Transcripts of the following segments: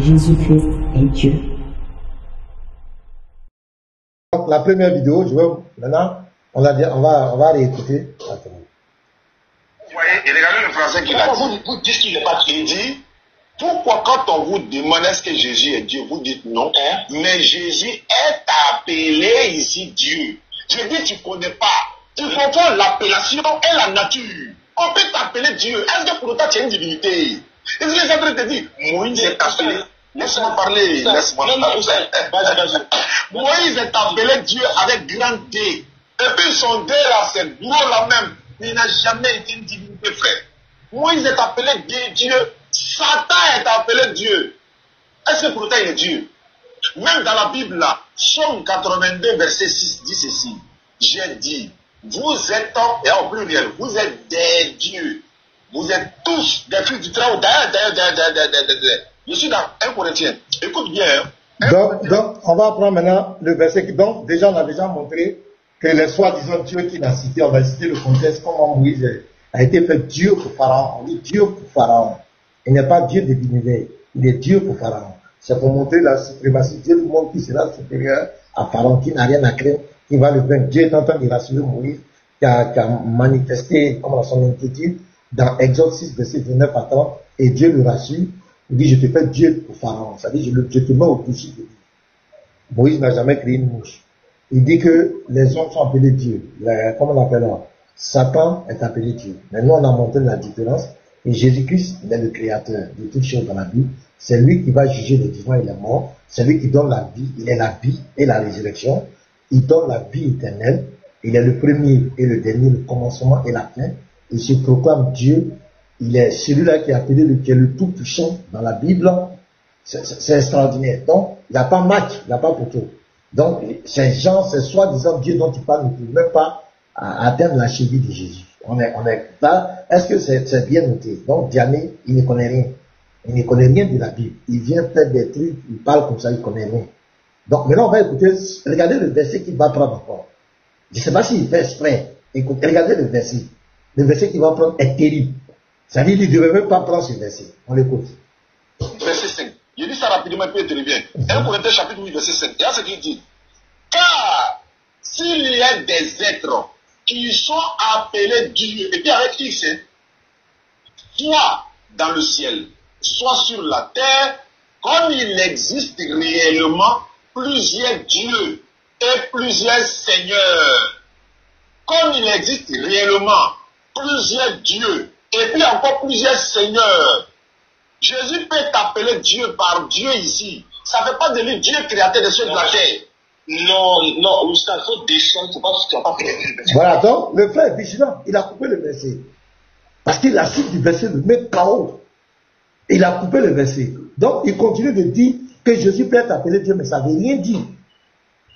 Jésus-Christ est Dieu. Donc, la première vidéo, maintenant, on va réécouter. Vous voyez, et regardez le français qu'il a dit. Vous dites qu'il n'est pas crédible. Pourquoi quand on vous demande est-ce que Jésus est Dieu, vous dites non, mais Jésus est appelé ici Dieu. Je dis tu ne connais pas. Tu confonds l'appellation et la nature. On peut t'appeler Dieu. Est-ce que pour autant tu as une divinité? Est-ce que les autres te disent Moïse est appelé. Laisse-moi parler. Laisse-moi parler. Moïse est appelé Dieu avec grand D. Et puis son D là, c'est gros là même. Il n'a jamais été une divinité, frère. Moïse est appelé Dieu. Satan est appelé Dieu. Est-ce que pour autant il est Dieu? Même dans la Bible là, Somme 82 verset 6 dit ceci. J'ai dit, vous êtes, et en pluriel, vous êtes des dieux. Vous êtes tous des fils du Très-Haut. Je suis dans 1 Corinthiens. Écoute bien. Donc, on va prendre maintenant le verset. Donc, déjà, on a déjà montré que les soi-disant dieux qu'il a cités, on va citer le contexte, comment Moïse a été fait Dieu pour Pharaon. On dit Dieu pour Pharaon. Il n'est pas Dieu de l'univers. Il est Dieu pour Pharaon. C'est pour montrer la suprématie. Dieu du monde qui sera supérieur à Pharaon, qui n'a rien à craindre, qui va le vaincre. Dieu est en train de rassurer Moïse, qui a manifesté comme son inquiétude dans Exode 6, verset 29 à 30, et Dieu le rassure. Il dit, je te fais Dieu pour Pharaon. Ça dit, je te mets au-dessus de lui. Moïse n'a jamais créé une mouche. Il dit que les hommes sont appelés Dieu. Comment on appelle ça? Satan est appelé Dieu. Mais nous, on a montré la différence. Et Jésus-Christ, il est le créateur de toutes choses dans la Bible. C'est lui qui va juger les vivants et les morts. C'est lui qui donne la vie. Il est la vie et la résurrection. Il donne la vie éternelle. Il est le premier et le dernier, le commencement et la fin. Il se proclame Dieu. Il est celui-là qui est appelé qui est le tout-puissant dans la Bible. C'est extraordinaire. Donc, il n'y a pas match, il n'y a pas photo. Donc, ces gens, ces soi-disant Dieu dont il parle ne peuvent même pas atteindre la cheville de Jésus. On est là. Est-ce que c'est bien noté? Donc, Diané, il ne connaît rien. Il ne connaît rien de la Bible. Il vient faire des trucs, il parle comme ça, il ne connaît rien. Donc, maintenant, on va écouter, regardez le verset qu'il va prendre encore. Je ne sais pas s'il fait exprès. Écoutez, regardez le verset. Le verset qu'il va prendre est terrible. C'est-à-dire qu'il ne devait même pas prendre ce verset. On l'écoute. Verset 5. Je dis ça rapidement, puis il revient. 1 Corinthiens chapitre 8, verset 5. Il y a ce qu'il dit. Car s'il y a des êtres qui sont appelés Dieu, et puis avec X, soit dans le ciel, soit sur la terre, comme il existe réellement plusieurs dieux et plusieurs seigneurs. Comme il existe réellement plusieurs dieux et puis encore plusieurs seigneurs. Jésus peut t'appeler Dieu par Dieu ici. Ça ne fait pas de lui Dieu créateur des cieux de la terre. Non, ça faut descendre, faut pas que tu n'as pas fait. Voilà, donc le frère est vigilant. Il a coupé le verset. Parce que la suite du verset le met KO. Il a coupé le verset. Donc il continue de dire que Jésus peut être appelé Dieu, mais ça ne veut rien dire.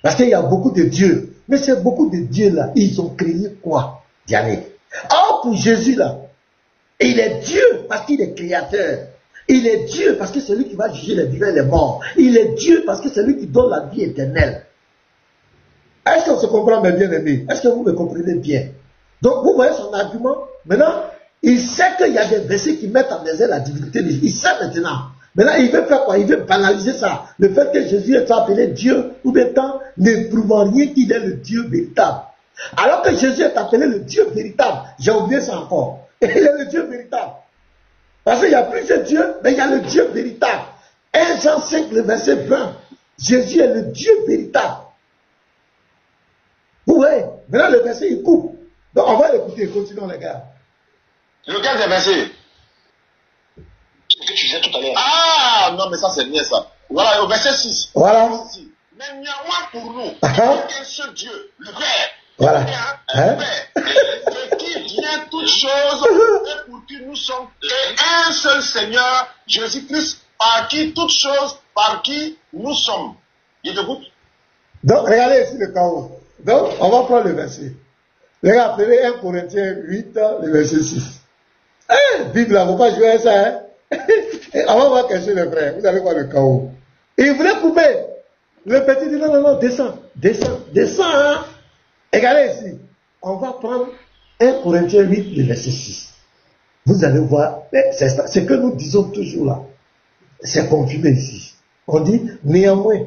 Parce qu'il y a beaucoup de dieux. Mais ces beaucoup de dieux là, ils ont créé quoi, Diane? Or pour Jésus là, il est Dieu parce qu'il est créateur. Il est Dieu parce que c'est lui qui va juger les vivants et les morts. Il est Dieu parce que c'est lui qui donne la vie éternelle. Est-ce qu'on se comprend, mes bien-aimés? Est-ce que vous me comprenez bien? Donc, vous voyez son argument. Maintenant, il sait qu'il y a des versets qui mettent en exergue la divinité. Il sait maintenant. Maintenant, il veut faire quoi? Il veut banaliser ça. Le fait que Jésus est appelé Dieu, ou bien temps, ne prouve rien qu'il est le Dieu véritable. Alors que Jésus est appelé le Dieu véritable. J'ai oublié ça encore. Il est le Dieu véritable. Parce qu'il y a plusieurs dieux, mais il y a le Dieu véritable. 1 Jean 5, le verset 20. Jésus est le Dieu véritable. Vous voyez, maintenant le verset il coupe. Donc on va l'écouter, continuons les gars. Lequel des versets? Ce que tu disais tout à l'heure. Ah, non, mais ça c'est bien ça. Voilà, au verset 6. Voilà. Mais néanmoins pour nous, il y a un seul Dieu, le Père. Voilà. Le Père, de qui vient toutes choses et pour qui nous sommes, et un seul Seigneur, Jésus-Christ, par qui toutes choses, par qui nous sommes. Il t'écoute? Donc, regardez ici le chaos. Donc, on va prendre le verset. Regardez 1 Corinthiens 8, le verset 6. Bible, là, il ne faut pas jouer à ça. Hein? On va voir cacher le frère. Vous allez voir le chaos. Il voulait couper. Le petit dit non, descends. Hein? Regardez ici. On va prendre 1 Corinthiens 8, le verset 6. Vous allez voir, c'est ce que nous disons toujours là. c'est confirmé ici. On dit, néanmoins,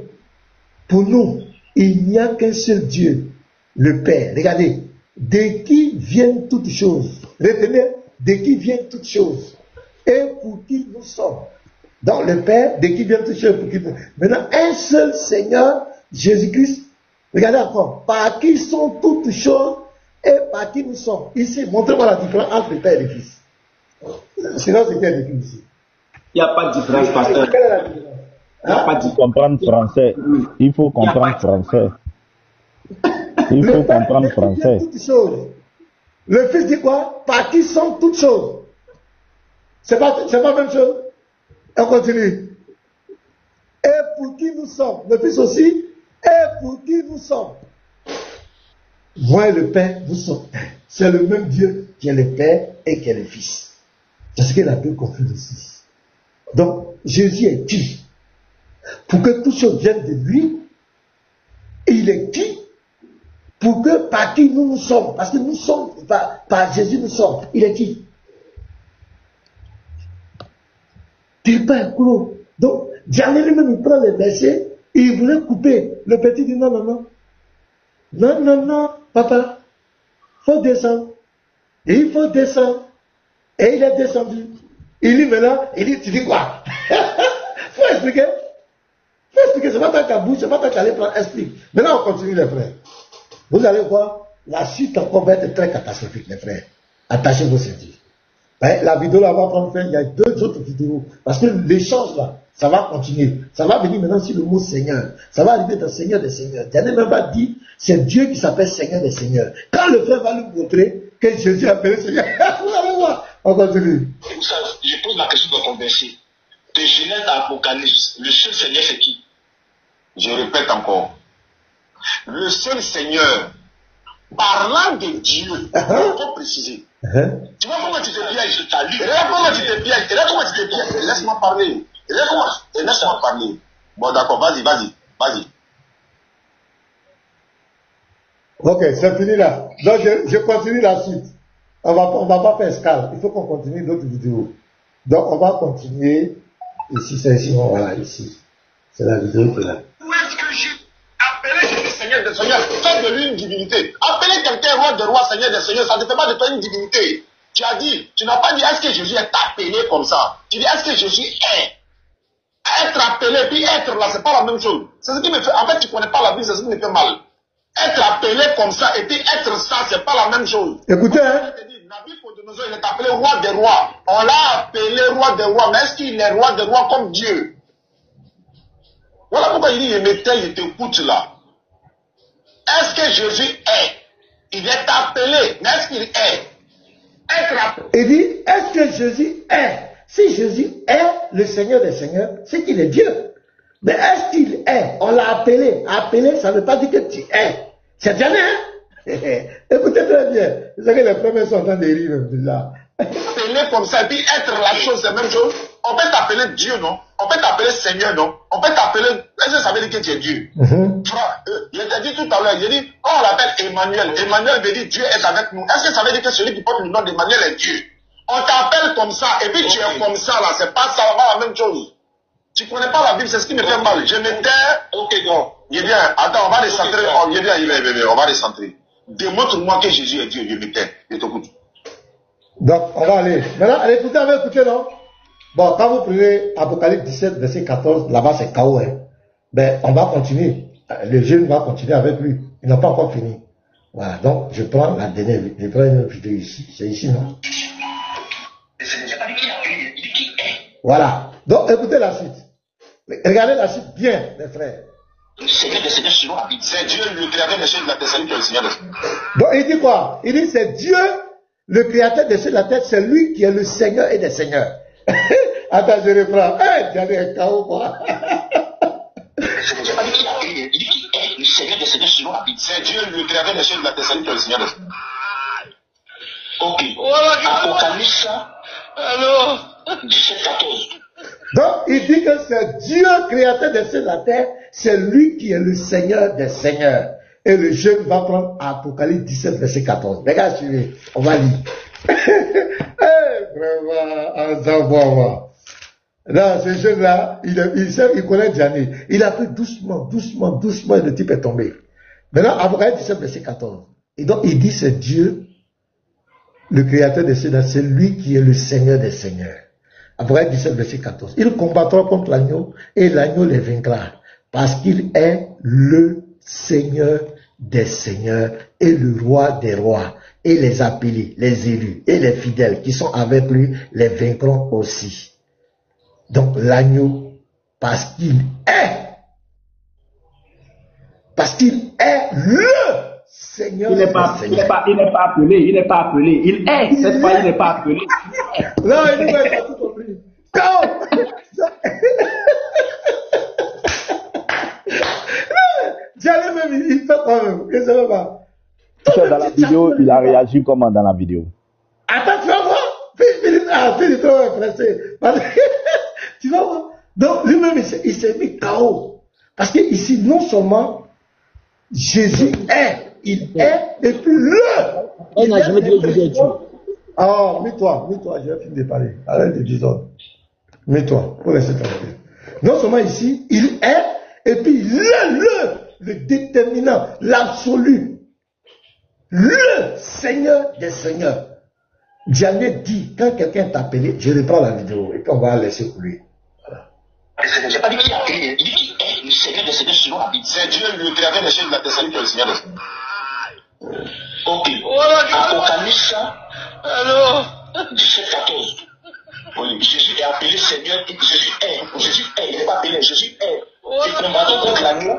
pour nous, il n'y a qu'un seul Dieu, le Père. Regardez, de qui viennent toutes choses. Retenez, de qui viennent toutes choses. Et pour qui nous sommes. Dans le Père, de qui viennent toutes choses. Pour qui nous... Maintenant, un seul Seigneur, Jésus-Christ. Regardez encore, par qui sont toutes choses et par qui nous sommes. Ici, montrez-moi la différence entre le Père et le Fils. Sinon, c'est quelle différence ici? Il n'y a pas de différence, pasteur. Quelle est la différence? Il faut comprendre français. Il faut comprendre français. Il faut comprendre français. Le Fils dit quoi? Par qui sont toutes choses? C'est pas la même chose? On continue. Et pour qui nous sommes? Le Fils aussi. Et pour qui nous sommes? Moi et le Père, nous sommes un. C'est le même Dieu qui est le Père et qui est le Fils. C'est ce que la Bible confirme ici. Donc, Jésus est qui? Pour que toutes choses viennent de lui, il est qui? Pour que par qui nous sommes, parce que nous sommes, par Jésus nous sommes, il est qui? Tu n'es pas un clos. Donc, Diane lui-même, il prend les versets, et il voulait couper. Le petit dit non, non, non. Non, non, non, papa, faut descendre. Et il faut descendre. Et il est descendu. Il dit maintenant, il dit, tu dis quoi? Faut expliquer. Faut expliquer, c'est pas tant qu'à bouche, c'est pas tant qu'à aller prendre, explique. Maintenant, on continue les frères. Vous allez voir, la suite encore va être très catastrophique, les frères. Attachez vos ceintures. La vidéo là va prendre fin, il y a 2 autres vidéos. Parce que l'échange là, ça va continuer. Ça va venir maintenant sur le mot Seigneur. Ça va arriver dans Seigneur des Seigneurs. Daniel même va dire, c'est Dieu qui s'appelle Seigneur des Seigneurs. Quand le frère va lui montrer que Jésus a appelé Seigneur, vous allez voir. On continue. Je pose la question de ton verset. De Genèse à Apocalypse, le seul Seigneur c'est qui? Je répète encore. Le seul Seigneur, parlant de Dieu, il faut préciser. Tu vois comment tu te pièges, je t'allume. Regarde comment tu te pièges. Regarde comment tu te pièges. Laisse-moi parler. Laisse-moi parler. Bon, d'accord, vas-y. Ok, c'est fini là. Donc, je continue la suite. On va pas faire escale. Il faut qu'on continue d'autres vidéos. Donc, on va continuer. Ici, c'est ici. Voilà, ici. C'est la vidéo qui est là. Où est-ce que j'ai appelé Jésus Seigneur des Seigneurs? Faites de lui une divinité. Appeler quelqu'un roi de roi, Seigneur des Seigneurs, ça ne fait pas de toi une divinité. Tu as dit, tu n'as pas dit est-ce que Jésus est appelé comme ça. Tu dis est-ce que Jésus est. Être appelé puis être là, c'est pas la même chose. C'est ce qui me fait. En fait, tu connais pas la Bible, c'est ce qui me fait mal. Être appelé comme ça et puis être ça, c'est pas la même chose. Écoutez, hein. Il est appelé roi des rois. On l'a appelé roi des rois, mais est-ce qu'il est roi des rois comme Dieu? Voilà pourquoi il dit, il t'écoute là. Est-ce que Jésus est? Il est appelé, mais est-ce qu'il est? Être appelé. Il dit, est-ce que Jésus est? Si Jésus est le Seigneur des Seigneurs, c'est qu'il est Dieu. Mais est-ce qu'il est? On l'a appelé. Appeler, ça ne veut pas dire que tu es. C'est bien, hein? Écoutez très bien. Vous savez que les premiers sont en train de rire là. Appeler comme ça, et puis être la chose, c'est la même chose. On peut t'appeler Dieu, non? On peut t'appeler Seigneur, non? On peut t'appeler. Est-ce que ça veut dire que tu es Dieu? Je t'ai dit tout à l'heure, j'ai dit, quand on l'appelle Emmanuel, Emmanuel veut dire Dieu est avec nous. Est-ce que ça veut dire que celui qui porte le nom d'Emmanuel est Dieu? On t'appelle comme ça, et puis tu es comme ça, là, c'est pas ça, pas la même chose. Tu connais pas la Bible, c'est ce qui me fait mal. Je me tais. Ok, donc. Il est bien. Attends, on va décentrer. Il est bien, on va décentrer. Démontre-moi que Jésus est Dieu. Je me tais. Je t'écoute. Donc, on va aller. Maintenant, allez, écoutez, non? Bon, quand vous prenez Apocalypse 17, verset 14, là-bas, c'est chaos, hein. Ben, on va continuer. Le jeune va continuer avec lui. Il n'a pas encore fini. Voilà. Donc, je prends la dernière vidéo ici. C'est ici, non? Voilà. Donc, écoutez la suite. Regardez la suite bien, mes frères. Seigneur des Seigneurs sur la Bible. C'est Dieu, le créateur des cieux et de la terre, c'est lui qui est le Seigneur des Seigneurs. Donc, il dit quoi? Il dit c'est Dieu, le créateur des cieux et de la terre, c'est lui qui est le Seigneur et des Seigneurs. Attends, je reprends. J'allais un chaos, quoi. Il dit qui est le Seigneur des Seigneurs sur la Bible. C'est Dieu, le créateur des cieux et de la terre, c'est lui qui est le Seigneur des Seigneurs. Ok. Apocalypse. Alors. 17, 14. Donc, il dit que c'est Dieu, créateur des cieux et de la terre, c'est lui qui est le Seigneur des Seigneurs. Et le jeune va prendre Apocalypse 17, verset 14. Regarde, suivez, on va lire. Vraiment, Là, ce jeune-là, il connaît Diané. Il a pris doucement, et le type est tombé. Maintenant, Apocalypse 17, verset 14. Et donc, il dit, c'est Dieu, le créateur de ceux-là, c'est lui qui est le Seigneur des Seigneurs. Apocalypse 17, verset 14. Il combattra contre l'agneau et l'agneau les vaincra parce qu'il est le Seigneur des Seigneurs et le Roi des Rois. Et les appelés, les élus et les fidèles qui sont avec lui les vaincront aussi. Donc l'agneau, parce qu'il est le Seigneur. Il n'est pas appelé, il est, cette fois il n'est pas appelé. Non, il n'a pas tout compris. Diallo même, il fait quand même, je ne sais pas. Dans la vidéo, il a réagi comment dans la vidéo? Attends, tu vas voir. Philippe est pressé. Tu vas voir. Donc, lui-même, il s'est mis KO. Parce que ici, non seulement Jésus est, il est, et puis On n'a jamais dit Jésus est Dieu. Ah, mets-toi, je vais finir de parler. Arrête de dire. Mets-toi, pour laisser tranquille. Non seulement ici, il est, et puis le déterminant, l'absolu, le Seigneur des Seigneurs. Diané dit, quand quelqu'un t'a appelé, je reprends la vidéo, et puis on va la laisser couler. Voilà. C'est pas lui qui a appelé, il dit qu'il est le Seigneur des Seigneurs selon la Bible. C'est Dieu, le créateur des cieux de la Thessalonique, qui est le Seigneur des Seigneurs. Ok. Apocalypse 17, 14. Oui, Jésus est appelé Seigneur, Jésus est, il n'est pas appelé, Jésus est. Il combattra contre l'agneau,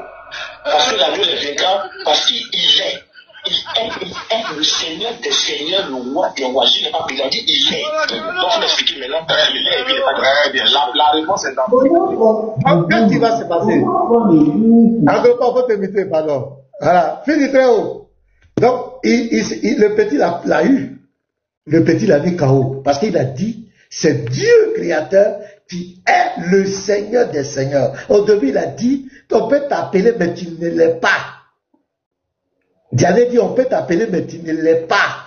parce que l'agneau les vaincra, parce qu'il est. Il est le Seigneur des Seigneurs, le roi des rois. Je n'ai pas appelé, il a dit il est. Donc il m'explique maintenant qu'il est, et puis il n'est pas très bien. La réponse est dans Qu'est-ce qui va se passer? Encore pas, faut t'imiter, pardon. Voilà, fini très haut. Donc, le petit l'a eu. Le petit l'a mis KO. Parce qu'il a dit, c'est Dieu créateur qui est le Seigneur des Seigneurs. Au début, il a dit, on peut t'appeler, mais tu ne l'es pas. Diané dit, on peut t'appeler, mais tu ne l'es pas.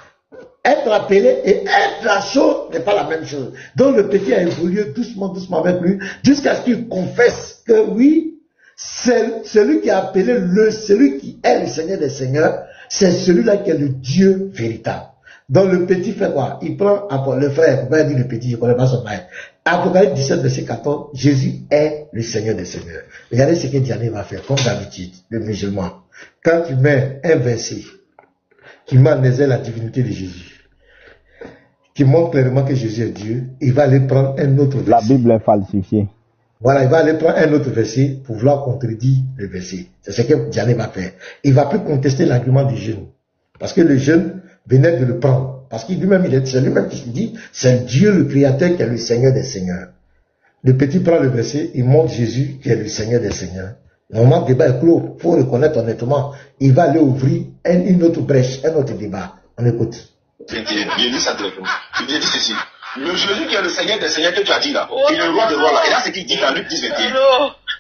Être appelé et être la chose n'est pas la même chose. Donc le petit a évolué doucement avec lui, jusqu'à ce qu'il confesse que oui, c'est celui qui a appelé celui qui est le Seigneur des Seigneurs, c'est celui-là qui est le Dieu véritable. Donc le petit fait quoi? Il prend le frère, on va dire le petit, je ne connais pas son maître. Apocalypse 17, verset 14, Jésus est le Seigneur des Seigneurs. Regardez ce que Diané va faire, comme d'habitude, le musulman. Quand tu mets un verset qui met en exergue la divinité de Jésus, qui montre clairement que Jésus est Dieu, il va aller prendre un autre verset. La Bible est falsifiée. Voilà, il va aller prendre un autre verset pour vouloir contredire le verset. C'est ce que Diané va faire. Il ne va plus contester l'argument du jeune. Parce que le jeune venait de le prendre. Parce qu'il lui-même, c'est lui-même qui se dit, c'est Dieu le Créateur qui est le Seigneur des Seigneurs. Le petit prend le verset, il montre Jésus qui est le Seigneur des Seigneurs. Normalement, le débat est clos. Il faut reconnaître honnêtement. Il va aller ouvrir une autre brèche, un autre débat. On écoute. Il dit ça directement. Il dit ceci. Le Jésus qui est le Seigneur des Seigneurs que tu as dit là, il est le roi des rois là. Et là, c'est qu'il dit dans Luc 10, 21.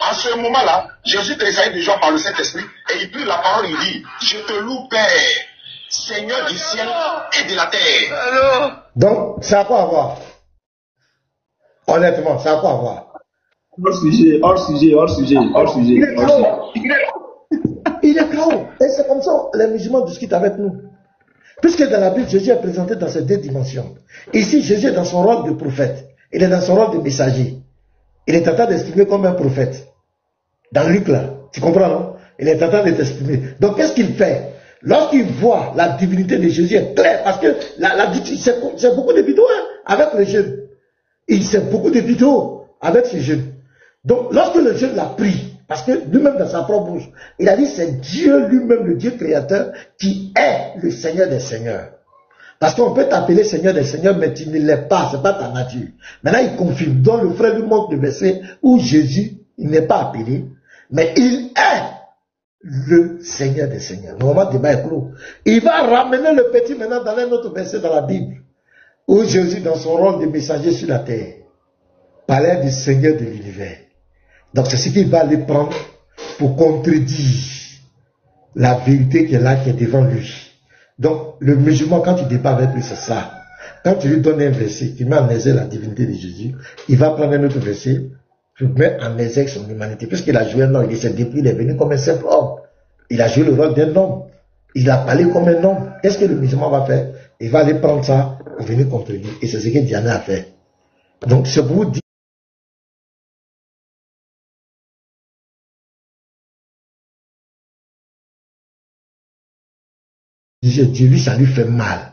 En ce moment-là, Jésus tressaille de joie par le Saint-Esprit et il prit la parole et il dit, je te loue, Père, Seigneur du ciel et de la terre. Donc, c'est à quoi avoir? Honnêtement, c'est à quoi avoir? Hors sujet. Il est KO. Et c'est comme ça, les musulmans discutent avec nous. Puisque dans la Bible, Jésus est présenté dans ces deux dimensions. Ici, Jésus est dans son rôle de prophète. Il est dans son rôle de messager. Il est en train d'exprimer comme un prophète. Dans Luc, là, tu comprends, non? Il est en train de t'exprimer. Donc, qu'est-ce qu'il fait? Lorsqu'il voit la divinité de Jésus est claire, parce que c'est beaucoup de vidéos avec le jeune. Il sait beaucoup de vidéos avec ce jeune. Donc, lorsque le jeune l'a pris, parce que lui-même dans sa propre bouche, il a dit c'est Dieu lui-même, le Dieu créateur, qui est le Seigneur des Seigneurs. Parce qu'on peut t'appeler Seigneur des Seigneurs, mais tu ne l'es pas, c'est pas ta nature. Maintenant, il confirme. Donc, le frère lui montre le verset où Jésus, il n'est pas appelé, mais il est le Seigneur des Seigneurs. Normalement, le débat est clos. Il va ramener le petit maintenant dans un autre verset dans la Bible, où Jésus, dans son rôle de messager sur la terre, parlait du Seigneur de l'univers. Donc, c'est ce qu'il va aller prendre pour contredire la vérité qui est là, qui est devant lui. Donc, le musulman, quand tu débats avec lui, c'est ça. Quand tu lui donnes un verset qui met en exergue la divinité de Jésus, il va prendre un autre verset pour mettre en exergue son humanité. Puisqu'il a joué un homme, il s'est depuis, il est venu comme un simple homme. Il a joué le rôle d'un homme. Il a parlé comme un homme. Qu'est-ce que le musulman va faire? Il va aller prendre ça et venir contredire. Et c'est ce que Diana a fait. Donc, c'est pour vous dire. Dieu, lui, ça lui fait mal.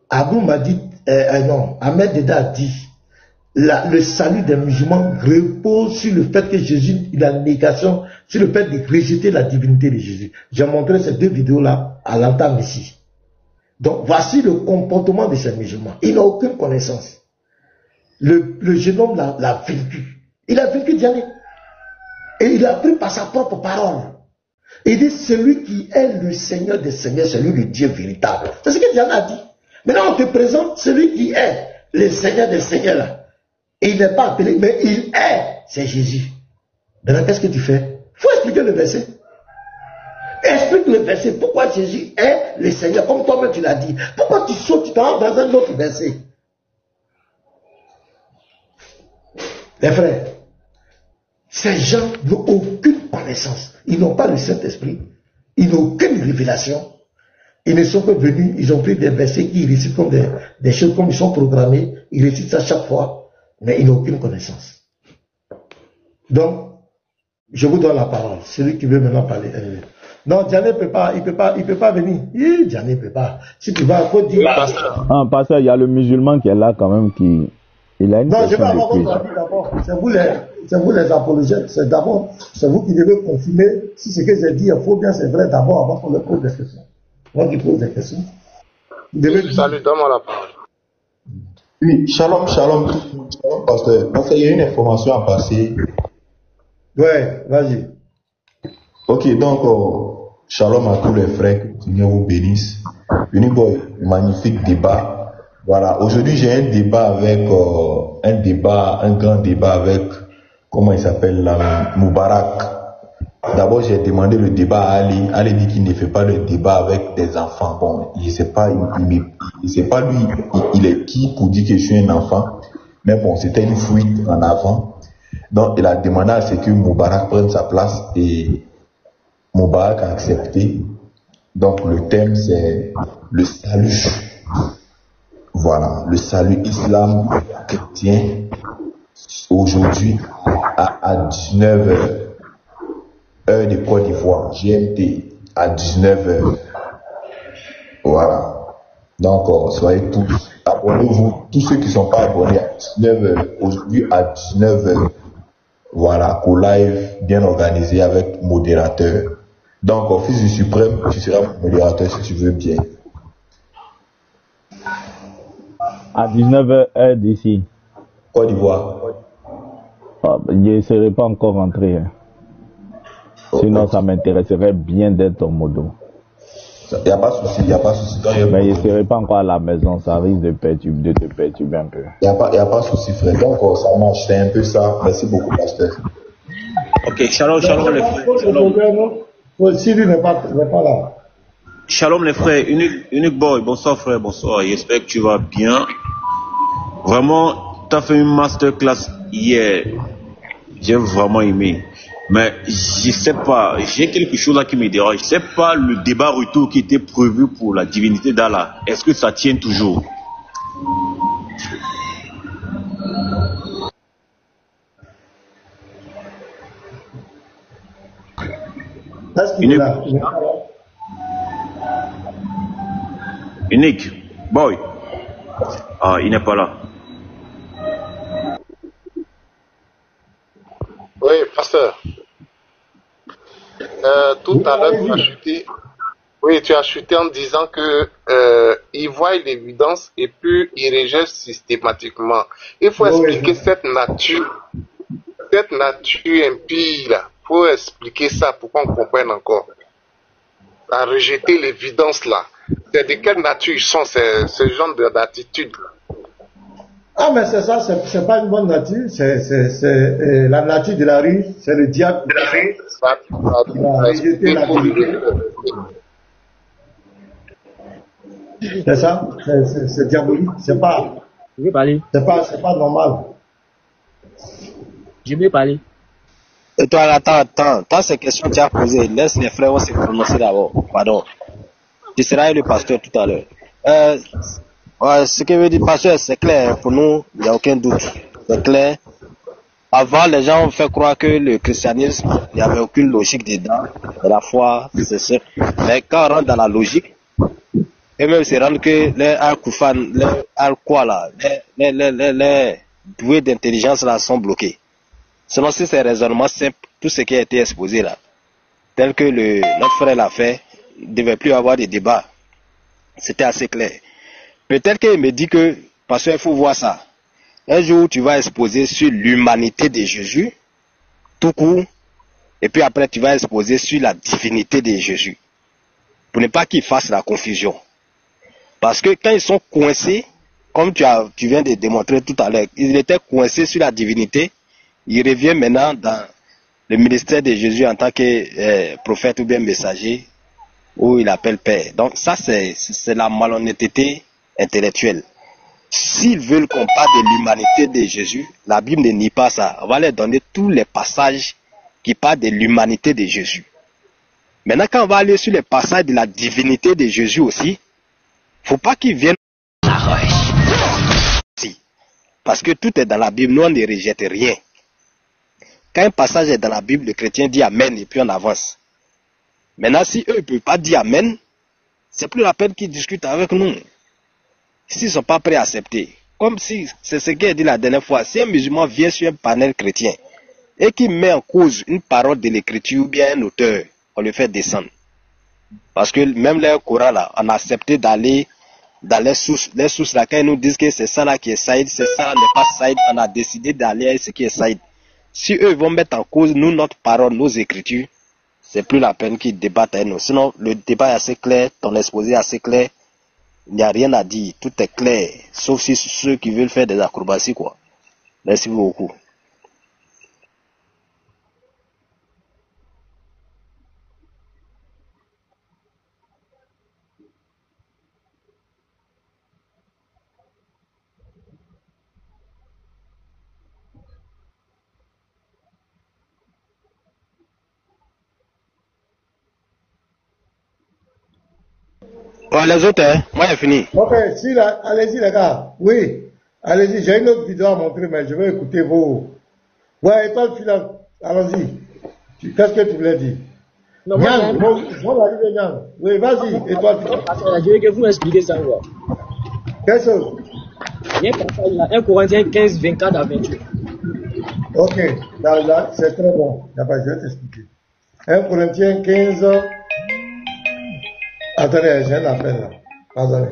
Abou m'a dit, non, Ahmed Deda a dit, le salut des musulmans repose sur le fait que Jésus, il a une négation, sur le fait de rejeter la divinité de Jésus. J'ai montré ces deux vidéos-là à l'entame ici. Donc, voici le comportement de ces musulmans. Il n'a aucune connaissance. Le jeune homme l'a vaincu. Il a vaincu Diané. Et il a pris par sa propre parole. Il dit, celui qui est le Seigneur des Seigneurs, c'est lui le Dieu véritable. C'est ce que Diane a dit. Maintenant, on te présente celui qui est le Seigneur des Seigneurs là. Et il n'est pas appelé, mais il est, c'est Jésus. Maintenant, qu'est-ce que tu fais? Il faut expliquer le verset. Explique le verset. Pourquoi Jésus est le Seigneur, comme toi-même tu l'as dit. Pourquoi tu sautes, tu t'en dans un autre verset? Les frères, ces gens n'ont aucune connaissance. Ils n'ont pas le Saint-Esprit. Ils n'ont aucune révélation. Ils ne sont que venus, ils ont pris des versets qui récitent comme des choses comme ils sont programmés. Ils récitent ça chaque fois, mais ils n'ont aucune connaissance. Donc, je vous donne la parole. Celui qui veut maintenant parler. Non, Diané ne peut pas, il peut pas venir. Diané ne peut pas. Si tu vas, il faut dire. Ah, pasteur, il y a le musulman qui est là quand même qui. Il a une non, je vais avoir question votre avis d'abord. C'est vous les apologètes. C'est d'abord, c'est vous qui devez confirmer si ce que j'ai dit est faux, bien c'est vrai d'abord avant qu'on leur pose des questions. Moi qui pose des questions. Salut, donne-moi la parole. Oui, shalom, pasteur. Parce qu'il y a une information à passer. Ouais, vas-y. Ok, donc, shalom à tous les frères, que le Seigneur vous bénisse. Uniboy, magnifique débat. Voilà, aujourd'hui j'ai un débat avec, un grand débat avec, comment il s'appelle là, Moubarak. D'abord j'ai demandé le débat à Ali. Ali dit qu'il ne fait pas de débat avec des enfants. Bon, il sait pas, il sait pas lui, il est qui pour dire que je suis un enfant. Mais bon, c'était une fuite en avant. Donc il a demandé à ce que Moubarak prenne sa place et Moubarak a accepté. Donc le thème c'est le salut. Voilà, le salut islam chrétien aujourd'hui à 19h, heure de Côte d'Ivoire, GMT à 19h. Voilà. Donc, soyez tous, abonnez-vous, tous ceux qui ne sont pas abonnés à 19h, aujourd'hui à 19h. Voilà, au live bien organisé avec modérateur. Donc, Fils du Suprême, tu seras modérateur si tu veux bien. À 19h d'ici. Côte d'Ivoire. Ah, je ne serai pas encore rentré. Hein. Sinon, ça m'intéresserait bien d'être au modo. Il n'y a pas de souci, Mais je ne serai pas encore à la maison, ça risque de te perturber un peu. Il n'y a pas de souci, frère. Donc, ça marche, c'est un peu ça. Merci beaucoup, pasteur. Ok, shalom les frères. Sylvie n'est pas là. Shalom les frères, Unique Boy, bonsoir frère, bonsoir, j'espère que tu vas bien. Vraiment, tu as fait une masterclass hier, j'ai vraiment aimé. Mais je sais pas, j'ai quelque chose là qui me dérange. Je sais pas le débat retour qui était prévu pour la divinité d'Allah. Est-ce que ça tient toujours? Unique Boy. Ah, il n'est pas là. Oui, pasteur. Tout à l'heure, tu as chuté. Oui, tu as chuté en disant que il voit l'évidence et puis il rejette systématiquement. Il faut expliquer cette nature impie là. Il faut expliquer ça pour qu'on comprenne encore. À rejeter l'évidence là. C'est de quelle nature ils sont ce genre d'attitude là? Ah, mais c'est ça, c'est pas une bonne nature, c'est la nature de la rue, c'est le diable qui a rejeté la vérité. C'est ça? C'est diabolique. C'est pas Je veux parler. c'est pas normal. Je veux parler. Et toi, attends. Tant ces questions que tu as posées, laisse les frères se prononcer d'abord. Pardon. Tu seras le pasteur tout à l'heure. Ouais, ce que veut dire pasteur, c'est clair. Pour nous, il n'y a aucun doute. C'est clair. Avant, les gens ont fait croire que le christianisme, il n'y avait aucune logique dedans. De la foi, c'est ça. Mais quand on rentre dans la logique, et même se rendre que les Al-Koufan, les Al-Kwa là, les doués d'intelligence là sont bloqués. Selon ces raisonnements simples, tout ce qui a été exposé là, tel que notre frère l'a fait, il ne devait plus avoir de débat. C'était assez clair. Peut-être qu'il me dit que, parce qu'il faut voir ça. Un jour, tu vas exposer sur l'humanité de Jésus, tout court, et puis après, tu vas exposer sur la divinité de Jésus. Pour ne pas qu'ils fassent la confusion. Parce que quand ils sont coincés, comme tu viens de démontrer tout à l'heure, ils étaient coincés sur la divinité, ils reviennent maintenant dans le ministère de Jésus en tant que prophète ou bien messager, où il appelle Père. Donc ça, c'est la malhonnêteté intellectuelle. S'ils veulent qu'on parle de l'humanité de Jésus, la Bible ne nie pas ça. On va leur donner tous les passages qui parlent de l'humanité de Jésus. Maintenant, quand on va aller sur les passages de la divinité de Jésus aussi, il ne faut pas qu'ils viennent. Parce que tout est dans la Bible, nous on ne rejette rien. Quand un passage est dans la Bible, le chrétien dit Amen et puis on avance. Maintenant, si eux ne peuvent pas dire Amen, c'est plus la peine qu'ils discutent avec nous. S'ils ne sont pas prêts à accepter, comme si c'est ce qu'il a dit la dernière fois, si un musulman vient sur un panel chrétien et qu'il met en cause une parole de l'écriture ou bien un auteur, on le fait descendre. Parce que même les Coran là, on a accepté d'aller dans les sources là, quand ils nous disent que c'est ça là qui est Saïd, c'est ça là n'est pas Saïd, on a décidé d'aller à ce qui est Saïd. Si eux vont mettre en cause nous, notre parole, nos écritures, c'est plus la peine qu'ils débattent avec nous. Sinon, le débat est assez clair, ton exposé est assez clair. Il n'y a rien à dire, tout est clair, sauf si ceux qui veulent faire des acrobaties, quoi. Merci beaucoup. Ouais, les autres, hein, moi j'ai fini. Ok, si allez-y les gars. Oui, allez-y. J'ai une autre vidéo à montrer, mais je vais écouter vos. Ouais, étoile filante. Allons-y. Qu'est-ce que tu voulais dire? Non, Yann, bon, arriver Yann. Oui, vas-y, étoile filante. Je veux que vous m'expliquez ça. Quelle chose? Il y a un passage là, 1 Corinthiens 15, 24 à 28. Ok, là, c'est très bon. Je vais t'expliquer. 1 Corinthiens 15. Attendez, j'ai un appel là. Attendez.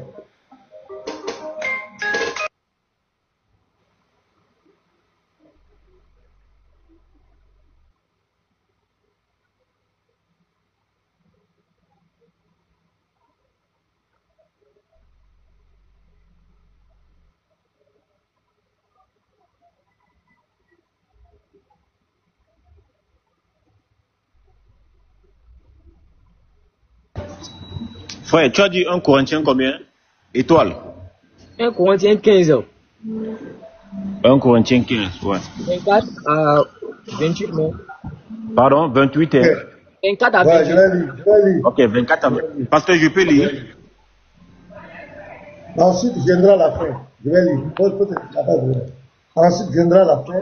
Frère, tu as dit 1 Corinthiens combien? Étoile. 1 Corinthiens 15. 1 Corinthiens 15, ouais. 24 à 28, non? Pardon, 28 et... 24 à 28. Ouais, je vais lire. Ok, 24 à 28. Parce que je peux lire. Ensuite viendra la fin. Je vais lire. Ensuite viendra la fin.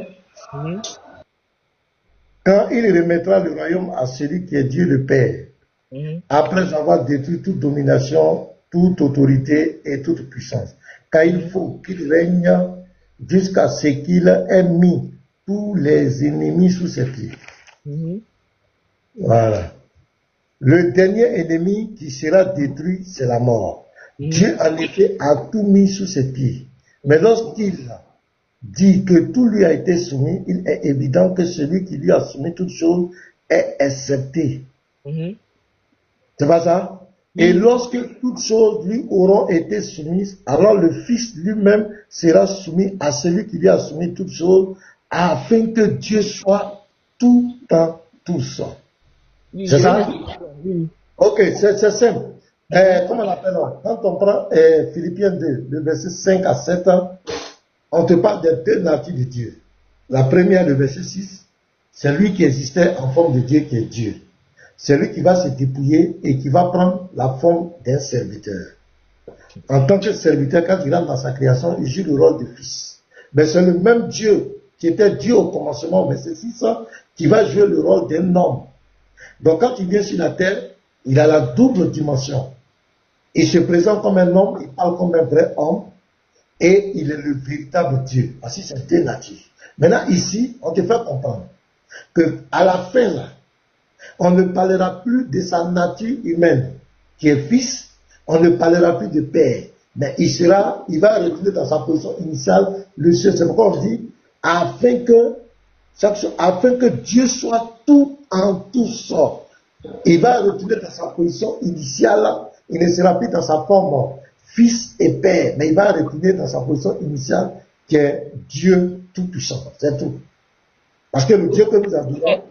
Quand il remettra le royaume à celui qui est Dieu le Père, après avoir détruit toute domination, toute autorité et toute puissance. Car il faut qu'il règne jusqu'à ce qu'il ait mis tous les ennemis sous ses pieds. Voilà. Le dernier ennemi qui sera détruit, c'est la mort. Dieu, en effet, a tout mis sous ses pieds. Mais lorsqu'il dit que tout lui a été soumis, il est évident que celui qui lui a soumis toutes choses est accepté. C'est pas ça? Et lorsque toutes choses lui auront été soumises, alors le Fils lui-même sera soumis à celui qui lui a soumis toutes choses, afin que Dieu soit tout en tous. C'est ça? Ok, c'est simple. Comment on appelle? Quand on prend Philippiens 2, le verset 5 à 7, on te parle des deux natures de Dieu. La première, le verset 6, c'est lui qui existait en forme de Dieu qui est Dieu. C'est lui qui va se dépouiller et qui va prendre la forme d'un serviteur. En tant que serviteur, quand il rentre dans sa création, il joue le rôle de fils. Mais c'est le même Dieu qui était Dieu au commencement, verset 6, qui va jouer le rôle d'un homme. Donc quand il vient sur la terre, il a la double dimension. Il se présente comme un homme, il parle comme un vrai homme, et il est le véritable Dieu. Ainsi, c'est deux natures. Maintenant, ici, on te fait comprendre que à la fin, là, on ne parlera plus de sa nature humaine, qui est fils, on ne parlera plus de père, mais il va retourner dans sa position initiale, le ciel. C'est pourquoi on dit, afin que Dieu soit tout en tous. Il va retourner dans sa position initiale, il ne sera plus dans sa forme fils et père, mais il va retourner dans sa position initiale, qui est Dieu tout-puissant. C'est tout. Parce que le Dieu que nous adorons,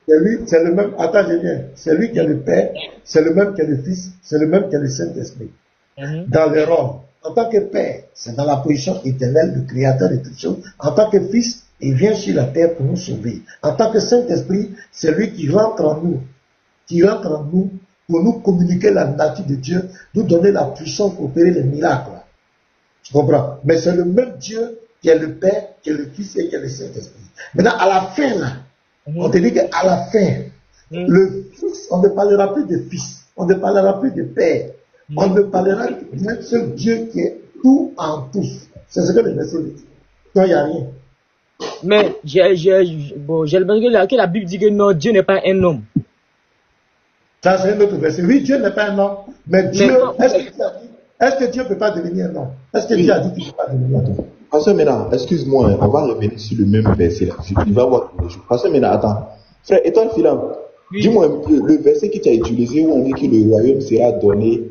c'est lui, c'est le même, attends, je viens, c'est lui qui est le Père, c'est le même qui est le Fils, c'est le même qui est le Saint-Esprit. Dans les rôles, en tant que Père, c'est dans la position éternelle du Créateur de toutes choses. En tant que Fils, il vient sur la terre pour nous sauver. En tant que Saint-Esprit, c'est lui qui rentre en nous, pour nous communiquer la nature de Dieu, nous donner la puissance pour opérer les miracles. Tu comprends? Mais c'est le même Dieu qui est le Père, qui est le Fils et qui est le Saint-Esprit. Maintenant, à la fin, là, on te dit qu'à la fin, le Fils, on ne parlera plus de Fils, on ne parlera plus de Père, on ne parlera d'un seul Dieu qui est tout en tous. C'est ce que le verset dit. Non, il n'y a rien. Mais j'ai le que la Bible dit que non, Dieu n'est pas un homme. Ça, c'est un autre verset. Oui, Dieu n'est pas un homme, mais Dieu, est-ce que Dieu ne peut pas devenir un homme? Est-ce que Dieu a dit qu'il ne peut pas devenir un homme? Parce que maintenant, excuse-moi, on va revenir sur le même verset là. Il va voir les choses. Parce que maintenant, attends. Frère, étant filant, dis-moi un peu, le verset que tu as utilisé où on dit que le royaume sera donné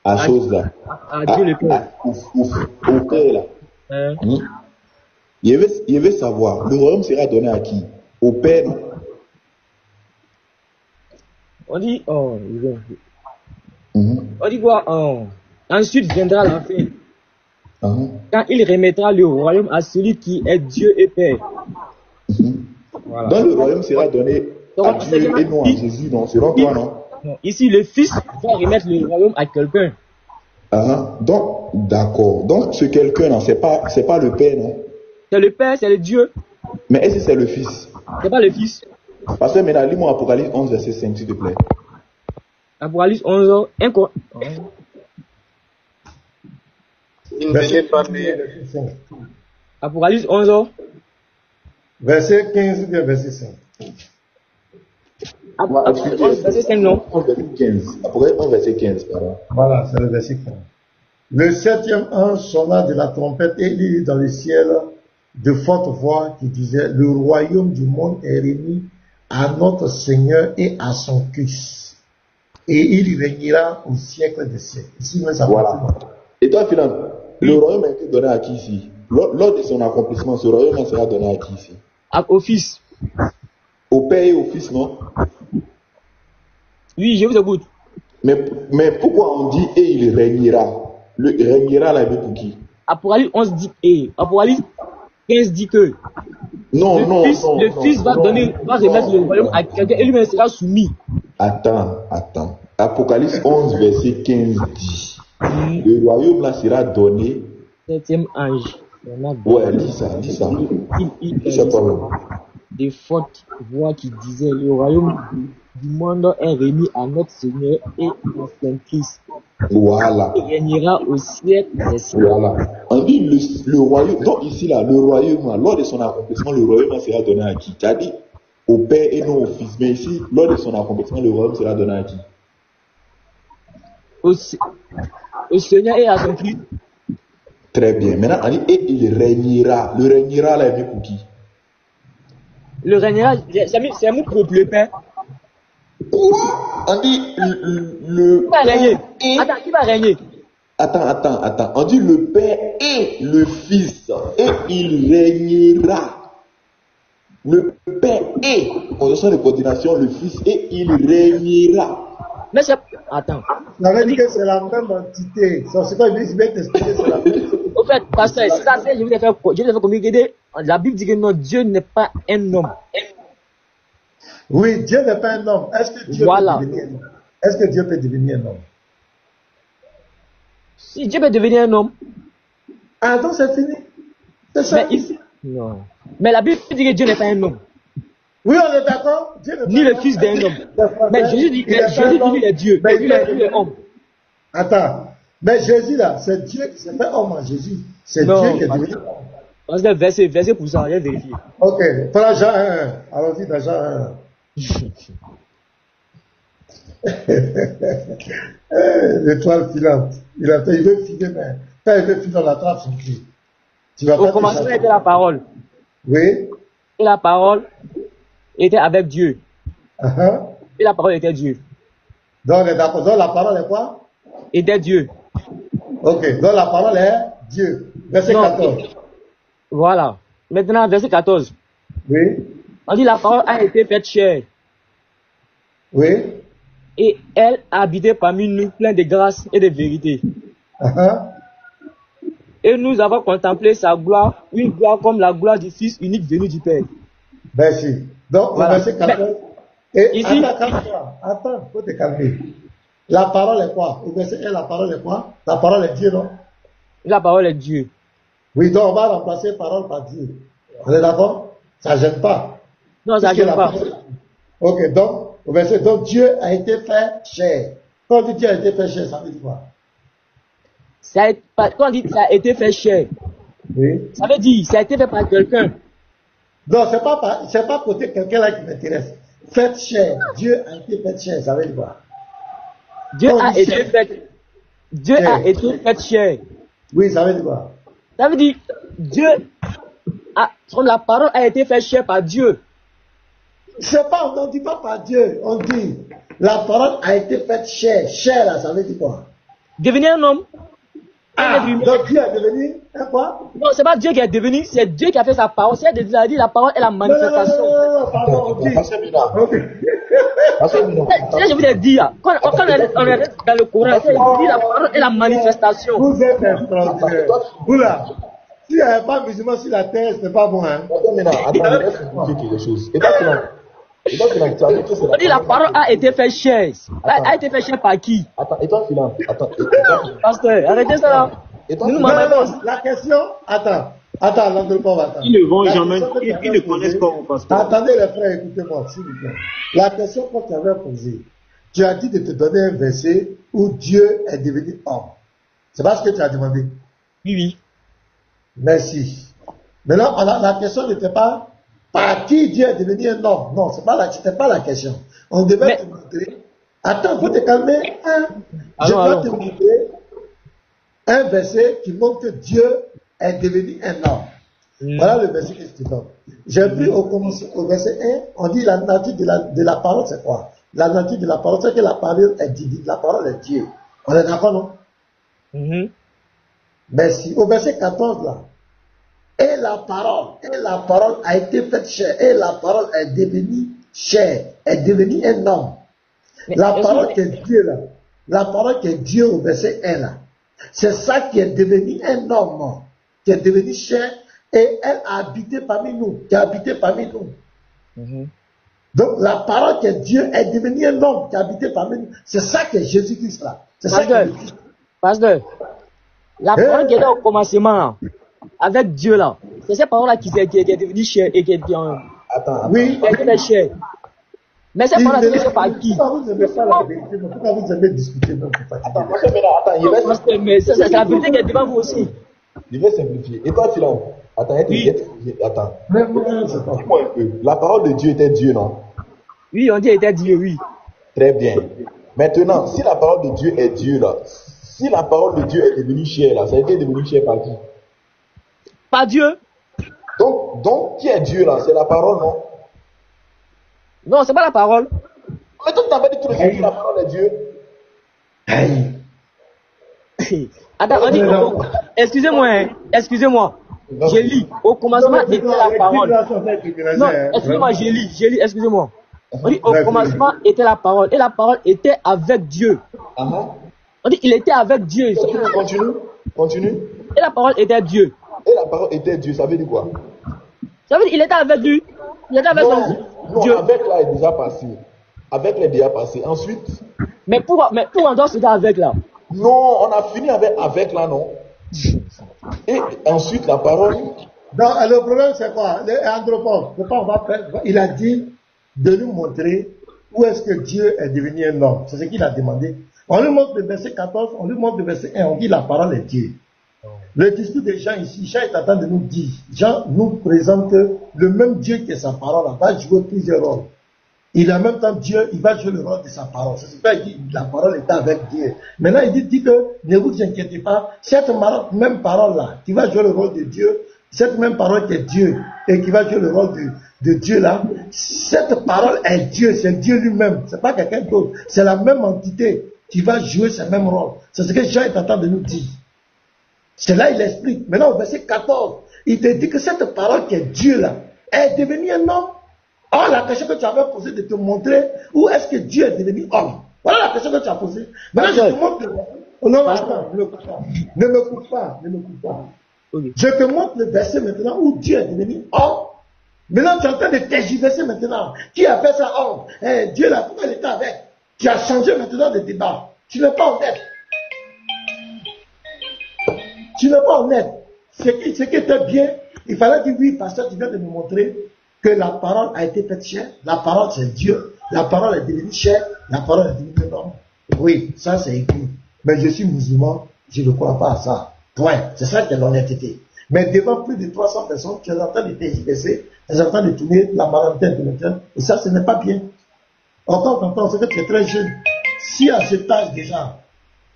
à chose là. À Dieu le Père. Au Père là. Il veut savoir, le royaume sera donné à qui? Au Père. On dit, on dit quoi? Ensuite viendra la fin. Quand il remettra le royaume à celui qui est Dieu et Père. Voilà. Donc le royaume sera donné à Dieu et non à Jésus, non? Selon toi, non? Non. Ici, le Fils va remettre le royaume à quelqu'un. Donc, d'accord. Donc, ce quelqu'un-là, c'est pas le Père, non? C'est le Père, c'est le Dieu. Mais est-ce que c'est le Fils? C'est pas le Fils. Parce que maintenant, lis-moi Apocalypse 11, verset 5, s'il te plaît. Apocalypse 11, Apocalypse 11, verset 15 ou bien verset 5. Apocalypse 11, verset 5, non? 11, verset 15. Apocalypse 11, verset 15, pardon. Voilà, c'est le verset 15. Le septième ange sonna de la trompette et il dit dans le ciel de forte voix qui disait: le royaume du monde est remis à notre Seigneur et à son Christ. Et il régnera au siècle des siècles. Ici, ça voilà. Et toi, finalement, le royaume a été donné à qui ici? Lors de son accomplissement, ce royaume sera donné à qui ici? Au Fils. Au Père et au Fils, non? Oui, je vous écoute. Mais pourquoi on dit et il régnera? Le régnera là, il est pour qui? Apocalypse 11 dit et. Apocalypse 15 dit que le Fils va remettre le royaume à quelqu'un et lui-même sera soumis. Attends. Apocalypse 11, verset 15 dit: le royaume là sera donné. Septième ange. Ouais, dis ça. Dis ça des fortes voix qui disaient: le royaume du monde est remis à notre Seigneur et à son Christ. Voilà. Il régnera au siècle des siècles. Voilà. On dit le royaume. Donc ici là, le royaume là, lors de son accomplissement, le royaume sera donné à qui? Tu as dit au Père et non au Fils. Mais ici, lors de son accomplissement, le royaume sera donné à qui? Au Seigneur et à son Christ. Très bien. Maintenant, on dit et il régnera. Le régnera là, il est pour qui? Le régnera, c'est un mot pour le Père. Quoi? On dit le. Qui va régner? Attends, qui va régner? Attends. On dit le Père et le Fils. Et il régnera. Le Père et, en notion de coordination, le Fils et il régnera. Mais c'est... Attends. Ça veut dire que c'est la même entité. C'est quoi, je vais t'expliquer, c'est la même entité. Au fait, pasteur, c'est ça, je vais faire communiquer. La Bible dit que non, Dieu n'est pas un homme. Oui, Dieu n'est pas un homme. Est-ce que Dieu Voilà. peut devenir un homme? Est-ce que Dieu peut devenir un homme? Si Dieu peut devenir un homme. Ah, donc c'est fini. C'est ça. Non. Mais la Bible dit que Dieu n'est pas un homme. Oui, on est d'accord. Dieu n'est pas Ni le fils d'un homme. Mais Jésus dit qu'il est Dieu. Mais lui, il est homme. Attends. Mais Jésus, là, c'est Dieu qui s'est fait homme en Jésus. C'est Dieu qui est devenu homme. Parce que verset pour ça, j'ai vérifié. Ok. Prends Jean 1. Allons-y dans Jean 1. L'étoile filante. Il veut filer, mais quand il veut filer, on attrape son pied. Au commencement était la parole. Oui. Et la parole était avec Dieu. Uh-huh. Et la parole était Dieu. Donc, la parole est quoi? Était Dieu. Ok. Donc, la parole est Dieu. Verset 14. Voilà. Maintenant, verset 14. Oui. On dit la parole a été faite chair. Oui. Et elle a habité parmi nous, plein de grâce et de vérité. Uh-huh. Et nous avons contemplé sa gloire, une gloire comme la gloire du Fils unique venu du Père. Merci. Donc, voilà. Verset 14. Et ici, attends, faut te calmer. La parole est quoi? Au verset 1, la parole est quoi? La parole est Dieu, non? La parole est Dieu. Oui, donc on va remplacer parole par Dieu. On est d'accord? Ça ne gêne pas. Non, ça ne gêne pas. Ok, donc, au verset, donc Dieu a été fait chair. Quand on dit Dieu a été fait chair, ça veut dire quoi? Quand on dit ça a été fait chair, oui. Ça veut dire ça a été fait par quelqu'un. Non, c'est pas côté quelqu'un là qui m'intéresse. Fait chair. Dieu a été fait chair, ça veut dire quoi? Dieu a été fait chair. Oui, ça veut dire quoi? Ça veut dire la parole a été faite chair par Dieu. On ne dit pas par Dieu, on dit la parole a été faite chair. Chair là, ça veut dire quoi? Devenir un homme. Donc Dieu est devenu un quoi? Non, c'est pas Dieu qui est devenu, c'est Dieu qui a fait sa parole. C'est dit la parole est la manifestation. Non, pardon, je vous l'ai dit, quand on est dans le Coran, c'est dit la parole est la manifestation. Vous êtes extraordinaire. Vous là, s'il n'y avait pas musulman sur la terre, ce n'est pas bon, hein? Attends, laisse quelque chose. On dit la parole a été faite chair. A été faite chair par qui? Attends, et toi, Philan? Attends. Pasteur, arrêtez ça là. La question, attends, l'entrepôt va attendre. Ils ne vont jamais, ils ne connaissent pas mon pasteur. Attendez les frères, écoutez-moi, s'il vous plaît. La question que tu avais posée, tu as dit de te donner un verset où Dieu est devenu homme. C'est pas ce que tu as demandé? Oui. Merci. Maintenant, la question n'était pas par qui Dieu est devenu un homme. Non, c'était pas la question. On devait te montrer. Attends, faut te calmer. Je dois te montrer un verset qui montre que Dieu est devenu un homme. Voilà le verset que je te donne. J'ai vu au verset 1, on dit la nature de la parole, c'est quoi? La nature de la parole, c'est que la parole est divine, la parole est Dieu. On est d'accord, non? Merci. Au verset 14, là. Et la parole a été faite chair, et la parole est devenue chair, est devenue un homme. La parole qui est Dieu, là. La parole qui est Dieu au verset 1, là. C'est ça qui est devenu un homme, qui est devenu chair, et elle a habité parmi nous, qui a habité parmi nous. Donc la parole qui est Dieu est devenue un homme qui a habité parmi nous. C'est ça que Jésus-Christ là. C'est ça que Pasteur, la parole qui est là au commencement, avec Dieu là, c'est cette parole là qui est devenue chair et qui est Attends. Oui. Qui est chair. Mais cette parole là, c'est par qui? Pourquoi vous aimez pas la vérité? Pourquoi vous aimez discuter même? Attends, mais c'est la vérité qui est devant vous aussi. Je vais simplifier. Et toi, Philan? Attends. Dis-moi un peu. La parole de Dieu était Dieu, non? Oui, on dit était Dieu, oui. Très bien. Maintenant, si la parole de Dieu est Dieu, là, si la parole de Dieu est devenue chair, là, ça a été devenu chair par qui? Par Dieu. Donc, qui est Dieu, là? C'est la parole, non? Non, c'est pas la parole. Mais toi, tu n'as pas dit tout le temps que la parole est Dieu. Attends, on dit, excusez-moi. J'ai lu, au commencement était la parole. Non, excusez-moi, j'ai lu, excusez-moi. On dit au commencement était la parole et la parole était avec Dieu. On dit il était avec Dieu. Continue. Et la parole était Dieu. Et la parole était Dieu, ça veut dire quoi? Ça veut dire il était avec lui. Il était avec Dieu. Avec là est déjà passé. Avec est déjà passé. Ensuite. Mais pour entendre c'était avec là. Non, on a fini avec là, non? Et ensuite la parole. Donc, le problème c'est quoi? Il a dit de nous montrer où est-ce que Dieu est devenu un homme. C'est ce qu'il a demandé. On lui montre le verset 14, on lui montre le verset 1, on dit la parole est Dieu. Le discours de Jean ici, Jean est en train de nous dire, Jean nous présente que le même Dieu qui est sa parole va jouer plusieurs rôles. Il est en même temps Dieu, il va jouer le rôle de sa parole. C'est ce qu'il dit, la parole est avec Dieu. Maintenant, il dit que ne vous inquiétez pas, cette même parole-là, qui va jouer le rôle de Dieu, cette même parole qui est Dieu, et qui va jouer le rôle de Dieu là, cette parole est Dieu, c'est Dieu lui-même, c'est pas quelqu'un d'autre, c'est la même entité qui va jouer ce même rôle. C'est ce que Jean est en train de nous dire. C'est là il explique. Maintenant au verset 14, il te dit que cette parole qui est Dieu là, est devenue un homme. Or la question que tu avais posée de te montrer où est-ce que Dieu est devenu homme. Voilà la question que tu as posée. Maintenant je te montre. Oh non, attends, ne me coupe pas. Ne me coupe pas. Ne me coupe pas. Okay. Je te montre le verset maintenant où Dieu est devenu homme. Maintenant tu es en train de tergiverser maintenant. Qui a fait ça homme? Dieu là, pourquoi il était avec? Tu as changé maintenant de débat. Tu n'es pas honnête. Tu n'es pas honnête. Ce qui était bien, il fallait dire oui, pasteur, tu viens de nous montrer que la parole a été faite chair. La parole c'est Dieu. La parole est devenue chair. La parole est devenue homme. Oui, ça c'est écrit. Mais je suis musulman, je ne crois pas à ça. Point. C'est ça qui est l'honnêteté. Mais devant plus de 300 personnes, tu es en train de tergiverser, tu es en train de tourner la moralité intellectuelle. Et ça, ce n'est pas bien. Encore, c'est que tu es très jeune. Si à cet âge déjà,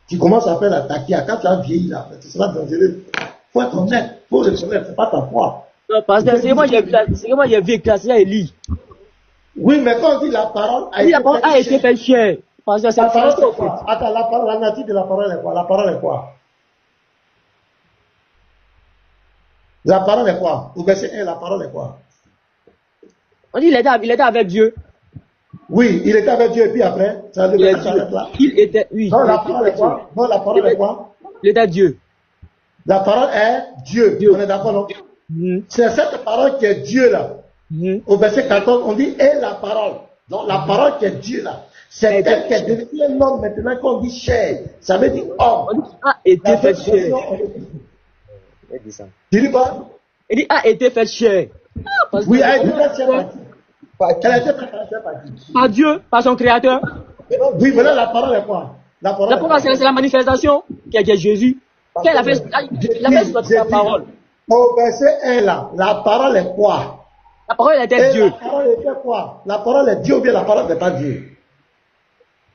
tu commences à faire la taquia, quand tu as vieilli là, tu seras dangereux. Il faut être honnête, il faut le connaître, c'est pas ta foi. Non, parce que c'est que moi j'ai vu classer à Élie. Oui, mais quand on dit la parole a été faite chair. Parce que c'est la parole c'est quoi? Attends, la nature de la parole est quoi? La parole est quoi? La parole est quoi? Au verset 1, la parole est quoi? On dit il était avec Dieu. Oui, il était avec Dieu et puis après, ça il était, oui. Non, la parole est quoi? Non, la parole est quoi? Il était Dieu. La parole est Dieu. On est d'accord, non? C'est cette parole qui est Dieu là. Au verset 14, on dit et la parole. Donc la parole qui est Dieu là. C'est elle qui est devenue un homme maintenant qu'on dit chair. Ça veut dire homme. A été fait chair. Tu dis quoi? Il dit a été fait chair. Oui, a été fait chair par qui? Elle a été faite par qui? Par Dieu, par son créateur. Oui, voilà la parole est quoi? La parole c'est la manifestation qui est Jésus. Il a fait sortir la parole. Au verset 1 là, la parole est quoi? La parole était Dieu. La parole était quoi? La parole est Dieu ou bien la parole n'est pas Dieu?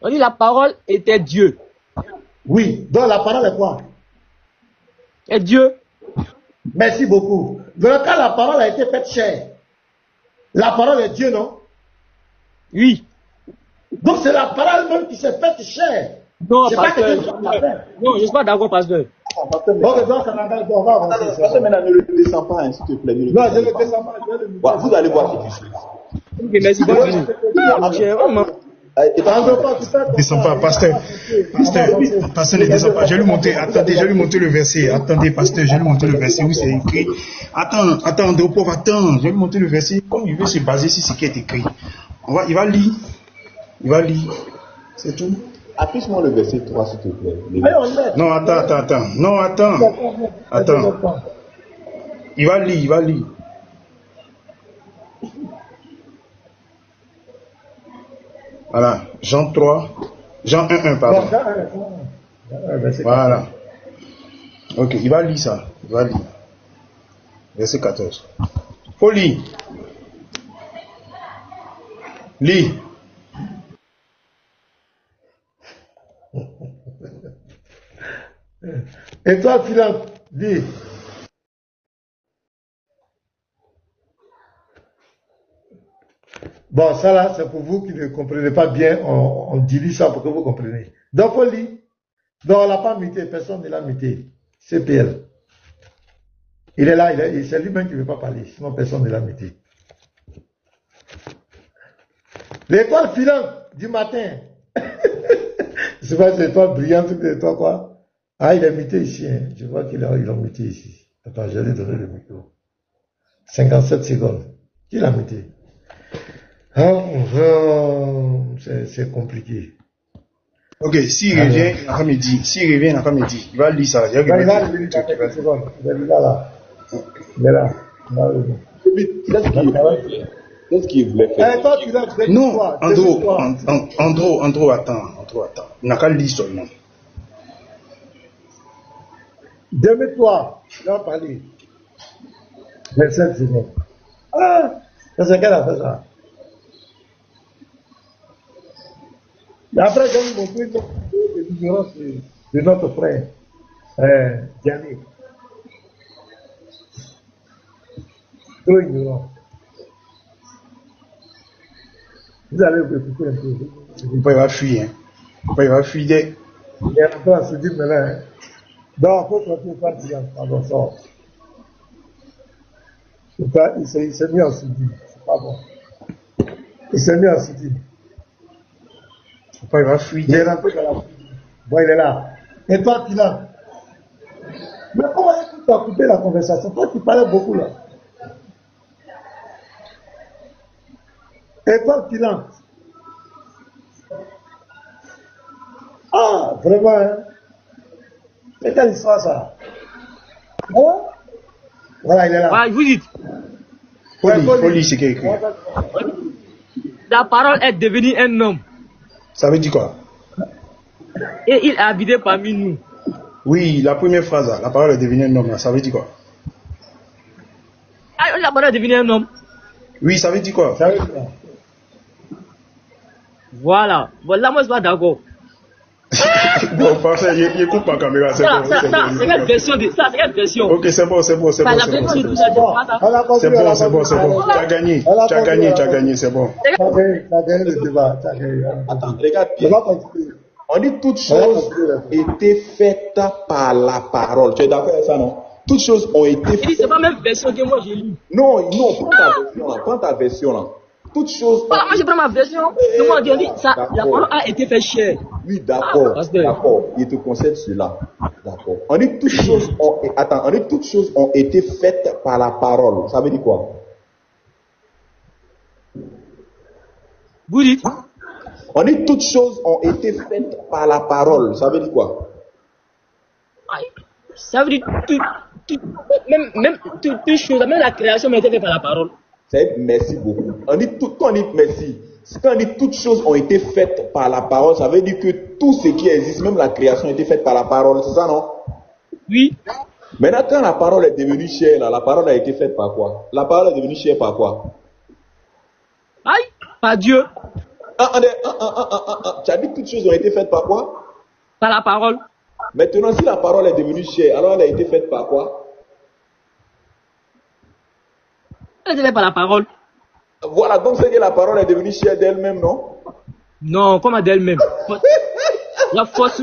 On dit la parole était Dieu. Oui, donc la parole est quoi? Et Dieu. Merci beaucoup. Donc quand la parole a été faite chair, la parole est Dieu, non? Oui. Donc c'est la parole même qui s'est faite chair. Non, pasteur. Non, je ne suis pas d'accord, pasteur. Ok, donc ça m'engage, on va avancer. Parce que maintenant, ne le descends pas, s'il te plaît. Non, je ne le descends pas. Vous allez voir quelque chose. Ok, merci. Descends pas, pasteur, ne descends pas. Je vais lui montrer, attendez, je vais lui montrer le verset. Attendez, pasteur, je vais lui montrer le verset où c'est écrit. Attends, Andropov, attends, je vais lui montrer le verset. Comme il veut se baser sur ce qui est écrit. Il va lire. C'est tout. Affiche-moi le verset 3, s'il te plaît. Non, attends. Non, attends. Il va lire. Voilà, Jean 1, pardon. Voilà. Ok, il va lire ça. Verset 14. Faut lire. Lis. Et toi, Philippe, dis. Bon, ça là, c'est pour vous qui ne comprenez pas bien, on dilue ça pour que vous compreniez. Donc, faut lire. Donc, on l'a pas muté, personne ne l'a muté. CPL. Il est là, c'est lui-même qui ne veut pas parler, sinon personne ne l'a muté. L'étoile filante du matin. Je sais pas si c'est l'étoile brillante ou l'étoile quoi. Ah, il est muté ici. Hein. Je vois qu'ils l'ont muté ici. Attends, je vais lui donner le micro. 57 secondes. Qui l'a muté? C'est compliqué. Ok, s'il revient l'après-midi, il va lire ça. Il est là, il est là. Il est là. Qu'est-ce qu'il voulait faire? Non, Andro, attends. Il n'a qu'à lire seulement. Demets-toi, il va parler. 27 secondes. Ah, c'est qu'elle a fait ça. Et après, je vais vous montrer les différences de notre frère, Diané. Trop ignorant. Vous allez vous écouter un peu. Il va fuir. Il va fuir. Il est en train de se dire maintenant. Donc, il faut continuer par Diane. Pardon, sort. Il s'est mis en soudine. C'est pas bon. Il s'est mis en soudine. Il va fuir. Il est rentré dans la soudine. Bon, il est là. Et toi, Tilan? Mais comment est-ce que tu as coupé la conversation? Toi, tu parlais beaucoup là. Et toi, Tilan? Ah, vraiment, hein? C'est quelle histoire ça? Hein? Voilà, il est là. Ouais, vous dites. Faut lire ce qu'il écrit. La parole est devenue un homme. Ça veut dire quoi? Et il a habité parmi nous. Oui, la première phrase, là, la parole est devenue un homme, ça veut dire quoi? Ah, la parole est devenue un homme. Oui, ça veut dire quoi? Ça veut dire quoi? Voilà. Voilà, moi, je suis pas d'accord. Bon, parfait, il coupe ma caméra, c'est bon. C'est quelle version de ça? C'est quelle version? Ok, c'est bon. C'est bon. Tu as gagné, c'est bon. Tu as gagné le débat. Attends, regarde bien. On dit toutes choses étaient faites par la parole. Tu es d'accord avec ça, non? Toutes choses ont été faites. C'est pas la même version que moi j'ai lu. Non, prends ta version là. Toutes choses. Moi je prends ma version. Moi on dit ça, la parole a été faite chère. Oui, d'accord. D'accord. Il te concède cela. D'accord. On dit toutes choses ont été faites par la parole. Ça veut dire quoi? Vous dites? On dit toutes choses ont été faites par la parole. Ça veut dire quoi? Ça veut dire même toutes choses, même la création a été faite par la parole. Merci beaucoup. Quand on dit merci, quand on dit toutes choses ont été faites par la parole, ça veut dire que tout ce qui existe, même la création, a été faite par la parole. C'est ça, non? Oui. Maintenant, quand la parole est devenue chère, là, la parole a été faite par quoi? La parole est devenue chère par quoi? Aïe, par Dieu. Tu as dit que toutes choses ont été faites par quoi? Par la parole. Maintenant, si la parole est devenue chère, alors elle a été faite par quoi? Elle est faite par la parole. Voilà, donc c'est que la parole est devenue chère d'elle-même, non? Non, comme d'elle-même. La force.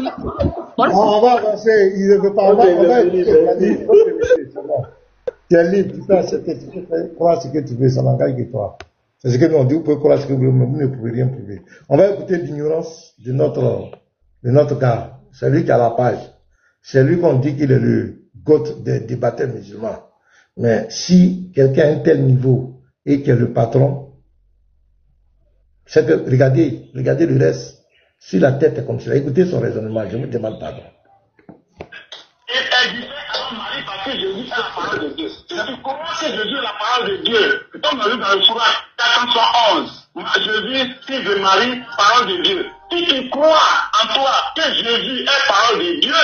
On va avancer, il ne veut pas. On va écouter. Tu es libre, tu peux croire ce que tu veux, ça n'engage que toi. C'est ce que nous on dit, vous pouvez croire ce que vous voulez, mais vous ne pouvez rien prouver. On va écouter l'ignorance de notre gars, c'est lui qui a la page. C'est lui qu'on dit qu'il est le goth des débatteurs musulmans. Mais si quelqu'un a un tel niveau et qu'il est le patron, c'est que, regardez le reste. Si la tête est comme ça, écoutez son raisonnement, je vous demande pardon. Parce que Jésus est la parole de Dieu. Comment c'est Jésus la parole de Dieu? Comme on a lu dans le Coran 411. Jésus, fils de Marie, parole de Dieu. Si tu crois en toi que Jésus est parole de Dieu,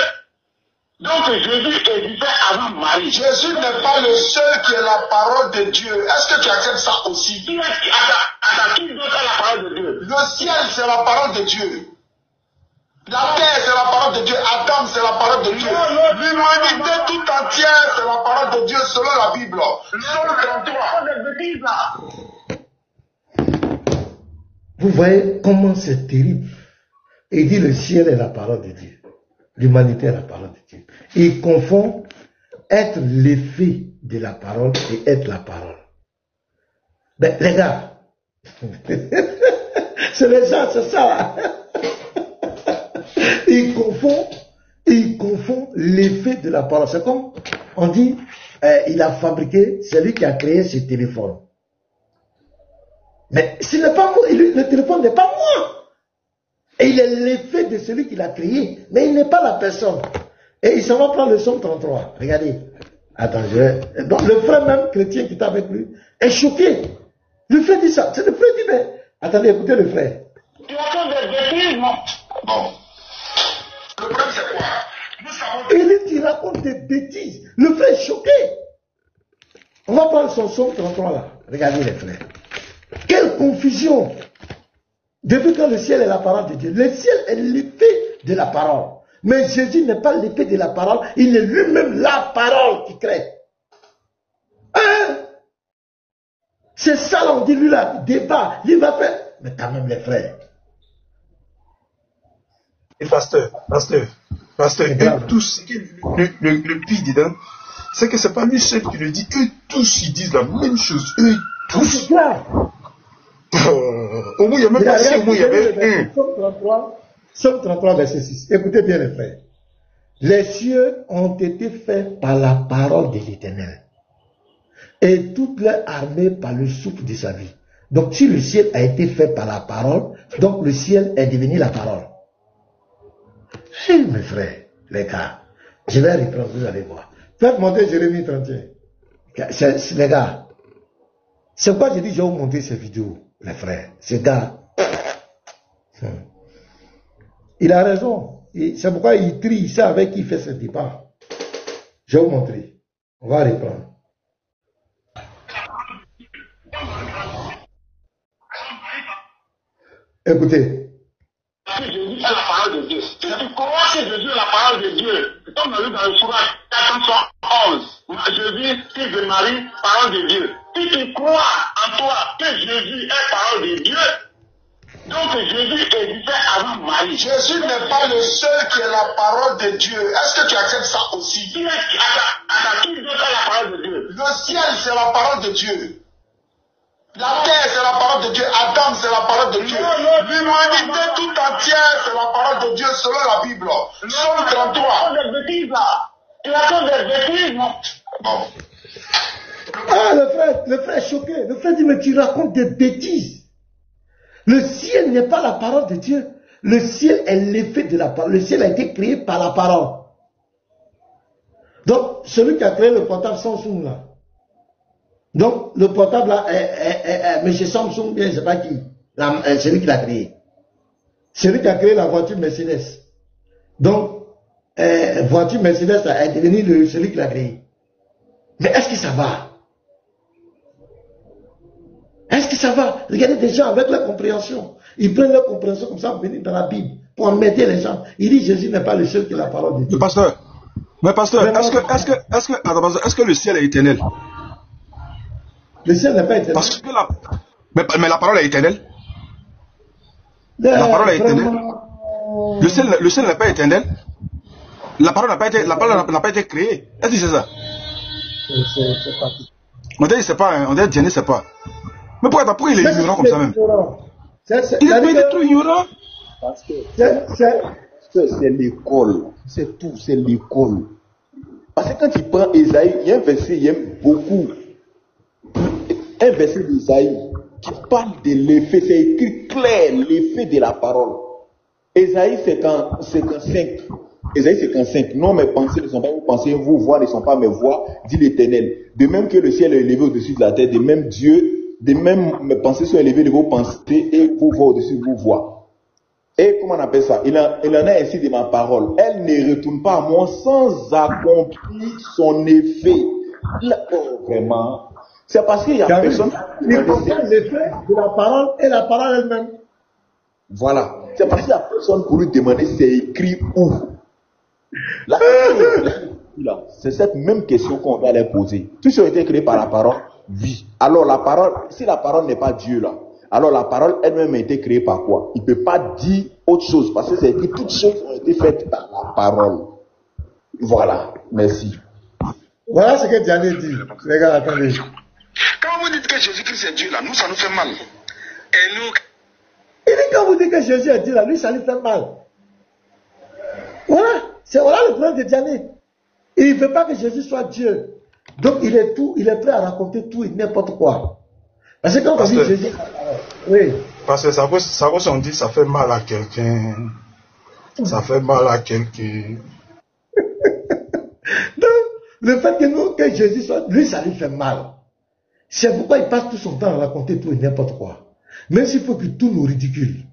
donc Jésus existait avant Marie. Jésus n'est pas le seul qui est la parole de Dieu. Est-ce que tu acceptes ça aussi? Qui d'autre est la parole de Dieu? Le ciel, c'est la parole de Dieu. La terre, c'est la parole de Dieu. Adam, c'est la parole de Dieu. L'humanité tout entière, c'est la parole de Dieu selon la Bible. Vous voyez comment c'est terrible. Et il dit le ciel est la parole de Dieu. L'humanité est la parole de Dieu. Et il confond être l'effet de la parole et être la parole. Ben, les gars, C'est les gens, c'est ça. Ils confondent l'effet de la parole. C'est comme on dit, il a fabriqué, c'est lui qui a créé ce téléphone. Mais ce n'est pas moi, le téléphone n'est pas moi. Et il est l'effet de celui qui l'a créé, mais il n'est pas la personne. Et il s'en va prendre le Somme 33. Regardez. Attends, donc le frère même chrétien qui est avec lui est choqué. Le frère dit ça. C'est le frère dit, mais attendez, écoutez le frère. Tu racontes des bêtises, non? Bon. Le problème, c'est quoi? Nous savons. Il dit qu'il raconte des bêtises. Le frère est choqué. On va prendre son Somme 33 là. Regardez les frères. Quelle confusion. Depuis quand le ciel est la parole de Dieu. Le ciel est l'effet de la parole. Mais Jésus n'est pas l'effet de la parole. Il est lui-même la parole qui crée. Hein? C'est ça là, on dit lui là, débat, il va faire. Mais quand même les frères. Et pasteur, eux tous, le pire dedans, c'est que c'est pas lui seul qui le dit, eux tous ils disent la même chose, eux tous. Au moins il y a même pas si, au moins il y avait un. Somme 33, verset 6. Écoutez bien les frères. Les cieux ont été faits par la parole de l'Éternel. Et toute leur armée par le souffle de sa vie. Donc si le ciel a été fait par la parole, donc le ciel est devenu la parole. Mes frères, les gars, je vais reprendre, vous allez voir. Faites monter Jérémie 31. Les gars, c'est pourquoi je dis je vais vous montrer ces vidéos, les frères. Ces gars, il a raison. C'est pourquoi il trie, il sait avec qui il fait ce débat. Je vais vous montrer. On va reprendre. Écoutez. Jésus est la parole de Dieu. Si tu crois que Jésus est la parole de Dieu, comme on a lu dans le Coran 411, Jésus, fils de Marie, parole de Dieu. Si tu crois en toi que Jésus est parole de Dieu, donc Jésus existait avant Marie. Jésus n'est pas le seul qui est la parole de Dieu. Est-ce que tu acceptes ça aussi? Qui d'autre est la parole de Dieu? Le ciel, c'est la parole de Dieu. La terre, c'est la parole de Dieu. Adam, c'est la parole de Dieu. L'humanité tout entière, c'est la parole de Dieu selon la Bible. Somme 33. Tu racontes des bêtises là. Tu racontes des bêtises, non? Bon. Ah, le frère est choqué. Le frère dit, mais tu racontes des bêtises. Le ciel n'est pas la parole de Dieu. Le ciel est l'effet de la parole. Le ciel a été créé par la parole. Donc, celui qui a créé le portable Samsung là. Donc, le portable là, M. Samsung, bien, je ne sais pas qui. Celui qui l'a créé. Celui qui a créé la voiture Mercedes. Donc, voiture Mercedes est devenu celui qui l'a créé. Mais est-ce que ça va? Est-ce que ça va? Regardez des gens avec leur compréhension. Ils prennent leur compréhension comme ça pour venir dans la Bible, pour emmerder les gens. Il dit Jésus n'est pas le seul qui est la parole de Dieu. Le pasteur, est-ce que le ciel est éternel? Le ciel n'est pas éternel. Parce que mais la parole est éternelle. La parole est éternelle. Le ciel n'est pas éternel. La parole n'a pas été créée. Est-ce que c'est ça? On dit c'est pas, on dit Dieu c'est pas. Mais pourquoi il est ignorant comme ça même? Il est trop ignorant. Parce que c'est l'école. C'est tout, c'est l'école. Parce que quand tu prends Esaïe, il y a un verset, il y a beaucoup. Un verset d'Esaïe qui parle de l'effet, c'est écrit clair, l'effet de la parole. Esaïe 55. Esaïe 55. Non, mes pensées ne sont pas vos pensées, vos voix ne sont pas mes voix, dit l'Éternel. De même que le ciel est élevé au-dessus de la terre, de même Dieu, de même mes pensées sont élevées de vos pensées et vos voix au-dessus de vos voix. Et comment on appelle ça? Il en est ainsi de ma parole. Elle ne retourne pas à moi sans accomplir son effet. Vraiment. C'est parce qu'il y a personne. Il comprend l'effet de la parole et la parole elle-même. Voilà. C'est parce qu'il n'y a personne pour lui demander c'est écrit où. La c'est cette même question qu'on va leur poser. Tout ce qui a été créé par la parole, oui. Alors la parole, si la parole n'est pas Dieu là, alors la parole elle-même a été créée par quoi? Il ne peut pas dire autre chose parce que c'est écrit toutes choses ont été faites par la parole. Voilà. Merci. Voilà ce que Diané dit. Les gars, attendez. Quand vous dites que Jésus-Christ est Dieu là, nous ça nous fait mal. Et nous. Il dit quand vous dites que Jésus est Dieu, là, lui, ça lui fait mal. Voilà. Voilà le problème de Diané. Il ne veut pas que Jésus soit Dieu. Donc, il est prêt à raconter tout et n'importe quoi. Parce que quand on dit Jésus, oui. Parce que ça veut on dit ça fait mal à quelqu'un. Ça fait mal à quelqu'un. Donc, le fait que Jésus soit, lui, ça lui fait mal. C'est pourquoi il passe tout son temps à raconter tout et n'importe quoi. Même s'il faut qu'il tourne au ridicule.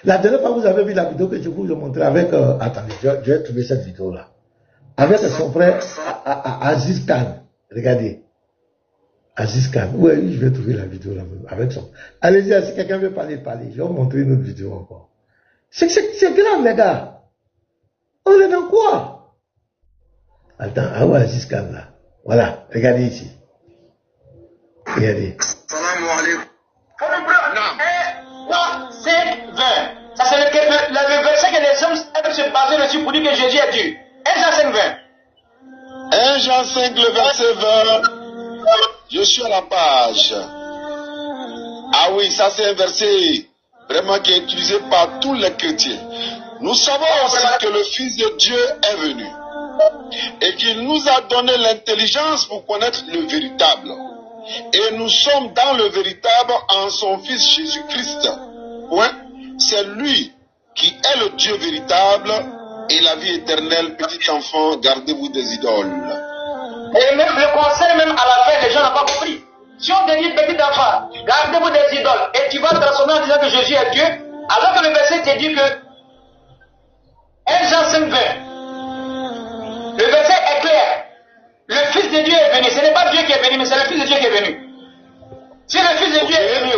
La dernière fois, vous avez vu la vidéo que je vous ai montrée avec... attendez, je vais trouver cette vidéo-là. Avec son frère Aziz Khan. Regardez. Aziz Khan. Oui, je vais trouver la vidéo là avec son... Allez-y, si quelqu'un veut parler. Je vais vous montrer une autre vidéo encore. C'est grave, les gars. On est dans quoi? Attends, ah ouais, Aziz Khan là. Voilà, regardez ici. Regardez. Salam alaikum. Non, c'est 20. Ça c'est le verset que les hommes aiment se baser dessus pour dire que Jésus est Dieu. 1 Jean 5, 20. 1 Jean 5, le verset 20. Je suis à la page. Ah oui, ça c'est un verset vraiment qui est utilisé par tous les chrétiens. Nous savons aussi que le Fils de Dieu est venu et qu'il nous a donné l'intelligence pour connaître le véritable. Et nous sommes dans le véritable en son Fils Jésus-Christ. Point. C'est lui qui est le Dieu véritable et la vie éternelle. Petit enfant, gardez-vous des idoles. Et même le conseil, même à la fin, les gens n'ont pas compris. Si on te dit petit enfant, gardez-vous des idoles, et tu vas transformer en disant que Jésus est Dieu, alors que le verset te dit que 1 Jean 5, 20. Le verset est clair. Le Fils de Dieu est venu. Ce n'est pas Dieu qui est venu, mais c'est le Fils de Dieu qui est venu. Si le Fils de Dieu est venu,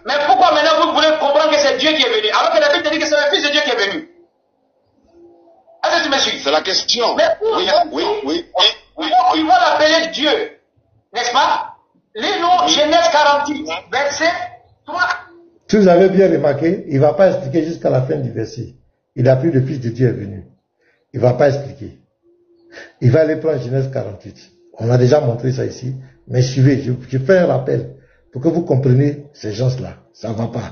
mais pourquoi maintenant vous voulez comprendre que c'est Dieu qui est venu, alors que la Bible te dit que c'est le Fils de Dieu qui est venu? Est-ce que tu me suis? C'est la question. Mais Oui. Ils vont l'appeler Dieu, n'est-ce pas? Lis-nous Genèse 48, verset 3. Si vous avez bien remarqué, il ne va pas expliquer jusqu'à la fin du verset. Il a pris le Fils de Dieu est venu. Il ne va pas expliquer. Il va aller prendre Genèse 48. On a déjà montré ça ici. Mais suivez, je fais un rappel pour que vous compreniez ces gens-là. Ça ne va pas.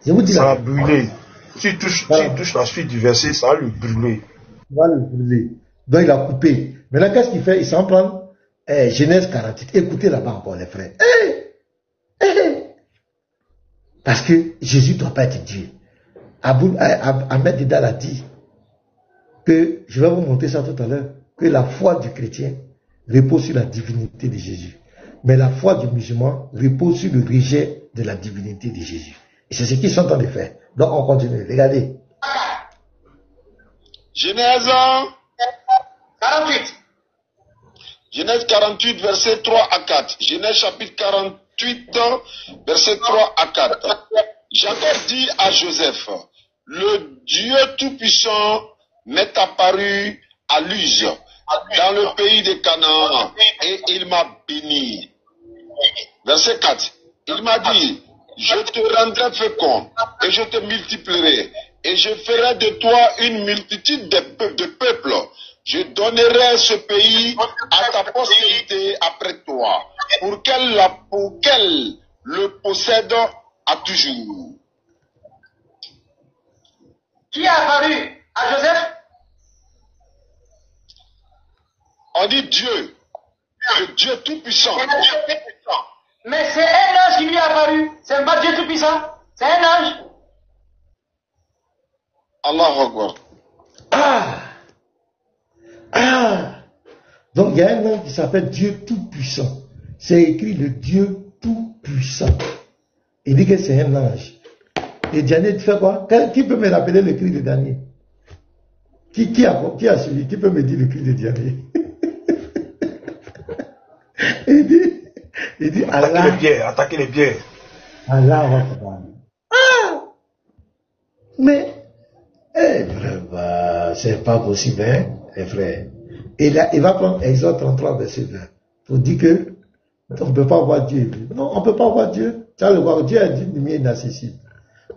Je vous dis ça va brûler. Si tu touches la suite du verset, ça va le brûler. Il va le brûler. Donc il a coupé. Maintenant, qu'est-ce qu'il fait? Il s'en prend Genèse 48. Écoutez là-bas encore les frères. Parce que Jésus ne doit pas être Dieu. Ahmed Didal a dit que, je vais vous montrer ça tout à l'heure, que la foi du chrétien repose sur la divinité de Jésus. Mais la foi du musulman repose sur le rejet de la divinité de Jésus. Et c'est ce qu'ils sont en train de faire. Donc on continue. Regardez. Genèse 48. Genèse 48, verset 3 à 4. Genèse chapitre 48, verset 3 à 4. Jacob dit à Joseph, le Dieu Tout-Puissant m'est apparu à Luz, dans le pays de Canaan, et il m'a béni. Verset 4. Il m'a dit, je te rendrai fécond, et je te multiplierai, et je ferai de toi une multitude de peuples. Je donnerai ce pays à ta postérité après toi, pour qu'elle le possède à toujours. Qui est apparu à Joseph? On dit Dieu, le Dieu Tout-Puissant. Mais c'est un ange qui lui est apparu. C'est pas Dieu Tout-Puissant. C'est un ange. Allahu Akbar. Donc il y a un ange qui s'appelle Dieu Tout-Puissant. C'est écrit le Dieu Tout-Puissant. Il dit que c'est un ange. Et Daniel fait quoi? Qui peut me rappeler le cri de Daniel? Qui a suivi? Qui peut me dire le cri de Daniel? il dit Allah. Attaquer les pieds. Allah. Mais, c'est pas possible, hein, les frères. Il va prendre Exode 33, verset 20, pour dire que on ne peut pas voir Dieu. Non, on ne peut pas voir Dieu. Tu vas le voir, Dieu a dit lumière inaccessible.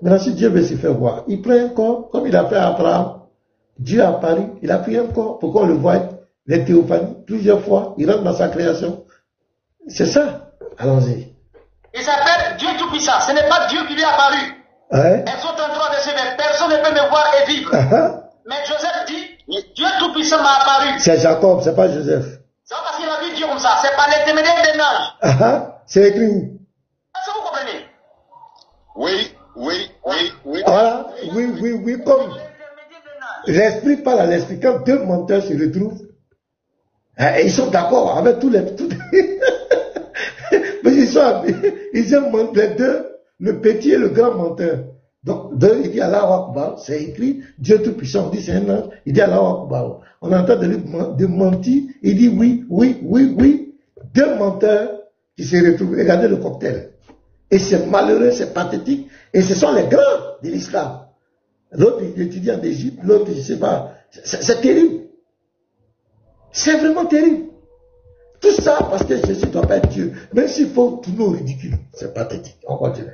Maintenant, si Dieu veut se faire voir, il prend un corps, comme il a fait à Abraham. Dieu a apparu, il a pris un corps pour qu'on le voie, les théophanies, plusieurs fois, il rentre dans sa création. C'est ça. Allons-y. Il s'appelle Dieu Tout-Puissant. Ce n'est pas Dieu qui lui est apparu. Ouais. Exode 33, verset 20. Personne ne peut me voir et vivre. Mais Joseph dit, Dieu Tout-Puissant m'a apparu. C'est Jacob, c'est pas Joseph. C'est parce qu'il a vu Dieu comme ça. C'est pas l'intermédiaire des anges. C'est écrit où? Est-ce que vous comprenez? Oui. Voilà, oui, comme l'esprit parle à l'esprit. Quand deux menteurs se retrouvent, ils sont d'accord avec tous les... Mais ils aiment les deux, le petit et le grand menteur. Donc, il dit Allahu Akbar, c'est écrit, Dieu Tout-Puissant, on dit c'est un ange, il dit Allahu Akbar. On entend de mentir, il dit oui. Deux menteurs qui se retrouvent, regardez le cocktail. Et c'est malheureux, c'est pathétique, et ce sont les grands de l'islam. L'autre, il étudie en Égypte, l'autre, je ne sais pas. C'est terrible. C'est vraiment terrible. Tout ça parce que Jésus ne doit pas être Dieu. Même s'il faut tourner au ridicule, c'est pathétique. On continue.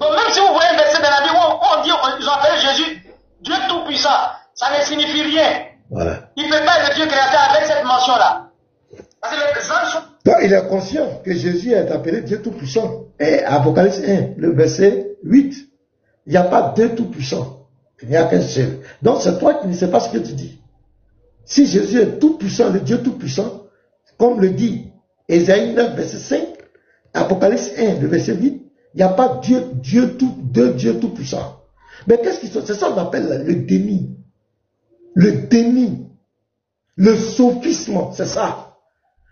Donc même si vous voyez un verset dans la Bible où on dit ils ont appelé Jésus Dieu Tout-Puissant, ça ne signifie rien. Voilà. Il ne peut pas être le Dieu créateur avec cette mention-là. Parce que les anges sont... Donc il est conscient que Jésus est appelé Dieu Tout-Puissant. Et Apocalypse 1, le verset 8, il n'y a pas deux Tout-Puissants. Il n'y a qu'un seul. Donc c'est toi qui ne sais pas ce que tu dis. Si Jésus est Tout-Puissant, le Dieu Tout-Puissant, comme le dit Ésaïe 9, verset 5, Apocalypse 1, le verset 8, il n'y a pas deux Dieu Tout-Puissants. Mais qu'est-ce qu'ils sont? C'est ça qu'on appelle le déni. Le déni. Le sophisme, c'est ça.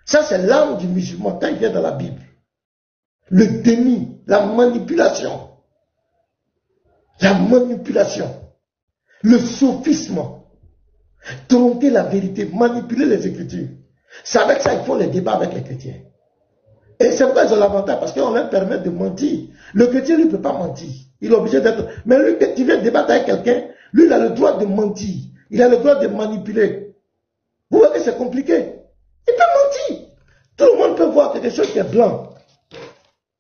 Ça, c'est l'âme du musulman quand il vient dans la Bible. Le déni, la manipulation. La manipulation. Le sophisme. Tromper la vérité, manipuler les Écritures. C'est avec ça qu'ils font les débats avec les chrétiens. Et c'est pourquoi ils ont l'avantage, parce qu'on leur permet de mentir. Le chrétien, lui, ne peut pas mentir. Il est obligé d'être... Mais lui, quand tu viens débattre avec quelqu'un, lui, il a le droit de mentir. Il a le droit de manipuler. Vous voyez, c'est compliqué. Il peut mentir. Tout le monde peut voir quelque chose qui est blanc.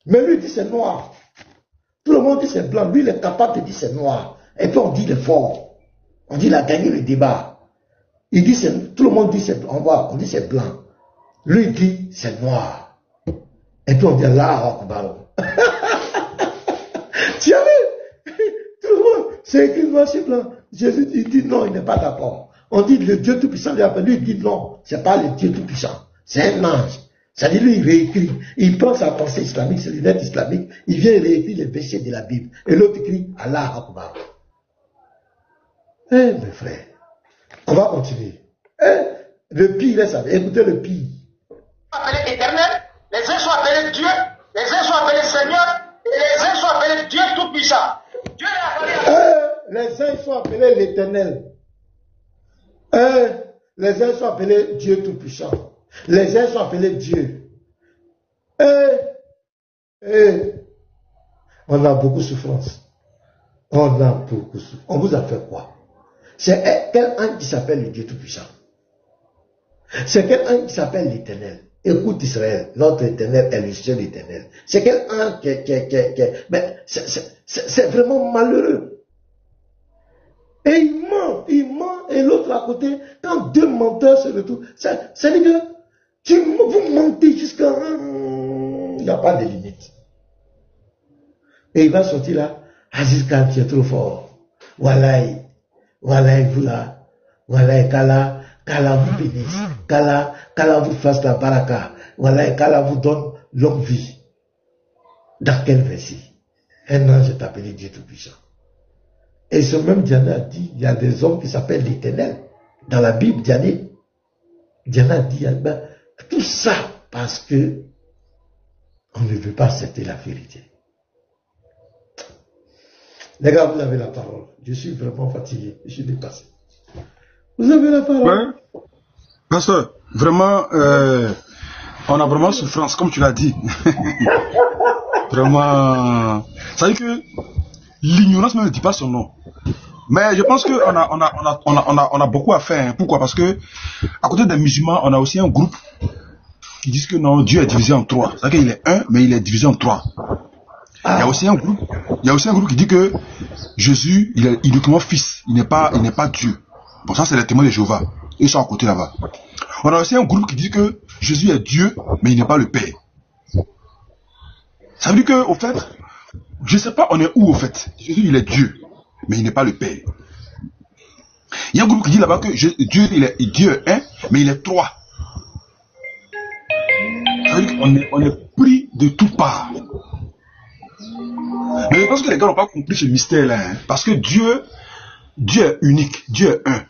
Mais lui, il dit c'est noir. Tout le monde dit c'est blanc. Lui, il est capable de dire c'est noir. Et puis, on dit il est fort. On dit il a gagné le débat. Il dit tout le monde dit c'est blanc. On dit c'est blanc. Lui, il dit c'est noir. Et puis on dit Allahu Akbar. Tu as vu? Tout le monde, c'est écrit noir sur blanc. Jésus il dit non, il n'est pas d'accord. On dit le Dieu Tout-Puissant lui appelle, lui il dit non, c'est pas le Dieu Tout-Puissant, c'est un ange. Ça dit lui il réécrit, il prend sa pensée islamique, ses lunettes islamiques, il vient réécrire les versets de la Bible. Et l'autre écrit Allahu Akbar. Eh mes frères, on va continuer. Le pire est ça, écoutez le pire. Appelé éternel. Les uns sont appelés Dieu, les uns sont appelés Seigneur, et les uns sont appelés Dieu Tout-Puissant. Dieu est appelé... les uns sont appelés l'Éternel. Les uns sont appelés Dieu Tout-Puissant. Les uns sont appelés Dieu. On a beaucoup de souffrance. On a beaucoup de souffrance. On vous a fait quoi? C'est quel ange qui s'appelle le Dieu Tout-Puissant? C'est quel ange qui s'appelle l'Éternel? Écoute Israël, notre Éternel est le seul Éternel. C'est quel ange mais c'est vraiment malheureux. Et il ment, et l'autre à côté, quand deux menteurs se retrouvent, c'est-à-dire que vous mentez jusqu'à... Il n'y a pas de limite. Et il va sortir là, Aziz Khan, tu es trop fort. Wallahi, vous là, Wallahi, Qu'Allah vous bénisse, qu'Allah vous fasse la baraka, voilà, qu'Allah vous donne longue vie. Dans quel verset? Un ange est appelé Dieu Tout-Puissant. Et ce même Diana a dit, il y a des hommes qui s'appellent l'Éternel. Dans la Bible, Diana a dit, tout ça parce que on ne veut pas accepter la vérité. Les gars, vous avez la parole. Je suis vraiment fatigué, je suis dépassé. Vous avez la parole. Ouais. Pasteur, vraiment, on a vraiment souffrance, comme tu l'as dit. Vraiment. Ça veut dire que l'ignorance même ne dit pas son nom. Mais je pense qu'on a beaucoup à faire. Hein. Pourquoi? Parce que, à côté des musulmans, on a aussi un groupe qui disent que non, Dieu est divisé en trois. C'est-à-dire qu'il est un, mais il est divisé en trois. Il y a aussi un groupe qui dit que Jésus, il est uniquement fils. Il n'est pas Dieu. Bon, ça, c'est les témoins de Jéhovah. Ils sont à côté là-bas. On a aussi un groupe qui dit que Jésus est Dieu, mais il n'est pas le Père. Ça veut dire qu'au fait, Je ne sais pas, on est où au fait? Jésus, il est Dieu, mais il n'est pas le Père. Il y a un groupe qui dit là-bas que Dieu, Dieu est un, mais il est trois. Ça veut dire qu'on est pris de toutes parts. Mais je pense que les gars n'ont pas compris ce mystère-là. Hein, parce que Dieu est unique, Dieu est un.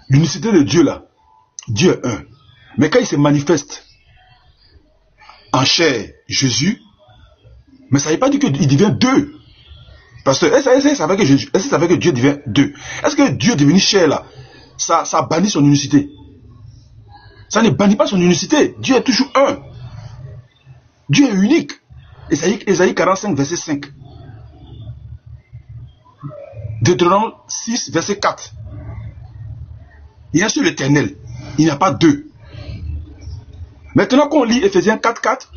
L'unicité de Dieu là, Dieu est un. Mais quand il se manifeste en chair, Jésus, mais ça ne veut pas dire qu'il devient deux. Parce que est-ce que ça veut que Dieu devient deux? Est-ce que Dieu devenu chair là, ça bannit son unicité? Ça ne bannit pas son unicité. Dieu est toujours un. Dieu est unique. Ésaïe 45, verset 5. Deutéronome 6, verset 4. Il y a un seul éternel. Il n'y a pas deux. Maintenant qu'on lit Ephésiens 4, 4,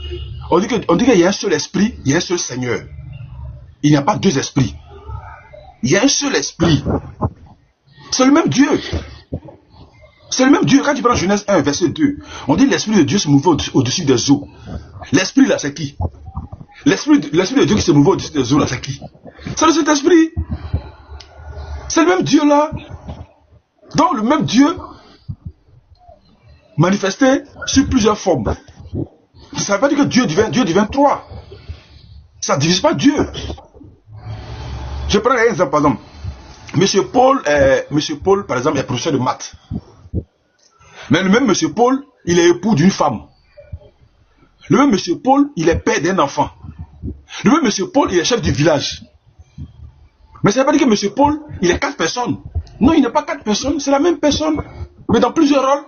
on dit qu'il y a un seul esprit, il y a un seul Seigneur. Il n'y a pas deux esprits. Il y a un seul esprit. C'est le même Dieu. C'est le même Dieu. Quand tu prends Genèse 1, verset 2, on dit l'esprit de Dieu se mouvait au-dessus des eaux. L'esprit là, c'est qui? L'esprit de Dieu qui se mouvait au-dessus des eaux là, c'est qui? C'est le Saint-Esprit. C'est le même Dieu là. Donc le même Dieu manifesté sur plusieurs formes. Ça ne veut pas dire que Dieu devient trois. Ça ne divise pas Dieu. Je prends un exemple, par exemple. Monsieur Paul, par exemple, est professeur de maths. Mais le même Monsieur Paul, il est époux d'une femme. Le même Monsieur Paul, il est père d'un enfant. Le même Monsieur Paul, il est chef du village. Mais ça ne veut pas dire que Monsieur Paul, il est 4 personnes. Non, il n'est pas 4 personnes, c'est la même personne, mais dans plusieurs rôles.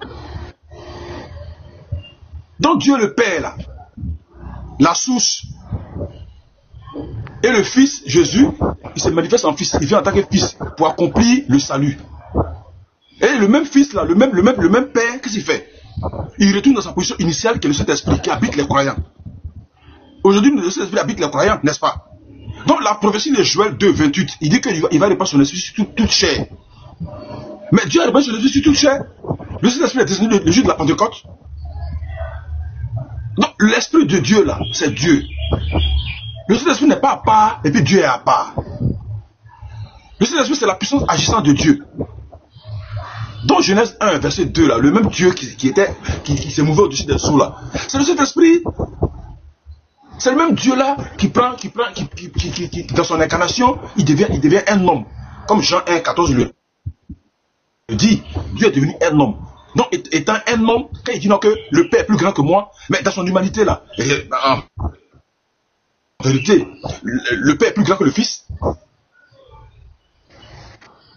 Donc Dieu le Père, là, la source, et le Fils, Jésus, il se manifeste en Fils, il vient en tant que Fils pour accomplir le salut. Et le même Fils, là, le même Père, qu'est-ce qu'il fait? Il retourne dans sa position initiale qui est le Saint-Esprit, qui habite les croyants. Aujourd'hui, le Saint-Esprit habite les croyants, n'est-ce pas? Donc la prophétie de Joël 2, 28, il dit qu'il va répandre son esprit sur toute chair. Mais Dieu a répandu son esprit sur toute chair. Le Saint-Esprit est descendu le jour de la Pentecôte. Donc l'Esprit de Dieu là, c'est Dieu. Le Saint-Esprit n'est pas à part, et puis Dieu est à part. Le Saint-Esprit, c'est la puissance agissante de Dieu. Dans Genèse 1, verset 2, là, le même Dieu qui s'est mouvé au-dessus des eaux là, c'est le Saint-Esprit. C'est le même Dieu là qui dans son incarnation, il devient un homme. Comme Jean 1, 14 le dit, Dieu est devenu un homme. Donc, étant un homme, quand il dit non que le Père est plus grand que moi, mais dans son humanité là, en vérité, le Père est plus grand que le Fils.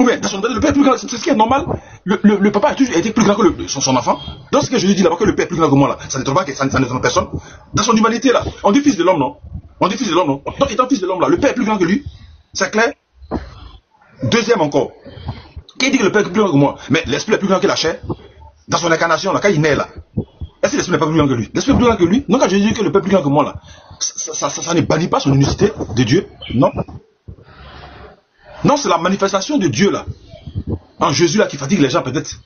Ou bien, dans son humanité, le Père est plus grand, c'est ce qui est normal. Le papa a toujours été plus grand que son enfant. Donc, ce que je lui dis là-bas, que le Père est plus grand que moi là, ça ne trompe pas, ça ne trompe personne. Dans son humanité là, on dit fils de l'homme, non? On dit fils de l'homme, non? Donc, étant fils de l'homme là, le Père est plus grand que lui. C'est clair? Deuxième encore. Qui dit que le Père est plus grand que moi? Mais l'esprit est plus grand que la chair. Dans son incarnation, là, quand il naît là, est-ce que l'esprit n'est pas plus grand que lui? L'esprit est plus grand que lui? Non, quand je dis que le Père est plus grand que moi là, ça ne bannit pas son unicité de Dieu? Non. Non, c'est la manifestation de Dieu là, en Jésus là, qui fatigue les gens peut-être.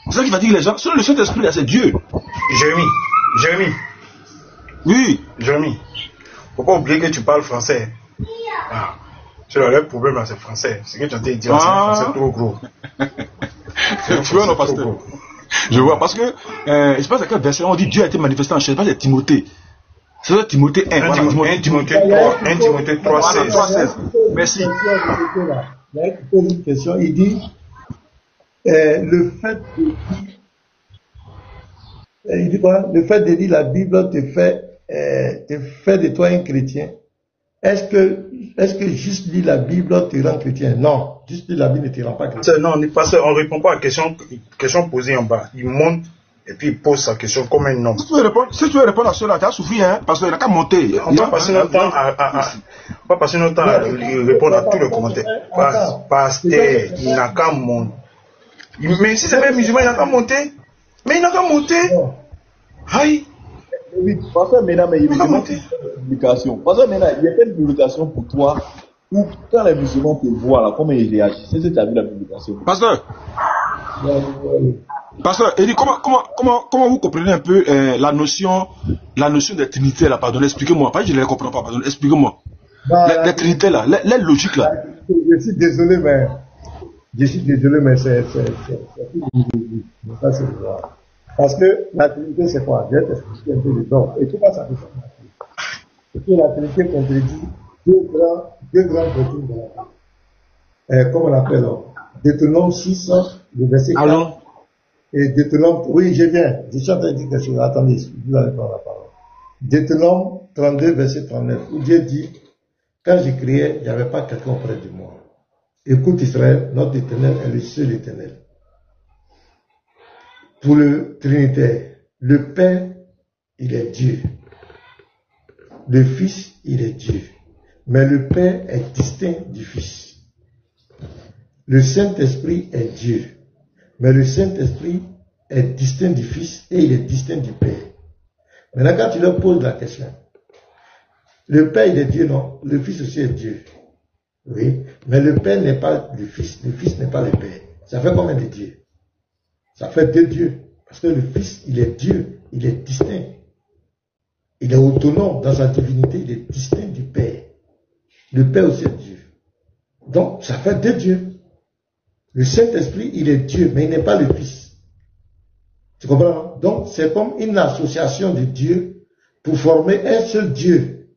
C'est ça qui fatigue les gens. Selon le Saint-Esprit là, c'est Dieu. Jérémie. Oui. Jérémie. Faut pas oublier que tu parles français. Ah. Tu as le problème là, c'est français. Ce que tu as dit, c'est français trop gros. Tu vois, non, pasteur. Je vois, parce que, je sais pas à quel verset on dit Dieu a été manifesté en chair. Je sais pas, c'est Timothée. C'est Timothée 1. 1 Timothée 3, 16. Merci. Il a posé une question. Il dit le fait de lire la Bible te fait de toi un chrétien. Est-ce que juste lire la Bible te rend chrétien? Non, juste lire la Bible ne te rend pas chrétien. Non, on ne répond pas à la question posée en bas. Il monte et puis il pose sa question comme un homme. Si tu veux répondre à cela, tu as souffert, hein, parce qu'il n'a qu'à monter. On va passer notre temps à répondre à tous les commentaires. Pasteur, il n'a qu'à monter. Mais si c'est même musulman, il n'a qu'à monter. Mais il n'a qu'à monter. Aïe. Oui, parce que maintenant, il y a une publication. Parce que maintenant, il y a une publication pour toi où quand les musulmans te voient là, comment ils réagissent. C'est ce que tu as vu la publication. Pasteur. Pasteur, Eddie, comment vous comprenez un peu la notion de Trinité là, pardon, expliquez-moi. Pas que je ne les comprends pas, pardon, expliquez-moi. La Trinité là, la logique là. Je suis désolé, mais c'est ça, c'est vrai. Parce que la Trinité, c'est quoi? Je vais t'expliquer un peu les dons. Et tout ça, ça fait ça. Et puis la Trinité contredit deux grands doctrines de la Bible. Comment on appelle là? Deutéronome 6, le verset 4. Allô? Et Deutéronome, oui, je viens. Je suis en train de dire quelque chose. Attendez, vous allez prendre la parole. Deutéronome 32, verset 39, où Dieu dit, quand je criais, il n'y avait pas quelqu'un auprès de moi. Écoute Israël, notre éternel est le seul éternel. Pour le Trinitaire, le Père, il est Dieu. Le Fils, il est Dieu. Mais le Père est distinct du Fils. Le Saint-Esprit est Dieu. Mais le Saint-Esprit est distinct du Fils et il est distinct du Père. Maintenant, quand tu leur poses la question, le Père, il est Dieu, non? Le Fils aussi est Dieu. Oui. Mais le Père n'est pas le Fils n'est pas le Père. Ça fait combien de dieux? Ça fait 2 dieux. Parce que le Fils, il est Dieu. Il est distinct. Il est autonome dans sa divinité. Il est distinct du Père. Le Père aussi est Dieu. Donc, ça fait 2 dieux. Le Saint-Esprit, il est Dieu, mais il n'est pas le Fils. Tu comprends? Donc, c'est comme une association de dieux pour former un seul Dieu.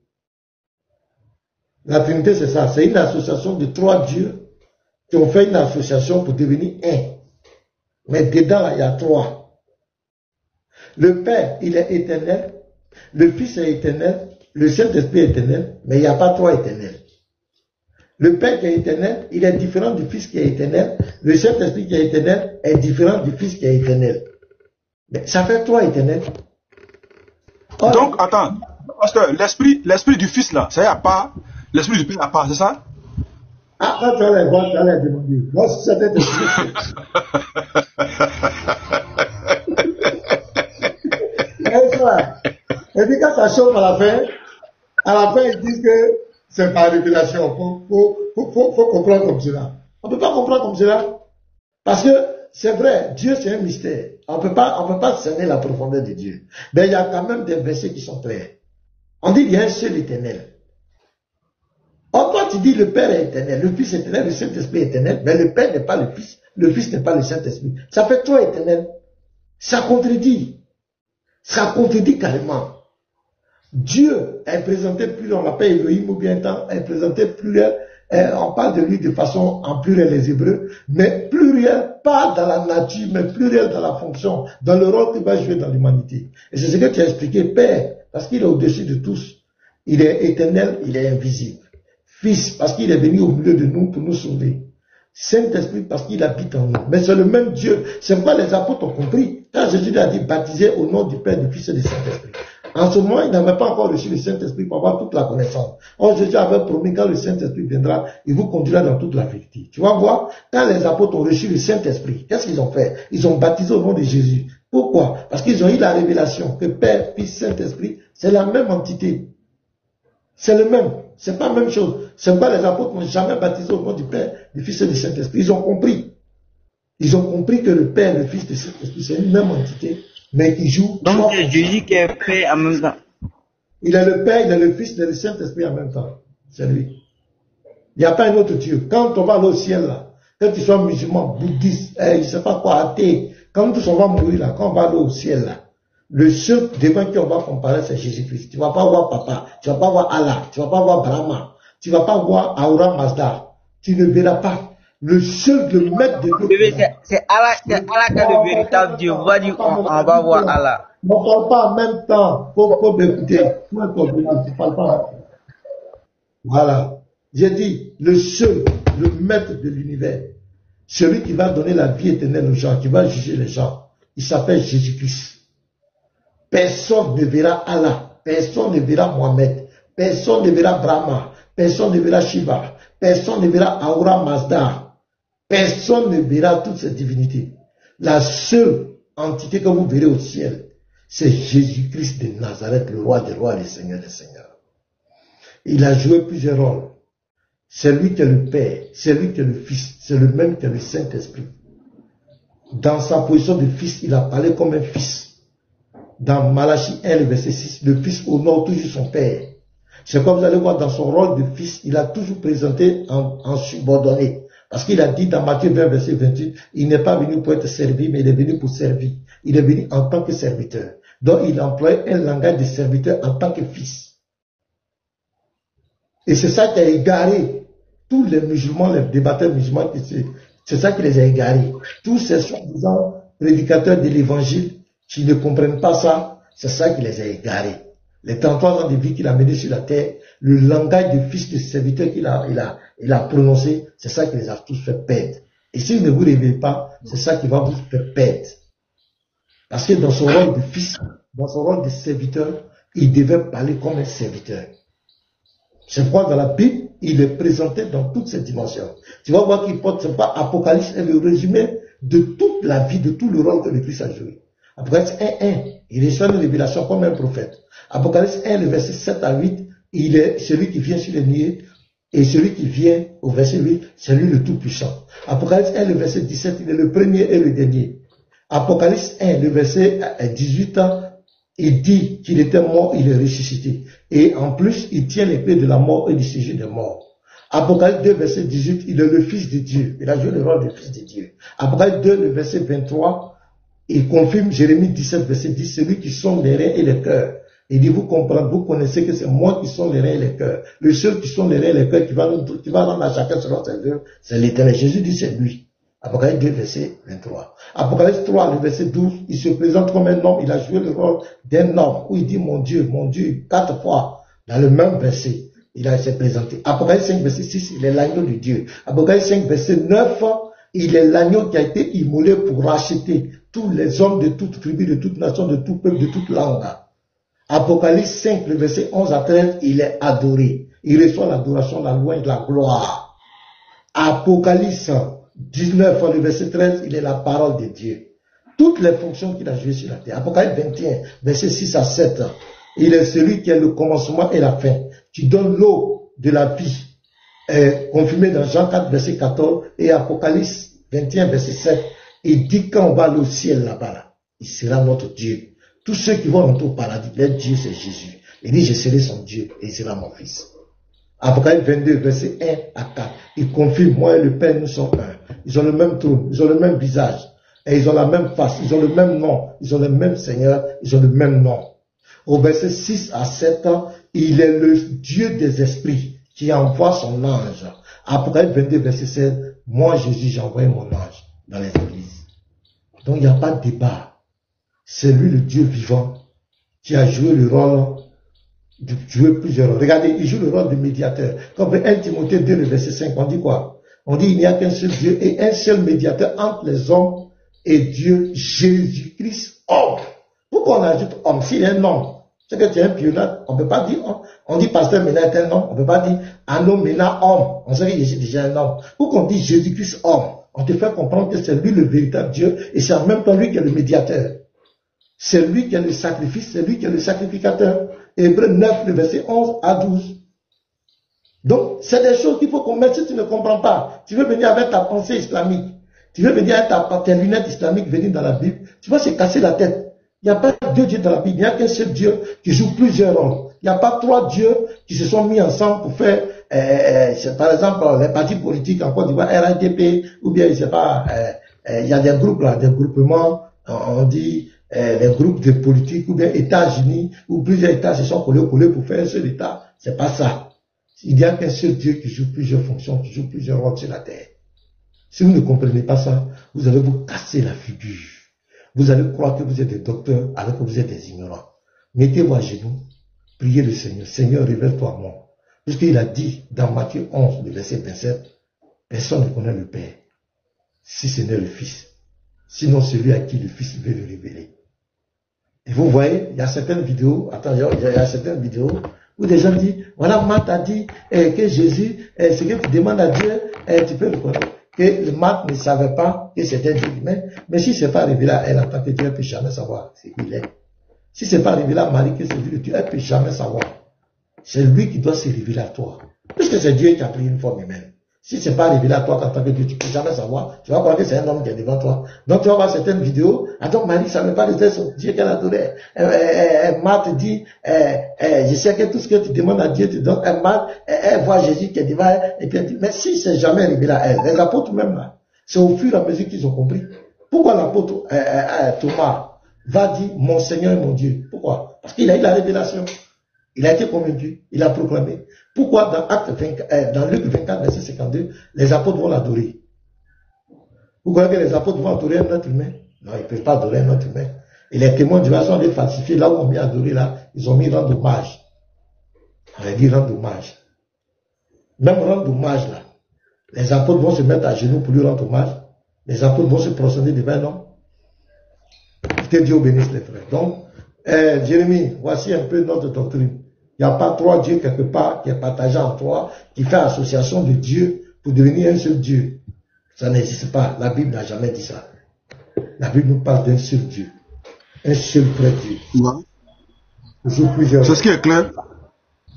La Trinité, c'est ça. C'est une association de 3 dieux qui ont fait une association pour devenir un. Mais dedans, là, il y a 3. Le Père, il est éternel. Le Fils est éternel. Le Saint-Esprit est éternel. Mais il n'y a pas 3 éternels. Le Père qui est éternel, il est différent du Fils qui est éternel. Le Saint-Esprit qui est éternel est différent du Fils qui est éternel. Mais ça fait 3 éternels. Oh, donc, attends. Parce que l'esprit du Fils là, ça y a pas. L'esprit du Père à part, c'est ça? Ah, quand tu allais voir, tu allais demander. Moi, si c'était de Et puis quand ça chauffe à la fin, ils disent que c'est par révélation. Faut comprendre comme cela. On ne peut pas comprendre comme cela. Parce que c'est vrai, Dieu c'est un mystère. On ne peut pas cerner la profondeur de Dieu. Mais il y a quand même des versets qui sont clairs. On dit qu'il y a un seul éternel. Or, toi, tu dis le Père est éternel, le Fils est éternel, le Saint-Esprit est éternel, mais le Père n'est pas le Fils, le Fils n'est pas le Saint-Esprit. Ça fait 3 éternels. Ça contredit. Ça contredit carrément. Dieu est présenté pluriel, on l'appelle Elohim ou bien temps, est présenté pluriel, on parle de lui de façon en pluriel les Hébreux, mais pluriel, pas dans la nature, mais pluriel dans la fonction, dans le rôle qu'il va jouer dans l'humanité. Et c'est ce que tu as expliqué, Père, parce qu'il est au-dessus de tous. Il est éternel, il est invisible. Fils, parce qu'il est venu au milieu de nous pour nous sauver. Saint-Esprit, parce qu'il habite en nous. Mais c'est le même Dieu. C'est pourquoi les apôtres ont compris. Quand Jésus a dit baptiser au nom du Père, du Fils et du Saint-Esprit. En ce moment, il n'avait pas encore reçu le Saint-Esprit pour avoir toute la connaissance. Or, Jésus avait promis, quand le Saint-Esprit viendra, il vous conduira dans toute la vérité. Tu vas voir, quand les apôtres ont reçu le Saint-Esprit, qu'est-ce qu'ils ont fait? Ils ont baptisé au nom de Jésus. Pourquoi? Parce qu'ils ont eu la révélation que Père, Fils, Saint-Esprit, c'est la même entité. C'est le même. C'est pas la même chose. C'est pourquoi les apôtres n'ont jamais baptisé au nom du Père, du Fils et du Saint-Esprit. Ils ont compris. Ils ont compris que le Père, le Fils et le Saint-Esprit, c'est une même entité, mais qui joue. Donc c'est Jésus qui est Père en même temps. Il est le Père, il est le Fils, il est le Saint-Esprit en même temps. C'est lui. Il n'y a pas un autre Dieu. Quand on va aller au ciel là, que tu sois musulman, bouddhiste, je ne sais pas quoi, athée, quand on va mourir là, quand on va aller au ciel là, le seul devant qui on va comparer, c'est Jésus-Christ. Tu ne vas pas voir Papa, tu ne vas pas voir Allah, tu ne vas pas voir Brahma, tu ne vas pas voir Ahura Mazda. Tu ne verras pas. Le seul, le maître de Dieu. C'est Allah qui est le véritable Dieu. On va dire on va voir Allah. Ne parle pas en même temps. Faut m'écouter. Tu ne parles pas. Voilà. J'ai dit, le seul, le maître de l'univers, celui qui va donner la vie éternelle aux gens, qui va juger les gens, il s'appelle Jésus-Christ. Personne ne verra Allah, personne ne verra Mohamed, personne ne verra Brahma, personne ne verra Shiva, personne ne verra Ahura Mazda, personne ne verra toutes ces divinités. La seule entité que vous verrez au ciel, c'est Jésus-Christ de Nazareth, le roi des rois et le Seigneur des seigneurs. Il a joué plusieurs rôles. C'est lui qui est le Père, c'est lui qui est le Fils, c'est le même qui est le Saint-Esprit. dans sa position de fils, il a parlé comme un fils. Dans Malachie 1, le verset 6, le fils honore toujours son père. C'est comme vous allez voir dans son rôle de fils, il a toujours présenté en subordonné. Parce qu'il a dit dans Matthieu 20, verset 28, il n'est pas venu pour être servi, mais il est venu pour servir. Il est venu en tant que serviteur. Donc il emploie un langage de serviteur en tant que fils. Et c'est ça qui a égaré tous les musulmans, les débatteurs musulmans, c'est ça qui les a égarés. Tous ces soi-disant prédicateurs de l'évangile qui ne comprennent pas ça, c'est ça qui les a égarés. Les 33 ans de vie qu'il a mené sur la terre, le langage de fils de serviteur qu'il a prononcé, c'est ça qui les a tous fait perdre. Et s'il ne vous réveille pas, c'est ça qui va vous faire perdre. Parce que dans son rôle de fils, dans son rôle de serviteur, il devait parler comme un serviteur. Je crois que dans la Bible, il est présenté dans toutes ces dimensions. Tu vas voir qu'il porte, c'est pas Apocalypse, est le résumé de toute la vie, de tout le rôle que le Christ a joué. Apocalypse 1:1, il reçoit une révélation comme un prophète. Apocalypse 1, le verset 7 à 8, il est celui qui vient sur les nuées, et celui qui vient au verset 8, c'est lui le Tout-Puissant. Apocalypse 1, le verset 17, il est le premier et le dernier. Apocalypse 1, le verset 18, il dit qu'il était mort, il est ressuscité. Et en plus, il tient l'épée de la mort et du séjour des morts. Apocalypse 2, verset 18, il est le Fils de Dieu. Il a joué le rôle du Fils de Dieu. Apocalypse 2, le verset 23, il confirme Jérémie 17, verset 10, celui qui sonde les reins et les cœurs. Il dit, vous comprenez, vous connaissez que c'est moi qui sonde les reins et les cœurs. Le seul qui sonde les reins et les cœurs, qui va rendre à chacun selon ses œuvres, c'est l'Éternel. Jésus dit, c'est lui. Apocalypse 2, verset 23. Apocalypse 3, le verset 12, il se présente comme un homme, il a joué le rôle d'un homme, où il dit, mon Dieu, 4 fois, dans le même verset, il s'est présenté. Apocalypse 5, verset 6, il est l'agneau de Dieu. Apocalypse 5, verset 9, il est l'agneau qui a été immolé pour racheter tous les hommes de toute tribu, de toute nation, de tout peuple, de toute langue. Apocalypse 5, le verset 11 à 13, il est adoré. Il reçoit l'adoration, la louange, la gloire. Apocalypse 19, le verset 13, il est la parole de Dieu. Toutes les fonctions qu'il a jouées sur la terre. Apocalypse 21, verset 6 à 7, il est celui qui est le commencement et la fin, qui donne l'eau de la vie, confirmé dans Jean 4, verset 14, et Apocalypse 21, verset 7, il dit quand on va au ciel là-bas, là, il sera notre Dieu. Tous ceux qui vont rentrer au paradis, leur Dieu c'est Jésus. Il dit je serai son Dieu et il sera mon fils. Apocalypse 22, verset 1 à 4, il confirme, moi et le Père nous sommes un. Ils ont le même trône, ils ont le même visage, et ils ont la même face, ils ont le même nom, ils ont le même Seigneur, ils ont le même nom. Au verset 6 à 7, il est le Dieu des esprits qui envoie son ange. Apocalypse 22, verset 16, moi Jésus j'ai envoyé mon ange dans les églises. Donc il n'y a pas de débat. C'est lui le Dieu vivant qui a joué le rôle de jouer plusieurs rôles. Regardez, il joue le rôle de médiateur. Comme 1 Timothée 2, le verset 5, on dit quoi? On dit il n'y a qu'un seul Dieu et un seul médiateur entre les hommes et Dieu, Jésus-Christ, homme. Pourquoi on ajoute homme? S'il est un homme, c'est que tu es un pionnier, on ne peut pas dire homme. On dit pasteur Ménard est un homme, on ne peut pas dire un homme Ménard homme. On sait que Jésus est déjà un homme. Pourquoi on dit Jésus-Christ homme? On te fait comprendre que c'est lui le véritable Dieu et c'est en même temps lui qui est le médiateur. C'est lui qui est le sacrifice, c'est lui qui est le sacrificateur. Hébreux 9, le verset 11 à 12. Donc, c'est des choses qu'il faut qu'on mette si tu ne comprends pas. Tu veux venir avec ta pensée islamique, tu veux venir avec tes lunettes islamiques venir dans la Bible, tu vas se casser la tête. Il n'y a pas deux dieux dans la Bible, il n'y a qu'un seul Dieu qui joue plusieurs rôles. Il n'y a pas 3 dieux qui se sont mis ensemble pour faire, par exemple, les partis politiques en Côte d'Ivoire, RADP, ou bien, je sais pas, il y a des groupes là, des groupements, on dit, les groupes de politique, ou bien États-Unis, où plusieurs États se sont collés pour faire un seul État. C'est pas ça. Il n'y a qu'un seul Dieu qui joue plusieurs fonctions, qui joue plusieurs rôles sur la terre. Si vous ne comprenez pas ça, vous allez vous casser la figure. Vous allez croire que vous êtes des docteurs alors que vous êtes des ignorants. Mettez-vous à genoux, priez le Seigneur. Seigneur, révèle-toi à moi. Puisqu'il a dit dans Matthieu 11, le verset 27, personne ne connaît le Père, si ce n'est le Fils. Sinon celui à qui le Fils veut le révéler. Et vous voyez, il y a certaines vidéos, il y a certaines vidéos où des gens disent, voilà, Marthe a dit que Jésus, ce que tu demandes à Dieu, tu peux le connaître. Que Marthe ne savait pas que c'était Dieu lui-même, mais si ce n'est pas révélé à elle en tant que Dieu, elle ne peut jamais savoir ce qu'il est. Si ce n'est pas révélé à Marie que c'est Dieu, elle ne peut jamais savoir. C'est lui qui doit se révéler à toi. Puisque c'est Dieu qui a pris une forme humaine. Si ce n'est pas révélé à toi en tant que Dieu, tu ne peux jamais savoir. Tu vas croire que c'est un homme qui est devant toi. Donc tu vas voir certaines vidéos. Donc Marie ne savait pas le son Dieu qu'elle adorait. Marthe dit, je sais que tout ce que tu demandes à Dieu te donne. Elle voit Jésus qui est devant elle. Et puis elle dit, mais si c'est jamais révélé à elle, les apôtres même là, c'est au fur et à mesure qu'ils ont compris. Pourquoi l'apôtre Thomas va dire mon Seigneur et mon Dieu? Pourquoi? Parce qu'il a eu la révélation. Il a été convaincu, il a proclamé. Pourquoi dans Luc 24, verset 52, les apôtres vont l'adorer? Vous croyez que les apôtres vont adorer un être humain? Non, ils ne peuvent pas adorer un être humain. Et les témoins de Jéhovah sont allés falsifier, là où on mis adorer, là, ils ont mis rendre hommage. On a dit rendre hommage. Même rendre hommage, là. Les apôtres vont se mettre à genoux pour lui rendre hommage. Les apôtres vont se prosterner devant un homme. Que Dieu bénisse les frères. Donc, Jérémie, voici un peu notre doctrine. Il n'y a pas trois dieux quelque part qui est partagé en trois, qui fait association de Dieu pour devenir un seul Dieu. Ça n'existe pas. La Bible n'a jamais dit ça. La Bible nous parle d'un seul Dieu. Un seul vrai Dieu. C'est ce qui est clair.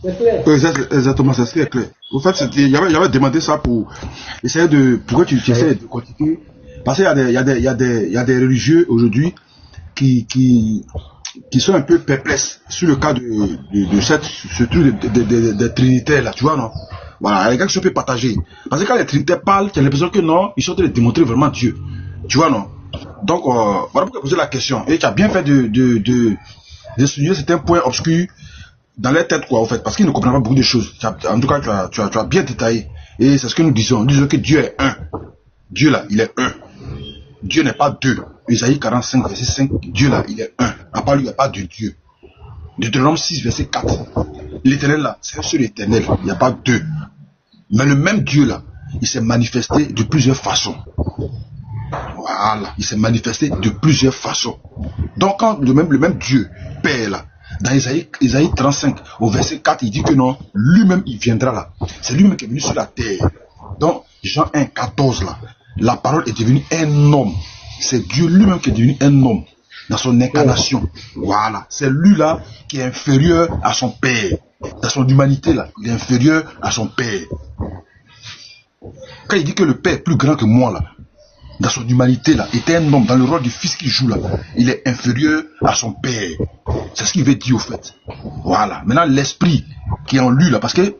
C'est clair. Exactement, c'est ce qui est clair. En fait, j'avais demandé ça pour essayer de... Pourquoi tu essaies de continuer? Parce qu'il y a des religieux aujourd'hui qui sont un peu perplexes sur le cas de ce truc de trinitaires là, tu vois, non? Voilà, les gars qui sont un peu partagés. Parce que quand les trinitaires parlent, tu as l'impression que non, ils sont en train de démontrer vraiment Dieu. Tu vois, non? Donc, voilà pourquoi poser la question. Et tu as bien fait de souligner certains points obscurs dans leur tête, quoi, en fait, parce qu'ils ne comprennent pas beaucoup de choses. En tout cas, tu as bien détaillé. Et c'est ce que nous disons. Nous disons que Dieu est un. Dieu là, il est un. Dieu n'est pas deux. Isaïe 45, verset 5, Dieu là, il est un. À part lui, il n'y a pas de Dieu. Deutéronome 6, verset 4. L'éternel là, c'est un seul éternel. Il n'y a pas deux. Mais le même Dieu là, il s'est manifesté de plusieurs façons. Voilà, il s'est manifesté de plusieurs façons. Donc quand le même Dieu, Père là, dans Isaïe 35, au verset 4, il dit que non, lui-même il viendra là. C'est lui-même qui est venu sur la terre. Donc Jean 1, 14 là, la parole est devenue un homme. C'est Dieu lui-même qui est devenu un homme dans son incarnation. Voilà, c'est lui là qui est inférieur à son Père. Dans son humanité là, il est inférieur à son Père. Quand il dit que le Père est plus grand que moi là, dans son humanité là, était un homme, dans le rôle du fils qu'il joue là, il est inférieur à son Père. C'est ce qu'il veut dire au fait. Voilà. Maintenant l'esprit qui est en lui là, parce que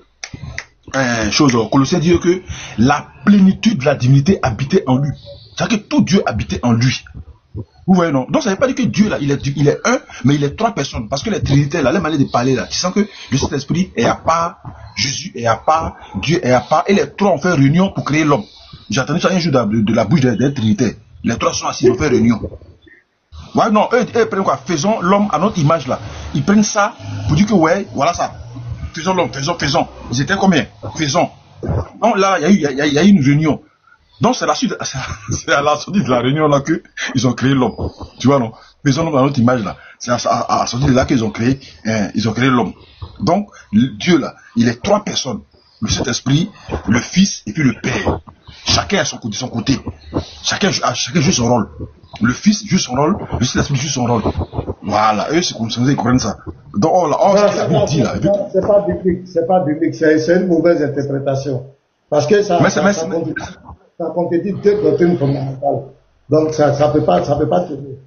Colossiens dit que la plénitude de la divinité habitait en lui. C'est-à-dire que tout Dieu habitait en lui. Vous voyez, non? Donc ça ne veut pas dire que Dieu là, il est un, mais il est trois personnes. Parce que les trinitaires là, la manière de parler là, tu sens que le Saint-Esprit est à part, Jésus est à part, Dieu est à part, et les trois ont fait réunion pour créer l'homme. J'ai entendu ça un jour de la bouche des trinitaires. Les trois sont assis, ils ont fait réunion. Ouais, non, eux prennent quoi? Faisons l'homme à notre image là. Ils prennent ça pour dire que ouais, voilà ça. Faisons l'homme, faisons. Ils étaient combien? Faisons. Donc là, il y a eu une réunion. Donc c'est à la sortie de la réunion là qu'ils ont créé l'homme. Tu vois, non? Faisons l'homme à notre image là. C'est à la sortie de là qu'ils ont créé l'homme. Donc, Dieu là, il est trois personnes. Le Saint-Esprit, le Fils et puis le Père. Chacun a son côté. Chacun joue son rôle. Le Fils joue son rôle, le Saint-Esprit joue son rôle. Voilà, eux c'est comme ça, ils comprennent ça. Donc, ce que la Bible dit là. C'est pas biblique, c'est une mauvaise interprétation. Parce que ça contredit deux doctrines fondamentales. Donc ça peut pas tenir.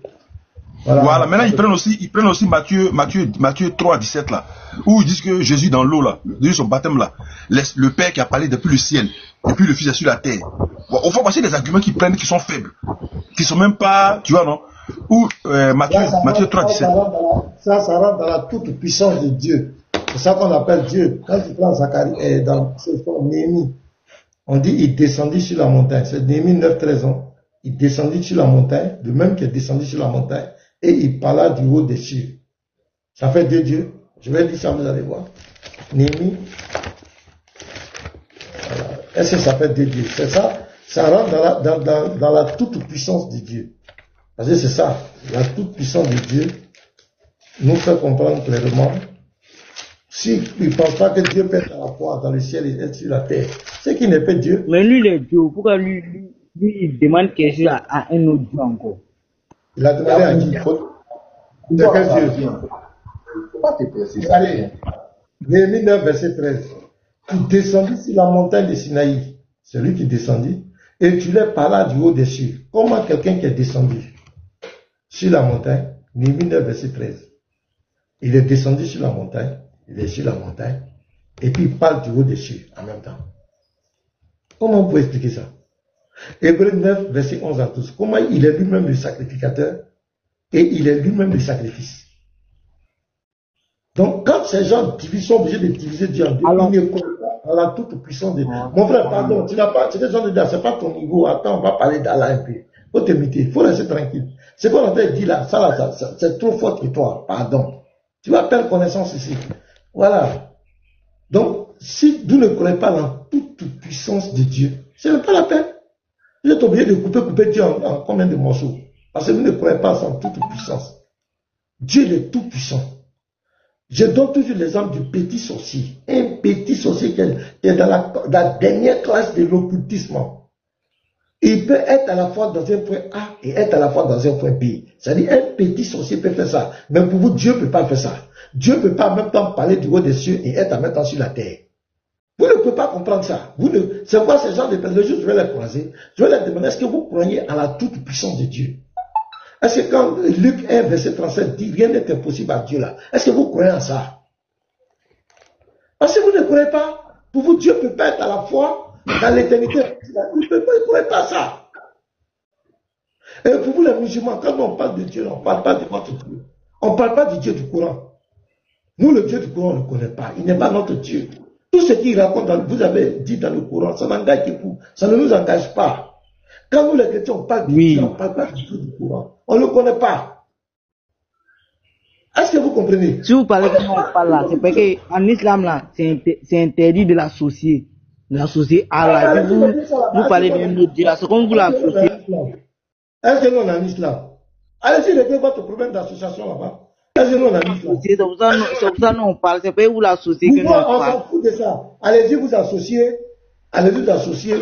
Voilà, maintenant ils prennent aussi Matthieu 3, 17 là, où ils disent que Jésus dans l'eau là, depuis son baptême là, le Père qui a parlé depuis le ciel, et puis le Fils est sur la terre. Bon, on voit passer des arguments qu'ils prennent qui sont faibles, qui sont même pas, tu vois, non? Ou Matthieu 3, 17. Ça rentre dans la toute puissance de Dieu. C'est ça qu'on appelle Dieu. Quand tu prends Zacharie, dans Néhémie, on dit il descendit sur la montagne. C'est Néhémie 9, 13 ans. Il descendit sur la montagne, le même qui est descendu sur la montagne, et il parla du haut des cieux. Ça fait deux dieux. Je vais dire ça, vous allez voir. Néhémie. Voilà. Est-ce que ça fait deux dieux? C'est ça. Ça rentre dans la toute puissance de Dieu. Parce que c'est ça. La toute puissance de Dieu nous fait comprendre clairement. S'il ne pense pas que Dieu peut être à la fois dans le ciel et être sur la terre, c'est qu'il n'est pas Dieu. Mais lui, il est Dieu. Pourquoi lui, il demande quelque chose à un autre Dieu encore? Il a demandé à qui? C'est quel Dieu? Pas te préciser. Néhémie 9, verset 13. Il descendit sur la montagne de Sinaï. C'est lui qui est descendu. Et tu l'as parlé du haut des cieux. Comment quelqu'un qui est descendu sur la montagne, Néhémie 9, verset 13. Il est descendu sur la montagne, il est sur la montagne, et puis il parle du haut des cieux en même temps. Comment vous pouvez expliquer ça? Hébreux 9, verset 11 à 12. Comment il est lui-même le sacrificateur et il est lui-même le sacrifice. Donc, quand ces gens sont obligés de diviser Dieu en deux, ils ne connaissent pas la toute puissance de Dieu. Mon frère, pardon, tu n'as pas, tu es gens de Dieu, c'est pas ton niveau. Attends, on va parler d'Allah un peu. Faut te muter, faut rester tranquille. C'est quoi on t'a dit là, ça, c'est trop fort pour toi, pardon. Tu vas perdre connaissance ici. Voilà. Donc, si vous ne connaissez pas la toute puissance de Dieu, ce n'est pas la peine. Vous êtes obligé de couper Dieu en combien de morceaux? Parce que vous ne croyez pas en toute puissance. Dieu il est tout puissant. Je donne toujours l'exemple du petit sorcier. Un petit sorcier qui est dans la dernière classe de l'occultisme. Il peut être à la fois dans un point A et être à la fois dans un point B. C'est-à-dire un petit sorcier peut faire ça. Mais pour vous, Dieu ne peut pas faire ça. Dieu ne peut pas en même temps parler du haut des cieux et être en même temps sur la terre. Vous ne pouvez pas comprendre ça. C'est quoi ces gens de personnes? Le jour où je vais les croiser, je vais leur demander, est-ce que vous croyez à la toute puissance de Dieu? Est-ce que quand Luc 1, verset 37 dit rien n'est impossible à Dieu là, est-ce que vous croyez en ça? Parce que vous ne croyez pas, pour vous Dieu peut pas être à la fois dans l'éternité. Vous ne croyez pas ça. Et pour vous les musulmans, quand on parle de Dieu, on ne parle pas de votre Dieu. On ne parle pas du Dieu du Coran. Nous, le Dieu du Coran, on ne le connaît pas. Il n'est pas notre Dieu. Tout ce qu'il raconte, vous avez dit dans le Coran, ça n'engage que vous. Ça ne nous engage pas. Quand nous les chrétiens, on parle du Dieu, on ne parle pas du Dieu du Coran. On ne le connaît pas. Est-ce que vous comprenez? Si vous parlez comme on parle là, c'est parce qu'en islam là, c'est interdit de l'associer. De l'associer à Allah. Vous parlez d'un autre Dieu là, c'est comme vous l'associez. Est-ce que nous on a en islam? Allez-y, réglez votre problème d'association là-bas. Est-ce que nous on a en islam? C'est pour ça que nous on parle, c'est pas vous l'associez que nous on parle. On s'en fout de ça. Allez-y vous associer. Allez-y vous associer,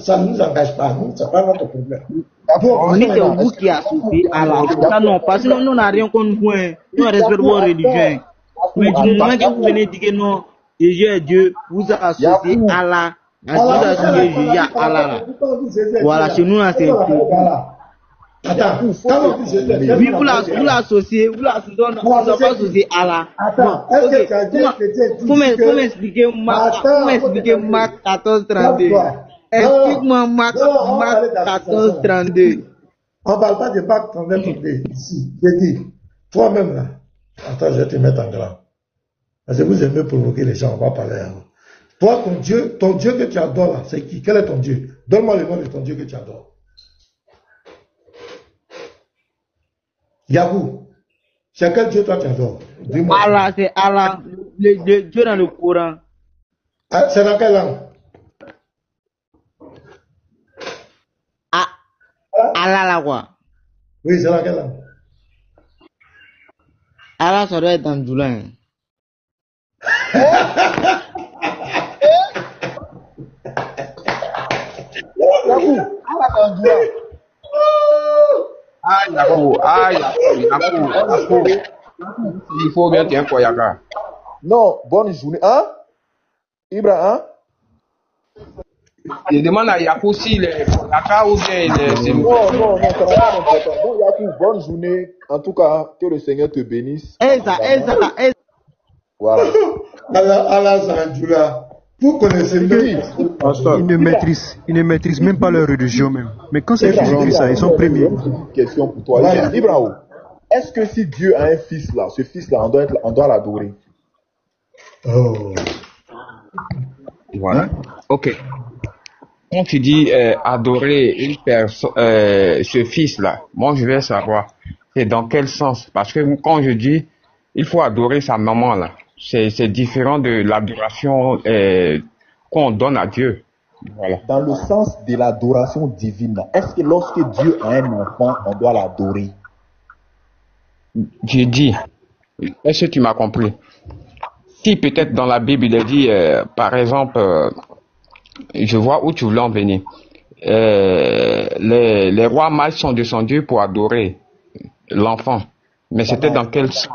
ça ne nous engage pas, nous, c'est pas notre problème. On dit que c'est vous qui associez à la ça non, parce que nous n'a rien contre vous, nous respectons vos religions. Mais du moment que vous venez dire que non, Jésus est Dieu, vous associez à la, vous associez Jésus à Allah. Voilà, chez nous, c'est attends, oui, vous l'associez, on ne va pas associer à Allah. Attends, vous m'expliquez Marc 14, 32. Explique-moi Marc 14, 32. On ne parle pas de Marc 39, 32. Ici, j'ai dit, toi-même là, attends, je vais te mettre en grand. Parce que vous aimez provoquer les gens, on va parler à vous. Toi, ton Dieu que tu adores là, c'est qui? Quel est ton Dieu? Donne-moi le nom de ton Dieu que tu adores. Yahou, c'est quel Dieu toi tu adores? Dis-moi. Allah, c'est Allah, le Dieu dans le Coran. Ah, c'est dans quelle langue? Allah là quoi? Oui, c'est dans quelle langue? Allah, ça doit être dans Doulin. Yahou, Allah dans Doulin. Il faut bien qu'il y ait un Koyaka. Non, bonne journée. Hein? Ibrahim? Je demande à Yakou s'il est Koyaka ou bien il est. Non, ça va pas important. Bon, Yakou, bonne journée. En tout cas, que le Seigneur te bénisse. Voilà. Allah Zandjoula. Vous connaissez bien. Ils ne maîtrisent même pas leur religion même. Mais quand c'est qu'ils écrivent ça, ils sont premiers. Une question pour toi. Ibrahim, est-ce que si Dieu a un fils là, ce fils là, on doit l'adorer? Oh. Voilà. Ok. Quand tu dis adorer une personne, ce fils là, moi je vais savoir c'est dans quel sens. Parce que quand je dis il faut adorer sa maman là, c'est différent de l'adoration qu'on donne à Dieu. Voilà. Dans le sens de l'adoration divine, est-ce que lorsque Dieu a un enfant, on doit l'adorer? J'ai dit, est-ce que tu m'as compris? Si peut-être dans la Bible il est dit, par exemple, je vois où tu voulais en venir. Les rois mages sont descendus pour adorer l'enfant. Mais c'était dans quel sens?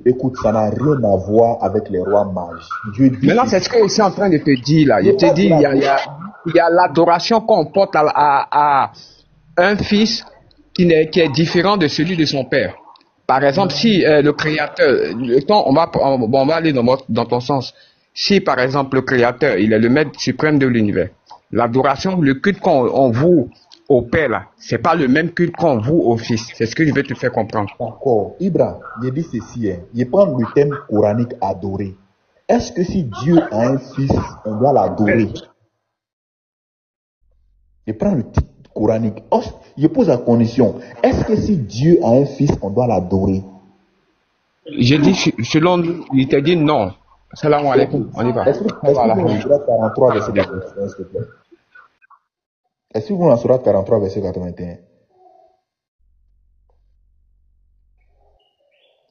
écoute, ça n'a rien à voir avec les rois mages. Dieu dit Maintenant, c'est ce que je suis en train de te dire là. Je te dis, il y a l'adoration qu'on porte à un fils qui est différent de celui de son père. Par exemple, si le créateur, on va aller dans ton sens. Si par exemple le créateur, il est le maître suprême de l'univers, l'adoration, le culte qu'on voue au père là, c'est pas le même culte qu'on voue au fils. C'est ce que je veux te faire comprendre. D'accord. Ibra, je dis ceci, je prends le thème coranique adorer. Est-ce que si Dieu a un fils, on doit l'adorer? Je prends le titre coranique. Je pose la condition. Est-ce que si Dieu a un fils, on doit l'adorer? Je dis, selon lui, il t'a dit non. Salam alaikum. On y va. Est-ce que vous Surat 43, verset 81, s'il te plaît? Est-ce que vous en Surat 43, verset 81?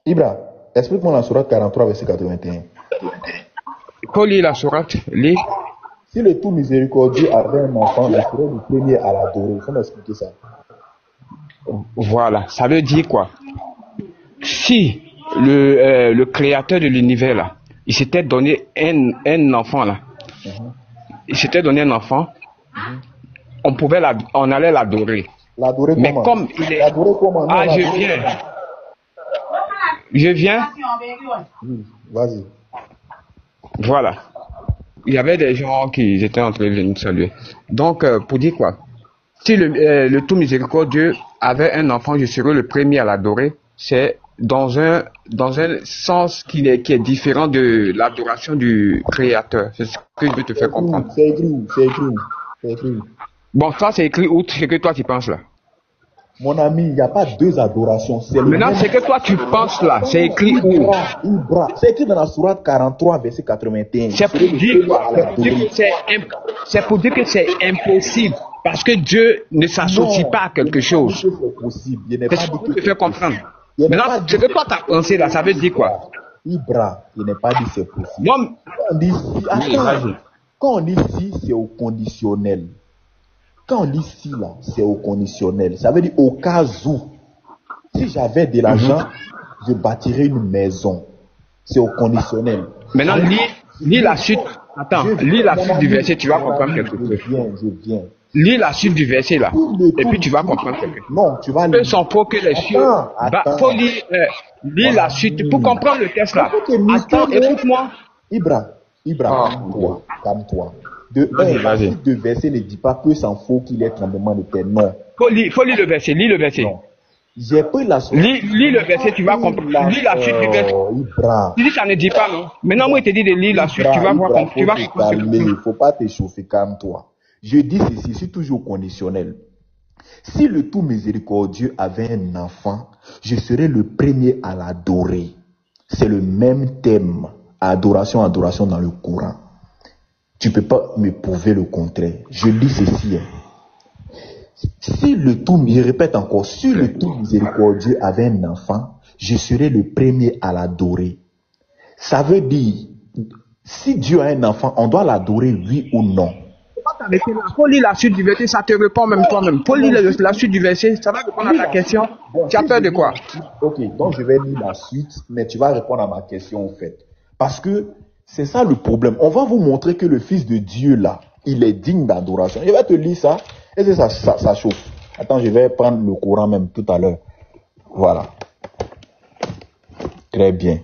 Ibra, explique-moi la Surat 43, verset 81. Faut lire la Sourate, lis. Si le tout miséricordieux avait un enfant, il serait le premier à l'adorer. Il faut m'expliquer ça. Voilà, ça veut dire quoi? Si le créateur de l'univers là, il s'était donné un enfant là, il s'était donné un enfant, on allait l'adorer. L'adorer mais comment? Comme il est... L'adorer comment? Ah, je viens. Vas-y. Voilà. Il y avait des gens qui étaient en train de venir saluer. Donc, pour dire quoi? Si le tout miséricordieux avait un enfant, je serais le premier à l'adorer. C'est dans un sens qui est différent de l'adoration du Créateur. C'est ce que je veux te faire comprendre. C'est écrit. Bon, ça c'est écrit où? C'est que toi tu penses là. Mon ami, il n'y a pas deux adorations. Maintenant, c'est que toi tu penses là. C'est écrit où? C'est écrit dans la Sourate 43, verset 81. C'est pour dire que c'est impossible. Parce que Dieu ne s'associe pas à quelque chose. C'est possible. C'est ce que je te fais comprendre. Maintenant, ce que toi t'as pensé là, ça veut dire quoi? Ibra, il n'est pas dit c'est possible. Non. Quand on dit si, c'est au conditionnel. Quand on dit si là, c'est au conditionnel. Ça veut dire au cas où, si j'avais de l'argent, je bâtirais une maison. C'est au conditionnel. Maintenant, lis la suite. Attends, lis la suite du verset, tu vas comprendre quelque chose. Je viens. Lis la suite du verset là, et puis tu vas comprendre quelque chose. Non, tu vas lire. Eux sont pour que les cieux. Faut lire la suite pour comprendre le texte là. Attends, écoute-moi. Ibra, calme-toi. De 1, la suite de verset ne dit pas que s'en faut qu'il y ait tremblement de terre. Non. Faut lire le verset, lis le verset. Non. J'ai pris la suite. Lis le verset, tu vas comprendre. Lis la suite du verset. Ibra. Tu dis ça ne dit pas, non? Maintenant, moi, je te dis de lire la suite, tu vas voir. Tu vas comprendre. Il ne faut pas t'échauffer, calme-toi. Je dis ceci, c'est toujours conditionnel. Si le tout miséricordieux avait un enfant, je serais le premier à l'adorer. C'est le même thème. Adoration dans le Coran. Tu ne peux pas me prouver le contraire. Je dis ceci. Si le tout miséricordieux avait un enfant, je serais le premier à l'adorer. Ça veut dire, si Dieu a un enfant, on doit l'adorer oui ou non. Faut lire la suite du verset, ça te répond même toi-même. Faut lire la suite du verset, ça va répondre à ta question. Tu as peur de quoi? Ok, donc je vais lire la suite, mais tu vas répondre à ma question en fait. Parce que c'est ça le problème. On va vous montrer que le Fils de Dieu là, il est digne d'adoration. Je vais te lire ça, et c'est ça chauffe. Attends, je vais prendre le Coran même tout à l'heure. Voilà. Très bien.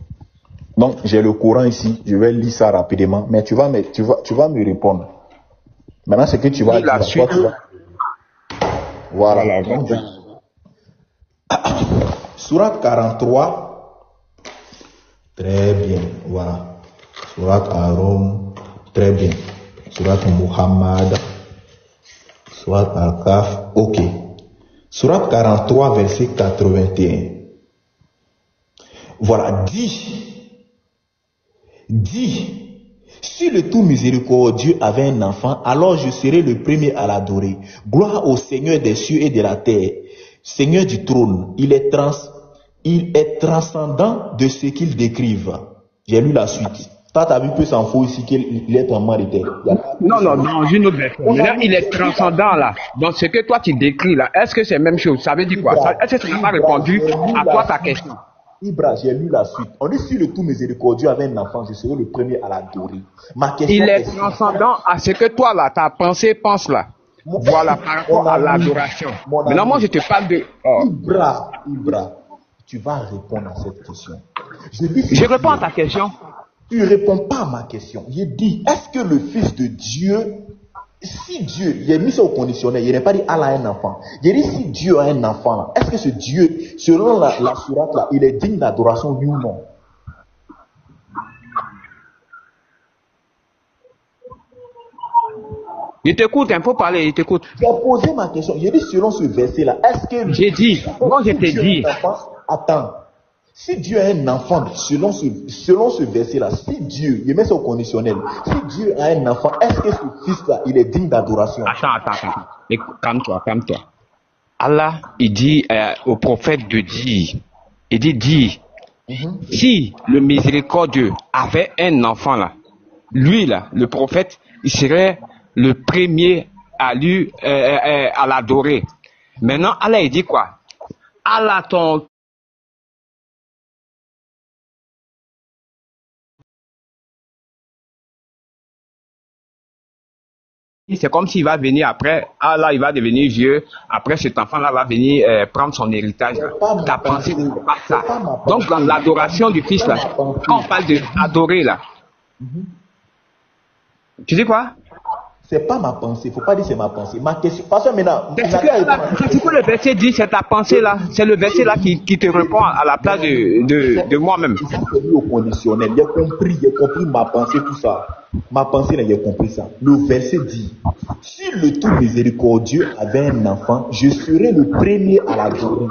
Donc, j'ai le Coran ici, je vais lire ça rapidement, mais tu vas me répondre. Maintenant, c'est que tu vas la suite. Voilà. Sourate 43. Très bien. Voilà. Sourate Aaron. Très bien. Sourate Muhammad. Sourate Al-Kaf. Ok. Sourate 43, verset 81. Voilà. Dis. Si le tout miséricordieux avait un enfant, alors je serai le premier à l'adorer. Gloire au Seigneur des cieux et de la terre, Seigneur du trône. Il est transcendant de ce qu'il décrive. J'ai lu la suite. Toi, t'as vu peu s'en faut ici qu'il est en mort de terre. Non, dans une autre version. Là, il est transcendant là. Donc, ce que toi tu décris là, est-ce que c'est la même chose? Ça veut dire quoi? Est-ce que ça n'a pas répondu à toi ta question? Ibra, j'ai lu la suite. On dit si le tout miséricordieux avait un enfant, je serai le premier à l'adorer. Ma question Il est transcendant à ce que toi, là, ta pensée pense là. Voilà, par rapport à l'adoration. Maintenant, moi, je te parle de... Oh. Ibra, tu vas répondre à cette question. Je réponds à ta question. Tu ne réponds pas à ma question. J'ai dit, est-ce que le Fils de Dieu, si Dieu, il a mis ça au conditionnel, il n'a pas dit Allah a un enfant. Il a dit si Dieu a un enfant, là, est-ce que ce Dieu, selon la sourate, là, il est digne d'adoration, oui ou non? Il t'écoute, il faut parler, il t'écoute. Tu as posé ma question. J'ai dit selon ce verset-là, est-ce que... J'ai dit, moi je t'ai dit. Attends. Si Dieu a un enfant, selon ce verset-là, si Dieu, il met ça au conditionnel, si Dieu a un enfant, est-ce que ce fils-là, il est digne d'adoration? Attends. Calme-toi. Allah, il dit au prophète de dire, il dit, si le miséricordieux avait un enfant là, lui là, le prophète, il serait le premier à l'adorer. Maintenant, Allah, il dit quoi? Allah, ton... C'est comme s'il va venir après, Allah il va devenir vieux, après cet enfant-là va venir prendre son héritage. Ta pensée, c'est pas ça. Donc dans l'adoration du Fils, là, quand on parle d'adorer, là, tu dis quoi? C'est pas ma pensée, faut pas dire c'est ma pensée. Ma question, parce que maintenant, c'est ce que le verset dit, c'est ta pensée là, c'est le verset là qui te répond à la place de moi-même. Ça c'est mis au conditionnel, j'ai compris ma pensée, tout ça. Ma pensée là, j'ai compris ça. Le verset dit, si le tout miséricordieux avait un enfant, je serai le premier à l'adorer.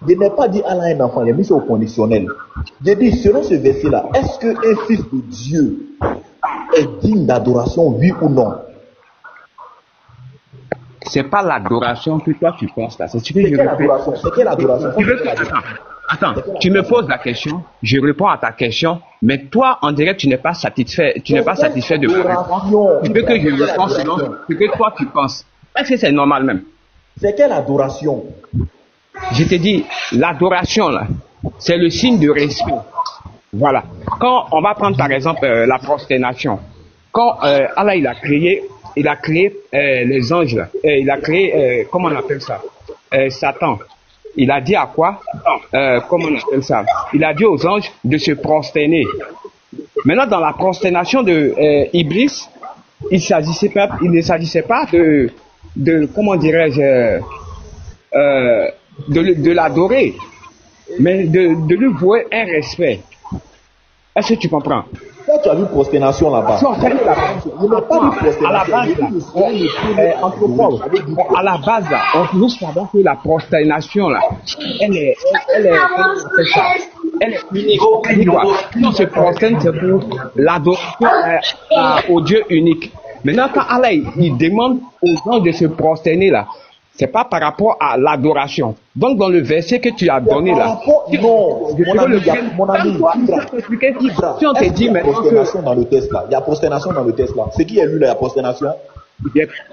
Je n'ai pas dit Allah a un enfant, j'ai mis ça au conditionnel. J'ai dit, selon ce verset là, est-ce qu'un fils de Dieu est digne d'adoration, oui ou non? C'est pas l'adoration que toi tu penses là. C'est ce que je réponds. C'est quelle adoration? Attends, tu me poses la question, je réponds à ta question, mais toi, en direct, tu n'es pas satisfait de ma réponse. Tu veux que je réponde selon ce que toi tu penses. Est-ce que c'est normal même? C'est quelle adoration? Je te dis, l'adoration là, c'est le signe de respect. Voilà. Quand on va prendre par exemple la prosternation, quand Allah il a créé les anges là, il a créé comment on appelle ça, Satan. Il a dit à quoi, comment on appelle ça, il a dit aux anges de se prosterner. Maintenant dans la prosternation de Iblis, il ne s'agissait pas de comment dirais-je, de l'adorer, mais de lui vouer un respect. Est-ce que tu comprends? Toi, tu as vu prosternation là-bas. À la base, là, on trouve savoir que la prosternation là, elle est unique. Quand on se prosterne, c'est pour l'adoration au Dieu unique. Maintenant, quand Allah il demande aux gens de se prosterner là, c'est pas par rapport à l'adoration. Donc dans le verset que tu as donné là, non, mon ami, si on te dit maintenant prosternation dans le test là, il y a prosternation dans le test là. C'est qui a lu la prosternation?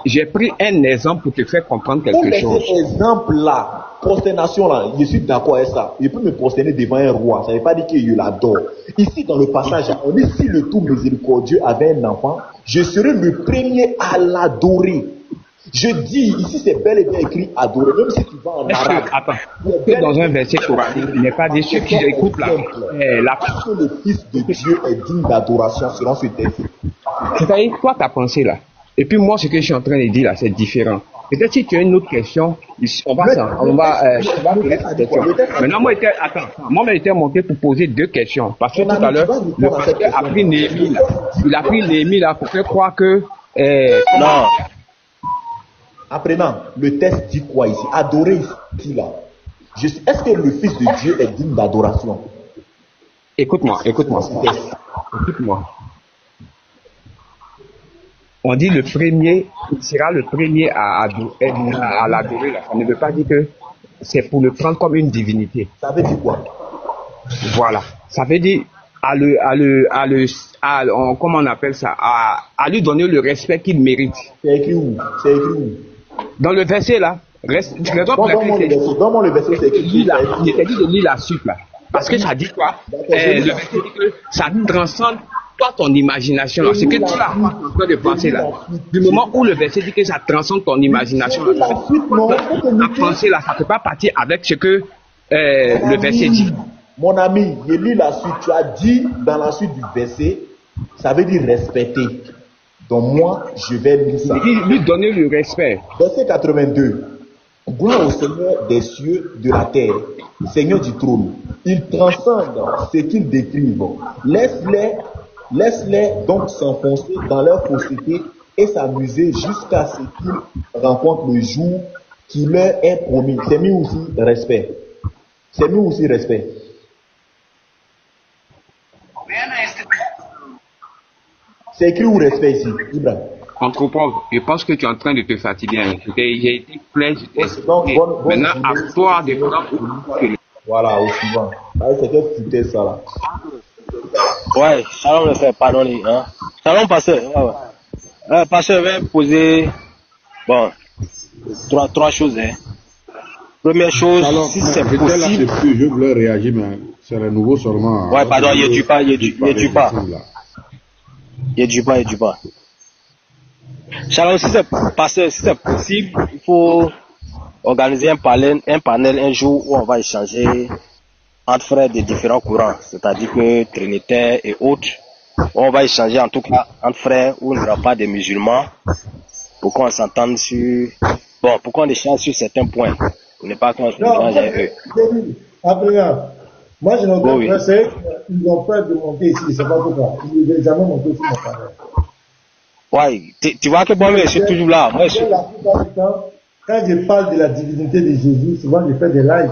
J'ai pris un exemple pour te faire comprendre quelque chose. Cet exemple là, prosternation là, je suis d'accord avec ça. Je peux me prosterner devant un roi, ça ne veut pas dire que je l'adore. Ici dans le passage, on dit si le tout miséricordieux avait un enfant, je serai le premier à l'adorer. Je dis, ici c'est bel et bien écrit adorer, même si tu vas en arabe. Attends, dans un verset coranique, il n'est pas dit ceux qui écoutent là. Parce que le Fils de Dieu est digne d'adoration selon ce texte. C'est-à-dire, toi ta pensée là, et puis moi ce que je suis en train de dire là, c'est différent. Peut-être si tu as une autre question, on va poser cette question. Maintenant, moi j'étais monté pour poser deux questions. Parce que tout à l'heure, le pasteur a pris Néhémie là. Il a pris Néhémie là pour faire croire que... non. Apprenant, le texte dit quoi ici? Adorer ici là. Est-ce que le Fils de Dieu est digne d'adoration? Écoute-moi. On dit le premier, il sera le premier à l'adorer là. Ça ne veut pas dire que c'est pour le prendre comme une divinité. Ça veut dire quoi? Voilà. Ça veut dire comment on appelle ça? À lui donner le respect qu'il mérite. C'est écrit où? Dans le verset là, Donne-moi le verset, c'est écrit. Il était dit de lire la suite là. Parce que ça dit quoi? Le verset dit que ça transcende toi ton imagination. Là. Ce que tu as en train de penser là. Du moment où le verset dit que ça transcende ton imagination, là, la pensée là, ça ne peut pas partir avec ce que le verset dit. Mon ami, je lis la suite. Tu as dit dans la suite du verset, ça veut dire respecter. Donc moi, je vais lire ça. Lui donner le respect. Verset 82. Gloire au Seigneur des cieux, de la terre, Seigneur du trône. Ils transcendent ce qu'ils décrivent. Laisse-les donc s'enfoncer dans leur fausseté et s'amuser jusqu'à ce qu'ils rencontrent le jour qui leur est promis. C'est mis aussi respect. C'est mis aussi respect. C'est écrit où respect ici, Ibrahim? Anthropologue, je pense que tu es en train de te fatiguer. J'ai été clair. Maintenant, à toi de prendre. Voilà, au suivant. C'est que foutait ça là. Ouais, Shalom le fait, pardonnez. Hein. Shalom, pasteur. Pasteur, je vais poser trois choses. Hein. Première chose, alors, si c'est possible. Je voulais réagir, mais c'est le nouveau seulement. Ouais, pardon, il n'y a du pas. Shalom, si c'est possible, il faut organiser un panel un jour où on va échanger entre frères de différents courants, c'est-à-dire que trinitaires et autres. On va échanger en tout cas entre frères où il n'y aura pas de musulmans pour qu'on s'entende sur. Bon, pour qu'on échange sur certains points. Pour ne pas qu'on se mélange avec eux. Après, moi je n'entends pas, c'est qu'ils ont peur de monter ici, c'est pas pourquoi. Ils ne jamais monter sur mon panel. Ouais, tu vois que moi je suis toujours là. Moi, la plupart du temps, quand je parle de la divinité de Jésus, souvent je fais des lives,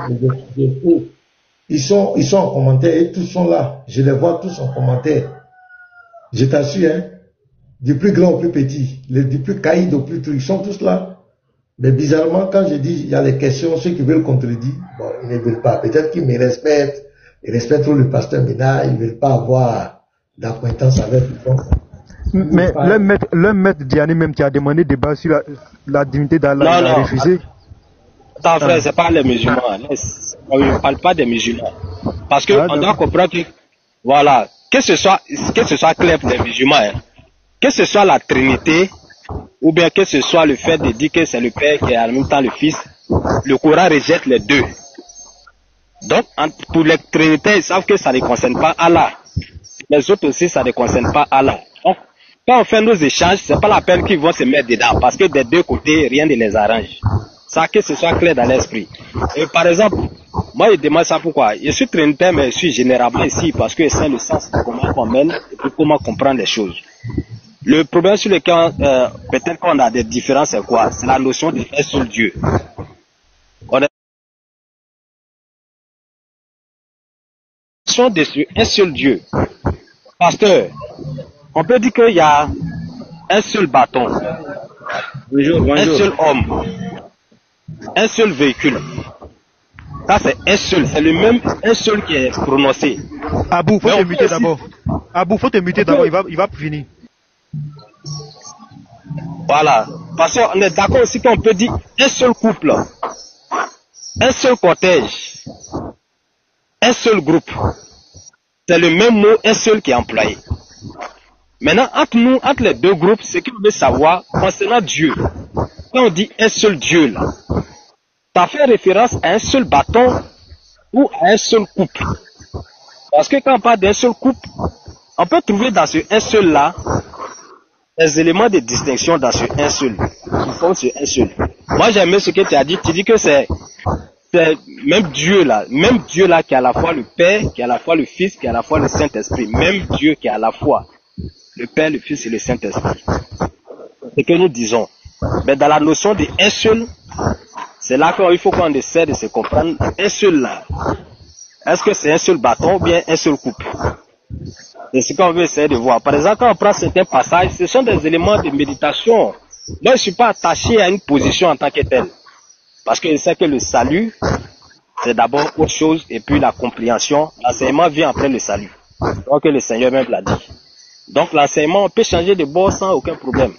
ils sont en commentaire et tous sont là. Je les vois tous en commentaire. Je t'assure, hein, du plus grand au plus petit, du plus caïd au plus truc, ils sont tous là. Mais bizarrement, quand je dis il y a des questions, ceux qui veulent contredire, bon, ils ne veulent pas. Peut-être qu'ils me respectent, ils respectent trop le pasteur Mina, ils ne veulent pas avoir d'acquaintance avec lui. Mais le maître Diani même qui a demandé débat sur la divinité d'Allah, il a refusé. Attends frère, c'est pas les musulmans. On ne parle pas des musulmans. Parce que on doit comprendre que, voilà, que ce soit clair pour les musulmans, hein, que ce soit la Trinité, ou bien que ce soit le fait de dire que c'est le Père qui est en même temps le Fils, le Coran rejette les deux. Donc, pour les Trinitaires, ils savent que ça ne concerne pas Allah. Les autres aussi, ça ne concerne pas Allah. Donc, quand on fait nos échanges, c'est pas la peine qu'ils vont se mettre dedans, parce que des deux côtés, rien ne les arrange. Ça, que ce soit clair dans l'esprit. Et par exemple, moi, je demande ça pourquoi. Je suis trinitaire, mais je suis généralement ici, parce que c'est le sens de comment on mène et puis comment comprendre les choses. Le problème sur lequel, peut-être qu'on a des différences, c'est quoi? C'est la notion d'un seul Dieu. On a la notion d'un seul Dieu. Pasteur, on peut dire qu'il y a un seul bâton, un seul homme, un seul véhicule. Ça c'est un seul, c'est le même un seul qui est prononcé. Abou, faut te muter d'abord. Abou, faut te muter d'abord, il va finir. Voilà, parce qu'on est d'accord aussi qu'on peut dire un seul couple, un seul cortège, un seul groupe. C'est le même mot, un seul qui est employé. Maintenant, entre les deux groupes, ce qu'on veut savoir concernant Dieu, quand on dit un seul Dieu là, ça fait référence à un seul bâton ou à un seul couple. Parce que quand on parle d'un seul couple, on peut trouver dans ce un seul là des éléments de distinction dans ce un seul. Ils font ce un seul. Moi j'aime ce que tu as dit. Tu dis que c'est même Dieu là qui est à la fois le Père, qui est à la fois le Fils, qui est à la fois le Saint-Esprit. Même Dieu qui est à la fois le Père, le Fils et le Saint-Esprit. C'est que nous disons. Mais dans la notion de un seul, c'est là qu'il faut qu'on essaie de se comprendre. Un seul là, est-ce que c'est un seul bâton ou bien un seul couple? C'est ce qu'on veut essayer de voir. Par exemple, quand on prend certains passages, ce sont des éléments de méditation. Moi, je ne suis pas attaché à une position en tant que telle. Parce que je sais que le salut, c'est d'abord autre chose, et puis la compréhension. L'enseignement vient après le salut. Donc, le Seigneur même l'a dit. Donc, l'enseignement, on peut changer de bord sans aucun problème.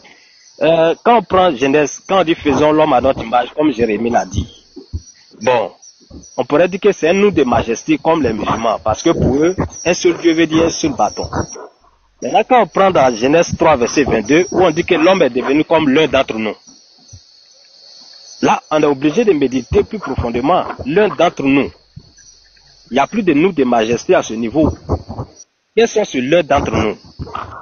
Quand on prend Genèse, quand on dit faisons l'homme à notre image, comme Jérémie l'a dit. Bon, On pourrait dire que c'est un nous de majesté comme les musulmans, parce que pour eux, un seul Dieu veut dire un seul bâton. Maintenant, quand on prend dans Genèse 3, verset 22, où on dit que l'homme est devenu comme l'un d'entre nous. Là, on est obligé de méditer plus profondément l'un d'entre nous. Il n'y a plus de nous de majesté à ce niveau. Quels sont ceux l'un d'entre nous?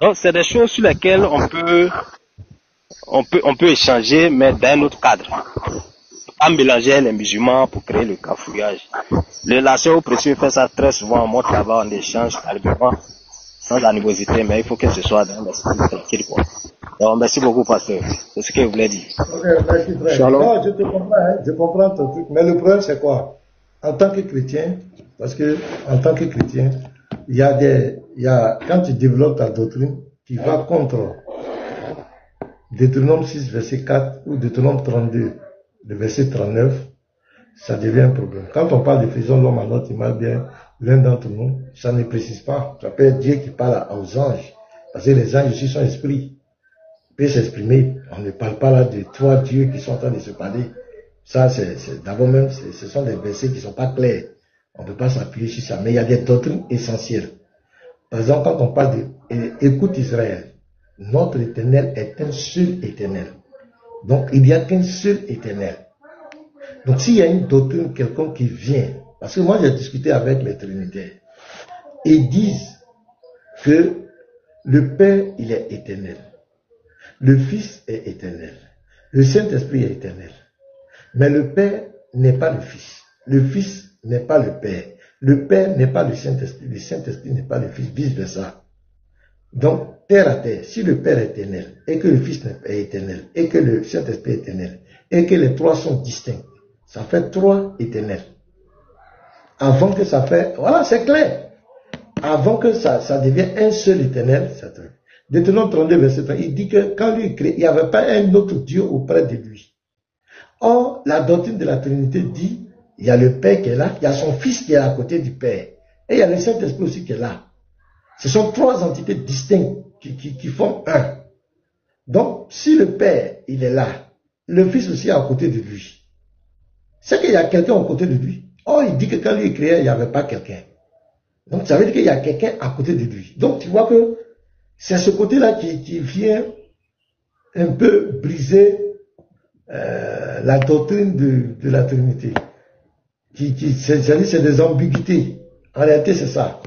Donc, c'est des choses sur lesquelles on peut échanger, mais dans un autre cadre. Pas mélanger les musulmans pour créer le cafouillage. Les relations précieuses fait ça très souvent. Mon travail, on échange calmement, sans animosité, mais il faut que ce soit dans l'esprit tranquille, quoi. Donc, merci beaucoup, pasteur. C'est ce que vous voulez dire. Merci, frère. Non, je te comprends, hein, je comprends ton truc. Mais le problème, c'est quoi? En tant que chrétien, parce que, en tant que chrétien, quand tu développes ta doctrine, tu vas contre Deutéronome 6, verset 4, ou Deutéronome 32, le verset 39, ça devient un problème. Quand on parle de faisons l'homme à notre image, bien, l'un d'entre nous, ça ne précise pas. Ça peut être Dieu qui parle aux anges. Parce que les anges aussi sont esprits. Ils peuvent s'exprimer. On ne parle pas là de trois dieux qui sont en train de se parler. Ça, d'abord même, ce sont des versets qui ne sont pas clairs. On ne peut pas s'appuyer sur ça. Mais il y a des doctrines essentielles. Par exemple, quand on parle de écoute Israël, notre éternel est un seul éternel. Donc, il n'y a qu'un seul éternel. Donc, s'il y a une doctrine, quelqu'un qui vient, parce que moi, j'ai discuté avec les trinitaires, ils disent que le Père, il est éternel. Le Fils est éternel. Le Saint-Esprit est éternel. Mais le Père n'est pas le Fils. Le Fils n'est pas le Père. Le Père n'est pas le Saint-Esprit. Le Saint-Esprit n'est pas le Fils, vice-versa. Donc, terre à terre, si le Père est éternel, et que le Fils est éternel, et que le Saint-Esprit est éternel, et que les trois sont distincts, ça fait trois éternels. Avant que ça fait, voilà, c'est clair. Avant que ça devienne un seul éternel, c'est vrai. Deutéronome 32, verset 3, il dit que quand lui crée, il n'y avait pas un autre Dieu auprès de lui. Or, la doctrine de la Trinité dit, il y a le Père qui est là, il y a son Fils qui est à côté du Père, et il y a le Saint-Esprit aussi qui est là. Ce sont trois entités distinctes qui forment un. Donc, si le Père, il est là, le Fils aussi est à côté de lui. C'est qu'il y a quelqu'un à côté de lui. Or, il dit que quand lui est créé, il n'y avait pas quelqu'un. Donc, ça veut dire qu'il y a quelqu'un à côté de lui. Donc, tu vois que c'est ce côté-là qui vient un peu briser la doctrine de la Trinité. C'est des ambiguïtés. En réalité, c'est ça.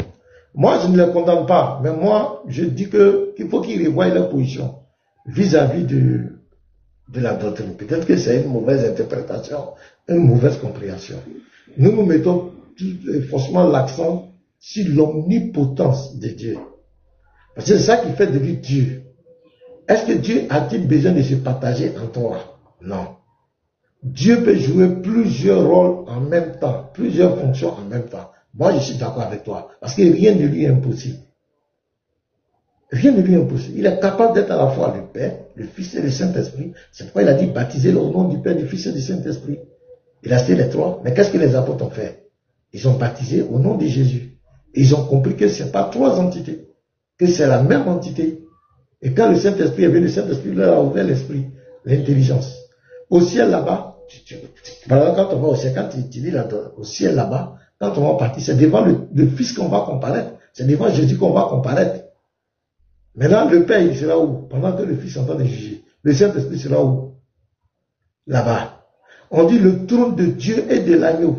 Moi, je ne les condamne pas, mais moi, je dis qu'il faut qu'ils revoient leur position vis-à-vis de la doctrine. Peut-être que c'est une mauvaise interprétation, une mauvaise compréhension. Nous mettons forcément l'accent sur l'omnipotence de Dieu. Parce que c'est ça qui fait de lui Dieu. Est-ce que Dieu a-t-il besoin de se partager en toi? Non. Dieu peut jouer plusieurs rôles en même temps, plusieurs fonctions en même temps. Moi, je suis d'accord avec toi. Parce que rien ne lui est impossible. Rien ne lui est impossible. Il est capable d'être à la fois le Père, le Fils et le Saint-Esprit. C'est pourquoi il a dit baptisez-le au nom du Père, du Fils et du Saint-Esprit. Il a cité les trois. Mais qu'est-ce que les apôtres ont fait? Ils ont baptisé au nom de Jésus. Et ils ont compris que ce n'est pas trois entités. Que c'est la même entité. Et quand le Saint-Esprit est venu, le Saint-Esprit leur a ouvert l'esprit, l'intelligence. Au ciel là-bas, par exemple, quand on va au ciel, quand tu dis là, au ciel là-bas, quand on va partir, c'est devant le Fils qu'on va comparaître. C'est devant Jésus qu'on va comparaître. Maintenant, le Père, il sera où? Pendant que le Fils est en train de juger. Le Saint-Esprit sera où? Là-bas. On dit le trône de Dieu et de l'agneau.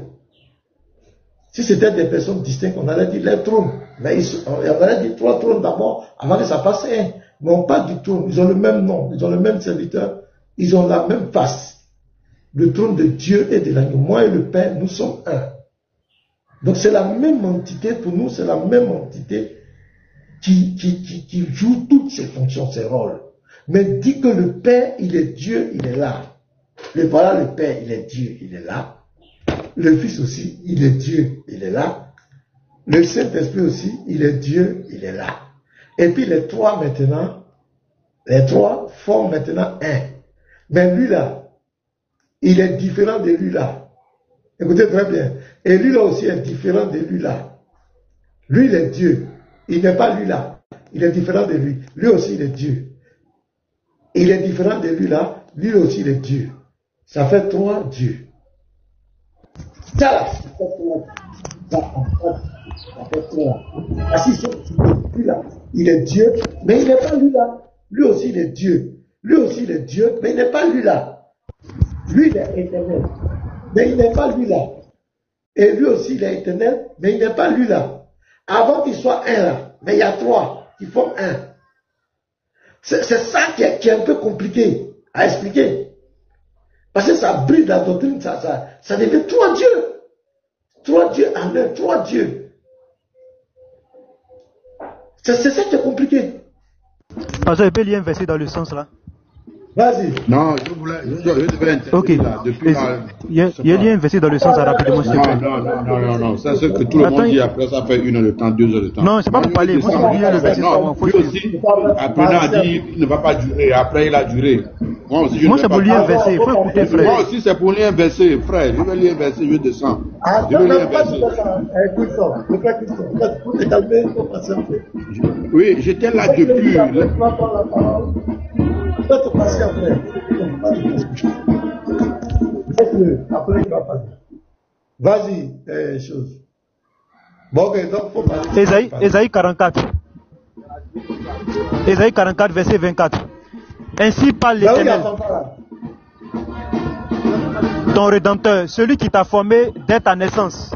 Si c'était des personnes distinctes, on aurait dit les trônes. Mais on aurait dit trois trônes d'abord, avant que ça passe un. Mais on parle du trône. Ils ont le même nom, ils ont le même serviteur, ils ont la même face. Le trône de Dieu et de l'agneau. Moi et le Père, nous sommes un. Donc c'est la même entité pour nous, c'est la même entité qui joue toutes ses fonctions, ses rôles. Mais dit que le Père, il est Dieu, il est là. Voilà, le Père, il est Dieu, il est là. Le Fils aussi, il est Dieu, il est là. Le Saint-Esprit aussi, il est Dieu, il est là. Et puis les trois maintenant, les trois forment maintenant un. Mais lui là, il est différent de lui là. Écoutez très bien. Et lui là aussi est différent de lui là. Lui, il est Dieu. Il n'est pas lui là. Il est différent de lui. Lui aussi, il est Dieu. Il est différent de lui là. Lui aussi, il est Dieu. Ça fait trois dieux. Ça là, lui là, il est Dieu, mais il n'est pas lui là. Lui aussi il est Dieu. Lui aussi il est Dieu, mais il n'est pas lui là. Lui il est éternel, mais il n'est pas lui là. Et lui aussi il est éternel, mais il n'est pas lui là. Avant qu'il soit un là, mais il y a trois qui font un. C'est ça qui est un peu compliqué à expliquer. Parce que ça brise la doctrine, ça devient trois dieux. Trois dieux en un, trois dieux. C'est ça qui est compliqué. Parce que je peux lire un verset dans le sens là. Vas-y. Non, je devais intervenir ok. Là. Depuis il y a un verset dans le sens rapidement. Non. Ça, c'est que tout le monde dit après, ça fait 1 heure de temps, 2 heures de temps. Non, c'est pas pour parler. Vous lire le verset. Non, lui aussi, après, il a dit il ne va pas durer. Après, il a duré. Moi aussi, c'est pour lire un verset. Il faut écouter, frère. Moi aussi, c'est pour lire un verset, frère. Je vais lire un verset, je descends. Je vais lire un verset. Oui, j'étais là depuis. Vas-y, chose. Bon, ok, donc faut parler. Ésaïe 44. Ésaïe 44, verset 24. Ainsi parle l'Éternel, ton Rédempteur, celui qui t'a formé dès ta naissance.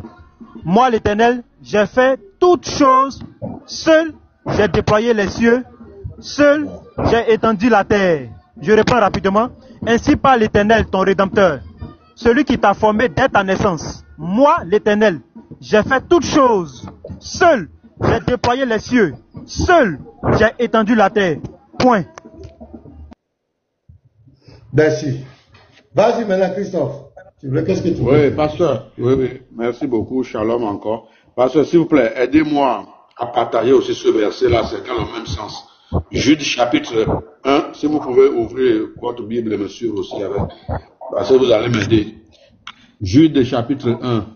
Moi, l'Éternel, j'ai fait toutes choses. Seul, j'ai déployé les cieux. Seul, j'ai étendu la terre. Je reprends rapidement. Ainsi parle l'Éternel, ton Rédempteur, celui qui t'a formé dès ta naissance. Moi, l'Éternel, j'ai fait toutes choses. Seul, j'ai déployé les cieux. Seul, j'ai étendu la terre. Point. Merci. Vas-y maintenant, Christophe. Qu'est-ce que tu veux? Oui, pasteur. Oui. Merci beaucoup. Shalom encore. Pasteur, s'il vous plaît, aidez-moi à partager aussi ce verset-là. C'est dans le même sens. Jude chapitre 1. Si vous pouvez ouvrir votre Bible et me suivre aussi avec. Parce que vous allez m'aider. Jude chapitre 1.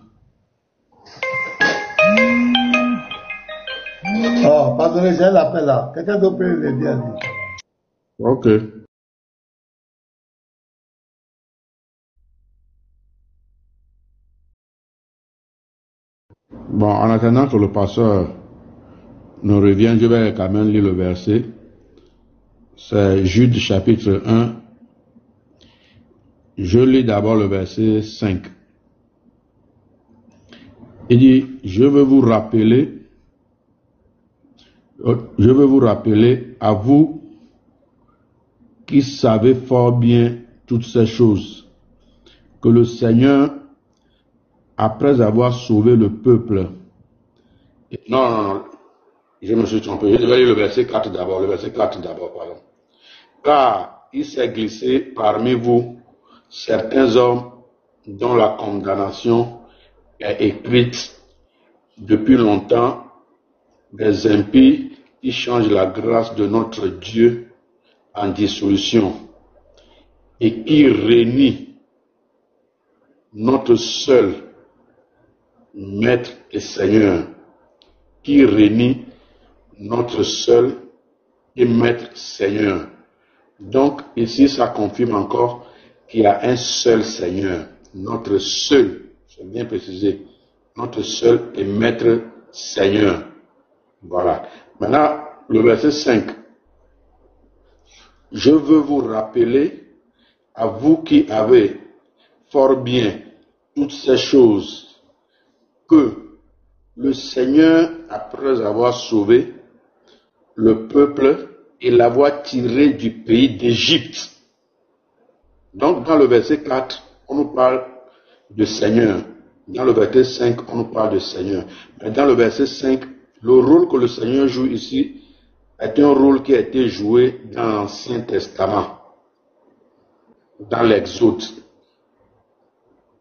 Oh, pardonnez, j'ai l'appel là. Quelqu'un d'autre peut l'aider à dire. Ok. Bon, en attendant que le pasteur nous revienne, je vais quand même lire le verset. C'est Jude chapitre 1. Je lis d'abord le verset 5. Il dit, je veux vous rappeler à vous qui savez fort bien toutes ces choses, que le Seigneur, après avoir sauvé le peuple, non, je me suis trompé, je devais lire le verset 4 d'abord, pardon. Car il s'est glissé parmi vous certains hommes dont la condamnation est écrite depuis longtemps, des impies qui changent la grâce de notre Dieu en dissolution et qui renient notre seul Maître et Seigneur, qui renie notre seul et Maître Seigneur. Donc ici ça confirme encore qu'il y a un seul Seigneur, notre seul, c'est bien précisé, notre seul et Maître Seigneur. Voilà. Maintenant, le verset 5. Je veux vous rappeler, à vous qui avez fort bien toutes ces choses, que le Seigneur, après avoir sauvé le peuple et l'avoir tiré du pays d'Égypte. Donc, dans le verset 4, on nous parle de Seigneur. Dans le verset 5, on nous parle de Seigneur. Mais dans le verset 5, le rôle que le Seigneur joue ici est un rôle qui a été joué dans l'Ancien Testament, dans l'Exode,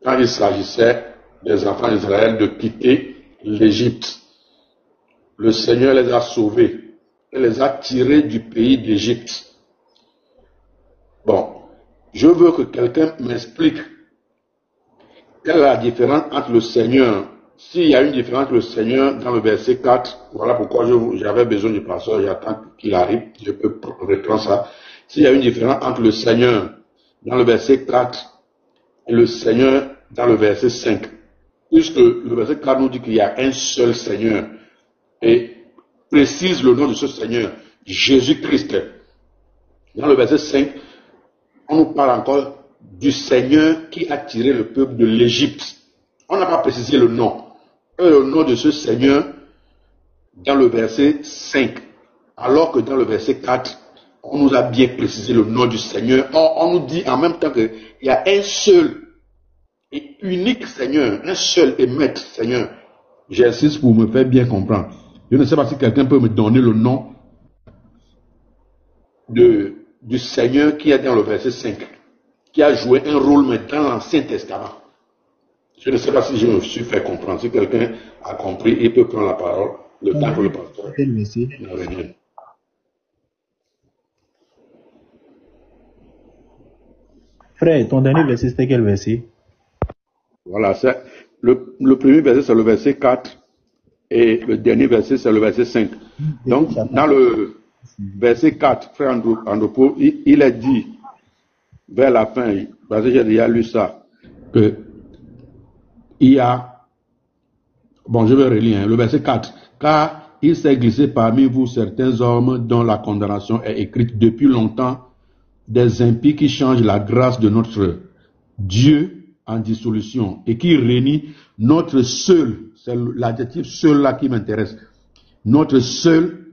quand il s'agissait des enfants d'Israël de quitter l'Égypte. Le Seigneur les a sauvés et les a tirés du pays d'Égypte. Bon, je veux que quelqu'un m'explique quelle est la différence entre le Seigneur. S'il y a une différence entre le Seigneur dans le verset 4, voilà pourquoi j'avais besoin du pasteur, j'attends qu'il arrive, je peux reprendre ça. S'il y a une différence entre le Seigneur dans le verset 4 et le Seigneur dans le verset 5, puisque le verset 4 nous dit qu'il y a un seul Seigneur et précise le nom de ce Seigneur, Jésus-Christ. Dans le verset 5, on nous parle encore du Seigneur qui a tiré le peuple de l'Égypte. On n'a pas précisé le nom. Et le nom de ce Seigneur dans le verset 5, alors que dans le verset 4, on nous a bien précisé le nom du Seigneur. On nous dit en même temps qu'il y a un seul et unique Seigneur, un seul et maître Seigneur. J'insiste pour me faire bien comprendre. Je ne sais pas si quelqu'un peut me donner le nom du Seigneur qui est dans le verset 5, qui a joué un rôle dans l'Ancien Testament. Je ne sais pas si je me suis fait comprendre. Si quelqu'un a compris, il peut prendre la parole, le temps que le pasteur revienne. Frère, ton dernier verset, c'était quel verset? Voilà, le premier verset, c'est le verset 4, et le dernier verset, c'est le verset 5. Donc, dans le verset 4, frère Andropo, il est dit, vers la fin, parce que j'ai déjà lu ça, que il y a, bon, je vais relire, le verset 4, car il s'est glissé parmi vous certains hommes dont la condamnation est écrite depuis longtemps, des impies qui changent la grâce de notre Dieu en dissolution et qui réunit notre seul, c'est l'adjectif seul là qui m'intéresse, notre seul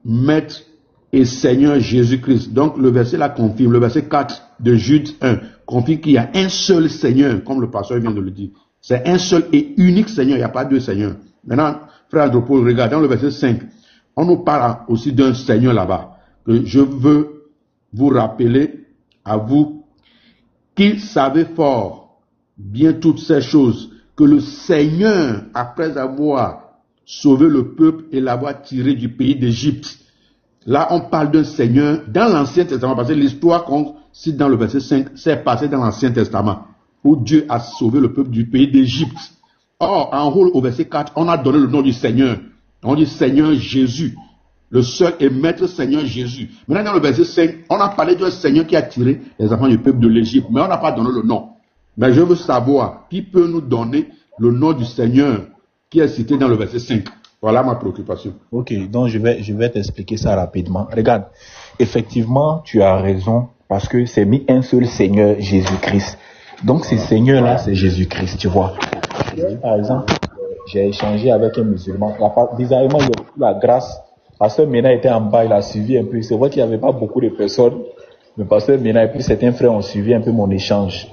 maître et Seigneur Jésus-Christ. Donc le verset là confirme, le verset 4 de Jude 1 confirme qu'il y a un seul Seigneur, comme le pasteur vient de le dire. C'est un seul et unique Seigneur, il n'y a pas deux Seigneurs. Maintenant, frère Andropol, regarde dans le verset 5, on nous parle aussi d'un Seigneur là-bas, que je veux vous rappeler, à vous qui savez fort bien toutes ces choses, que le Seigneur, après avoir sauvé le peuple et l'avoir tiré du pays d'Égypte, là on parle d'un Seigneur dans l'Ancien Testament, parce que l'histoire qu'on cite dans le verset 5, s'est passée dans l'Ancien Testament, où Dieu a sauvé le peuple du pays d'Égypte. Or, en haut au verset 4, on a donné le nom du Seigneur. On dit Seigneur Jésus. Le seul et maître Seigneur Jésus. Maintenant, dans le verset 5, on a parlé d'un Seigneur qui a tiré les enfants du peuple de l'Égypte, mais on n'a pas donné le nom. Mais je veux savoir, qui peut nous donner le nom du Seigneur qui est cité dans le verset 5? Voilà ma préoccupation. Ok, donc je vais t'expliquer ça rapidement. Regarde, effectivement, tu as raison, parce que c'est mis un seul Seigneur, Jésus-Christ. Donc, ce Seigneur-là, c'est Jésus-Christ, tu vois. Par exemple, j'ai échangé avec un musulman. Bizarrement, il a eu la grâce. Pasteur Mena était en bas, il a suivi un peu. C'est vrai qu'il n'y avait pas beaucoup de personnes, mais Pasteur Mena et puis certains frères ont suivi un peu mon échange.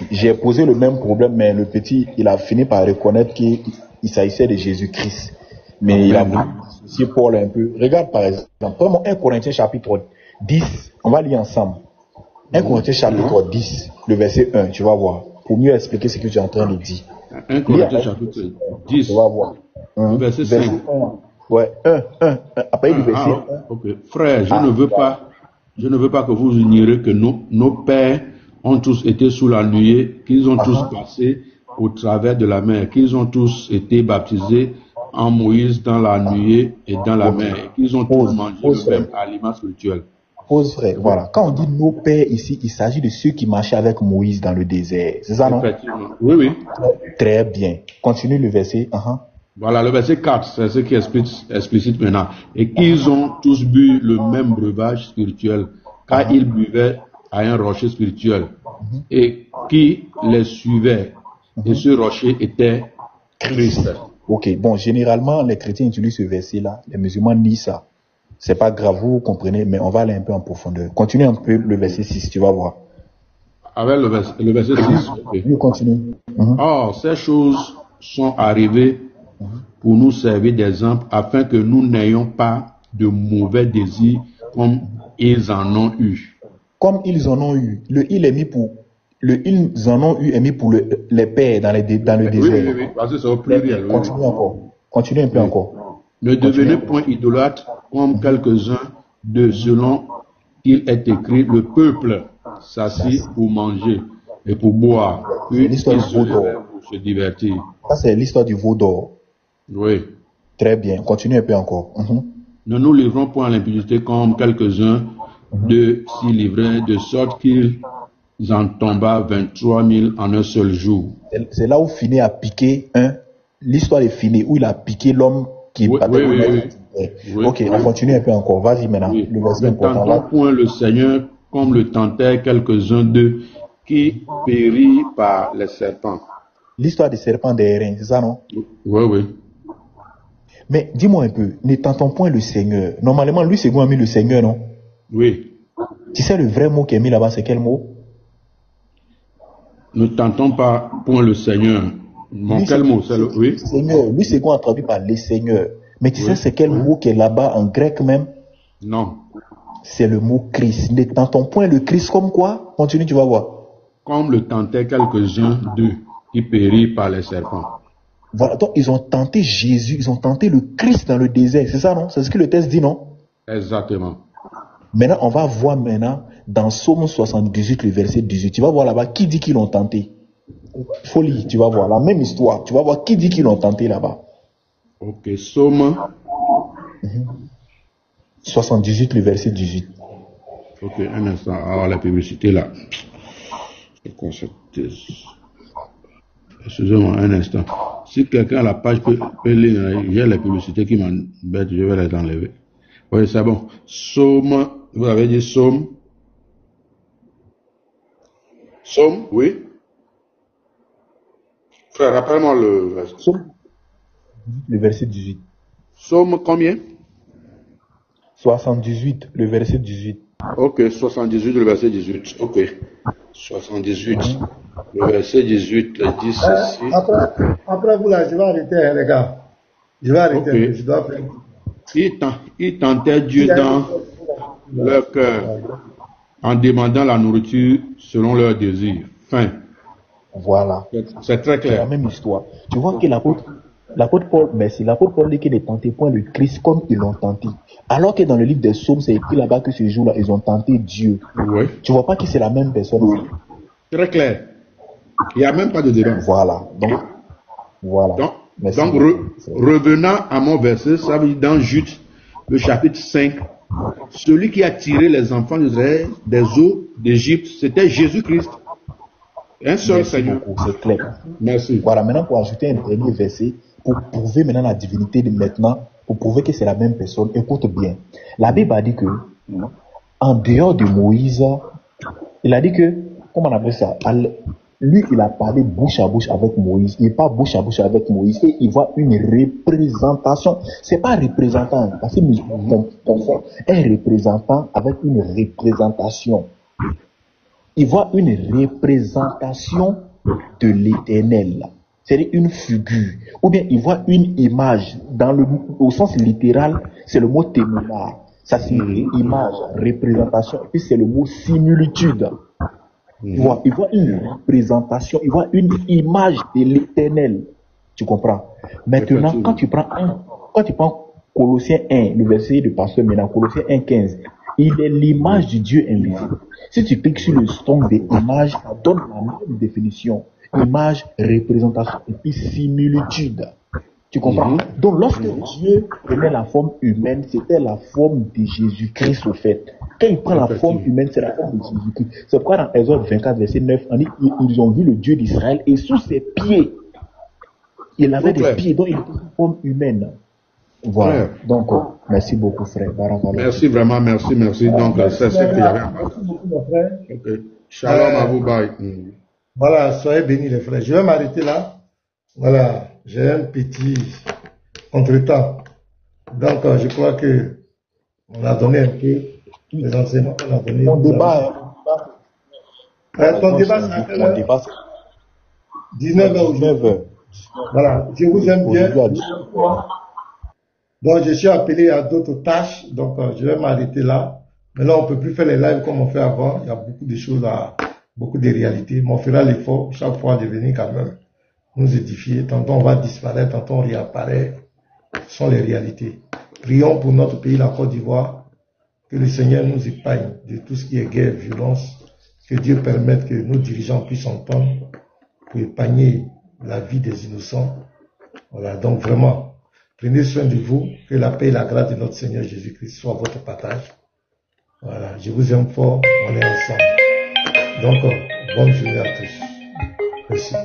J'ai posé le même problème, mais le petit, il a fini par reconnaître qu'il s'agissait de Jésus-Christ. Mais il a voulu associer Paul un peu. Regarde par exemple, prenons 1 Corinthiens chapitre 10, on va lire ensemble. 1 Corinthiens chapitre 10, le verset 1, tu vas voir, pour mieux expliquer ce que tu es en train de dire. 1 Corinthiens chapitre 10, tu vas voir. Verset 5. Ouais, 1. Après, du verset 1. Okay. Frère, je ne veux pas que vous ignorez que nos pères ont tous été sous la nuée, qu'ils ont tous passé au travers de la mer, qu'ils ont tous été baptisés en Moïse dans la nuée et dans la mer, et qu'ils ont tous mangé le même aliment spirituel. Pause, frère. Voilà. Quand on dit nos pères ici, il s'agit de ceux qui marchaient avec Moïse dans le désert. C'est ça, non? Effectivement. Oui. Très bien. Continue le verset. Voilà, le verset 4, c'est ce qui explicite maintenant. Et qu'ils ont tous bu le même breuvage spirituel, car ils buvaient à un rocher spirituel, et qui les suivait. Et ce rocher était Christ. Ok, bon, généralement, les chrétiens utilisent ce verset-là, les musulmans nient ça. C'est pas grave, vous comprenez, mais on va aller un peu en profondeur. Continue un peu le verset 6, tu vas voir. Avec le verset 6, okay. Oui, continue. Or, ces choses sont arrivées pour nous servir d'exemple, afin que nous n'ayons pas de mauvais désirs comme ils en ont eu. Comme ils en ont eu. Le ils est mis pour ils en ont eu est mis pour les pères dans le désert. Oui, parce que c'est au pluriel. Continue un peu encore. Ne devenez point idolâtres comme quelques-uns de selon qu'il est écrit, le peuple s'assit pour manger et pour boire, puis il se lève pour se divertir. Ça, c'est l'histoire du veau d'or. Oui. Très bien. Continue un peu encore. Ne nous livrons point à l'impudicité comme quelques-uns de s'y livrer, de sorte qu'ils en tomba 23 000 en un seul jour. C'est là où Finé a piqué, l'histoire est finie, où il a piqué l'homme qui Oui, battait le maître. Oui, Ok, oui. on continue un peu encore. Vas-y maintenant, Oui. le verset Ne important tentons là. point le Seigneur comme le tentaient quelques-uns d'eux qui périt par les serpents. L'histoire des serpents des reins, c'est ça non? Oui, oui. Mais dis-moi un peu, ne tentons point le Seigneur. Normalement, lui, c'est a mis le Seigneur, non? Oui. Tu sais le vrai mot qui est mis là-bas, c'est quel mot? Ne tentons pas point le Seigneur. Bon, Lui, quel c'est- mot c'est le... Oui. Seigneur. Lui, c'est a traduit par les seigneurs. Mais tu sais, Oui. c'est quel mot qui est là-bas en grec même? Non. C'est le mot Christ. Ne tentons point le Christ comme quoi? Continue, tu vas voir. Comme le tentaient quelques-uns d'eux qui périt par les serpents. Voilà, donc ils ont tenté Jésus, ils ont tenté le Christ dans le désert, c'est ça non? C'est ce que le texte dit non? Exactement. Maintenant, on va voir maintenant dans Psaume 78, le verset 18. Tu vas voir là-bas qui dit qu'ils l'ont tenté. Folie, tu vas voir la même histoire. Tu vas voir qui dit qu'ils l'ont tenté là-bas. Ok, Somme. 78, le verset 18. Ok, un instant. Alors, la publicité là. C'est quoi cette thèse? Excusez-moi un instant. Si quelqu'un a la page peut lire, il y a la publicité qui m'embête, je vais les enlever. Oui, c'est bon. Somme, vous avez dit Somme. Somme, oui. Frère, rappelle-moi le verset. Psaume, le verset 18. Somme combien? 78, le verset 18. Ok, 78, le verset 18. Ok. 78, le verset 18 dit ceci. Après vous là, je vais arrêter, hein, les gars. Je vais arrêter, Ok. je dois faire. Ils tentaient Dieu dans leur cœur en demandant la nourriture selon leurs désirs. Fin. Voilà. C'est très C'est la clair. même histoire. Tu vois que l'apôtre Paul, merci, l'apôtre Paul dit qu'il ne tentait point le Christ comme ils l'ont tenté. Alors que dans le livre des Psaumes, c'est écrit là-bas que ce jour-là, ils ont tenté Dieu. Oui. Tu vois pas que c'est la même personne. Très clair. Il n'y a même pas de débat. Voilà. Donc, voilà. Donc, Merci donc, beaucoup. revenant à mon verset, ça veut dire dans Jude, le chapitre 5, celui qui a tiré les enfants d'Israël des eaux d'Égypte, c'était Jésus-Christ. Un seul Merci Seigneur. beaucoup, c'est clair. Merci. Voilà, maintenant pour ajouter un dernier verset, pour prouver maintenant la divinité de maintenant, pour prouver que c'est la même personne, écoute bien. La Bible a dit que, en dehors de Moïse, il a dit que, comment on appelle ça, lui, il a parlé bouche à bouche avec Moïse. Il parle bouche à bouche avec Moïse et il voit une représentation. C'est pas un représentant, parce que nous confondons un représentant avec une représentation. Il voit une représentation de l'éternel. C'est-à-dire une figure. Ou bien il voit une image. Au sens littéral, c'est le mot témoignage. Ça signifie image, représentation. Et puis c'est le mot similitude. Il voit une représentation, il voit une image de l'éternel. Tu comprends? Maintenant, quand tu prends Colossiens 1, le verset de pasteur maintenant, Colossiens 1, 15, il est l'image du Dieu invisible. Si tu cliques sur le son des images, ça donne la même définition. Image, représentation et puis similitude. Tu comprends? Donc lorsque Dieu prenait la forme humaine, c'était la forme de Jésus-Christ au fait. Quand il prend la forme humaine, c'est la forme de Jésus-Christ. C'est pourquoi dans Exode 24, verset 9, on dit ils ont vu le Dieu d'Israël et sous ses pieds, il avait des pieds, donc il était une forme humaine. Voilà. Donc, merci beaucoup, frère. Merci vraiment, merci. Donc, c'est ce qu'il y avait. Merci beaucoup, mon frère. Ok. Shalom à vous, bye. Voilà, soyez bénis les frères. Je vais m'arrêter là. Voilà, j'ai un petit contretemps. Donc, je crois que on a donné un peu les enseignements qu'on a donnés. Ton débat, ton débat, c'est à quelle heure? 19h aujourd'hui. Voilà, je vous aime bien. Donc, je suis appelé à d'autres tâches. Donc, je vais m'arrêter là. Mais là, on ne peut plus faire les lives comme on fait avant. Il y a beaucoup de choses beaucoup de réalités. Mais on fera l'effort chaque fois de venir quand même nous édifier. Tantôt on va disparaître, tantôt on réapparaît. Ce sont les réalités. Prions pour notre pays, la Côte d'Ivoire. Que le Seigneur nous épargne de tout ce qui est guerre, violence. Que Dieu permette que nos dirigeants puissent entendre pour épargner la vie des innocents. Voilà, donc vraiment, prenez soin de vous. Que la paix et la grâce de notre Seigneur Jésus-Christ soient votre partage. Voilà, je vous aime fort. On est ensemble. Donc, bonne journée à tous. Merci.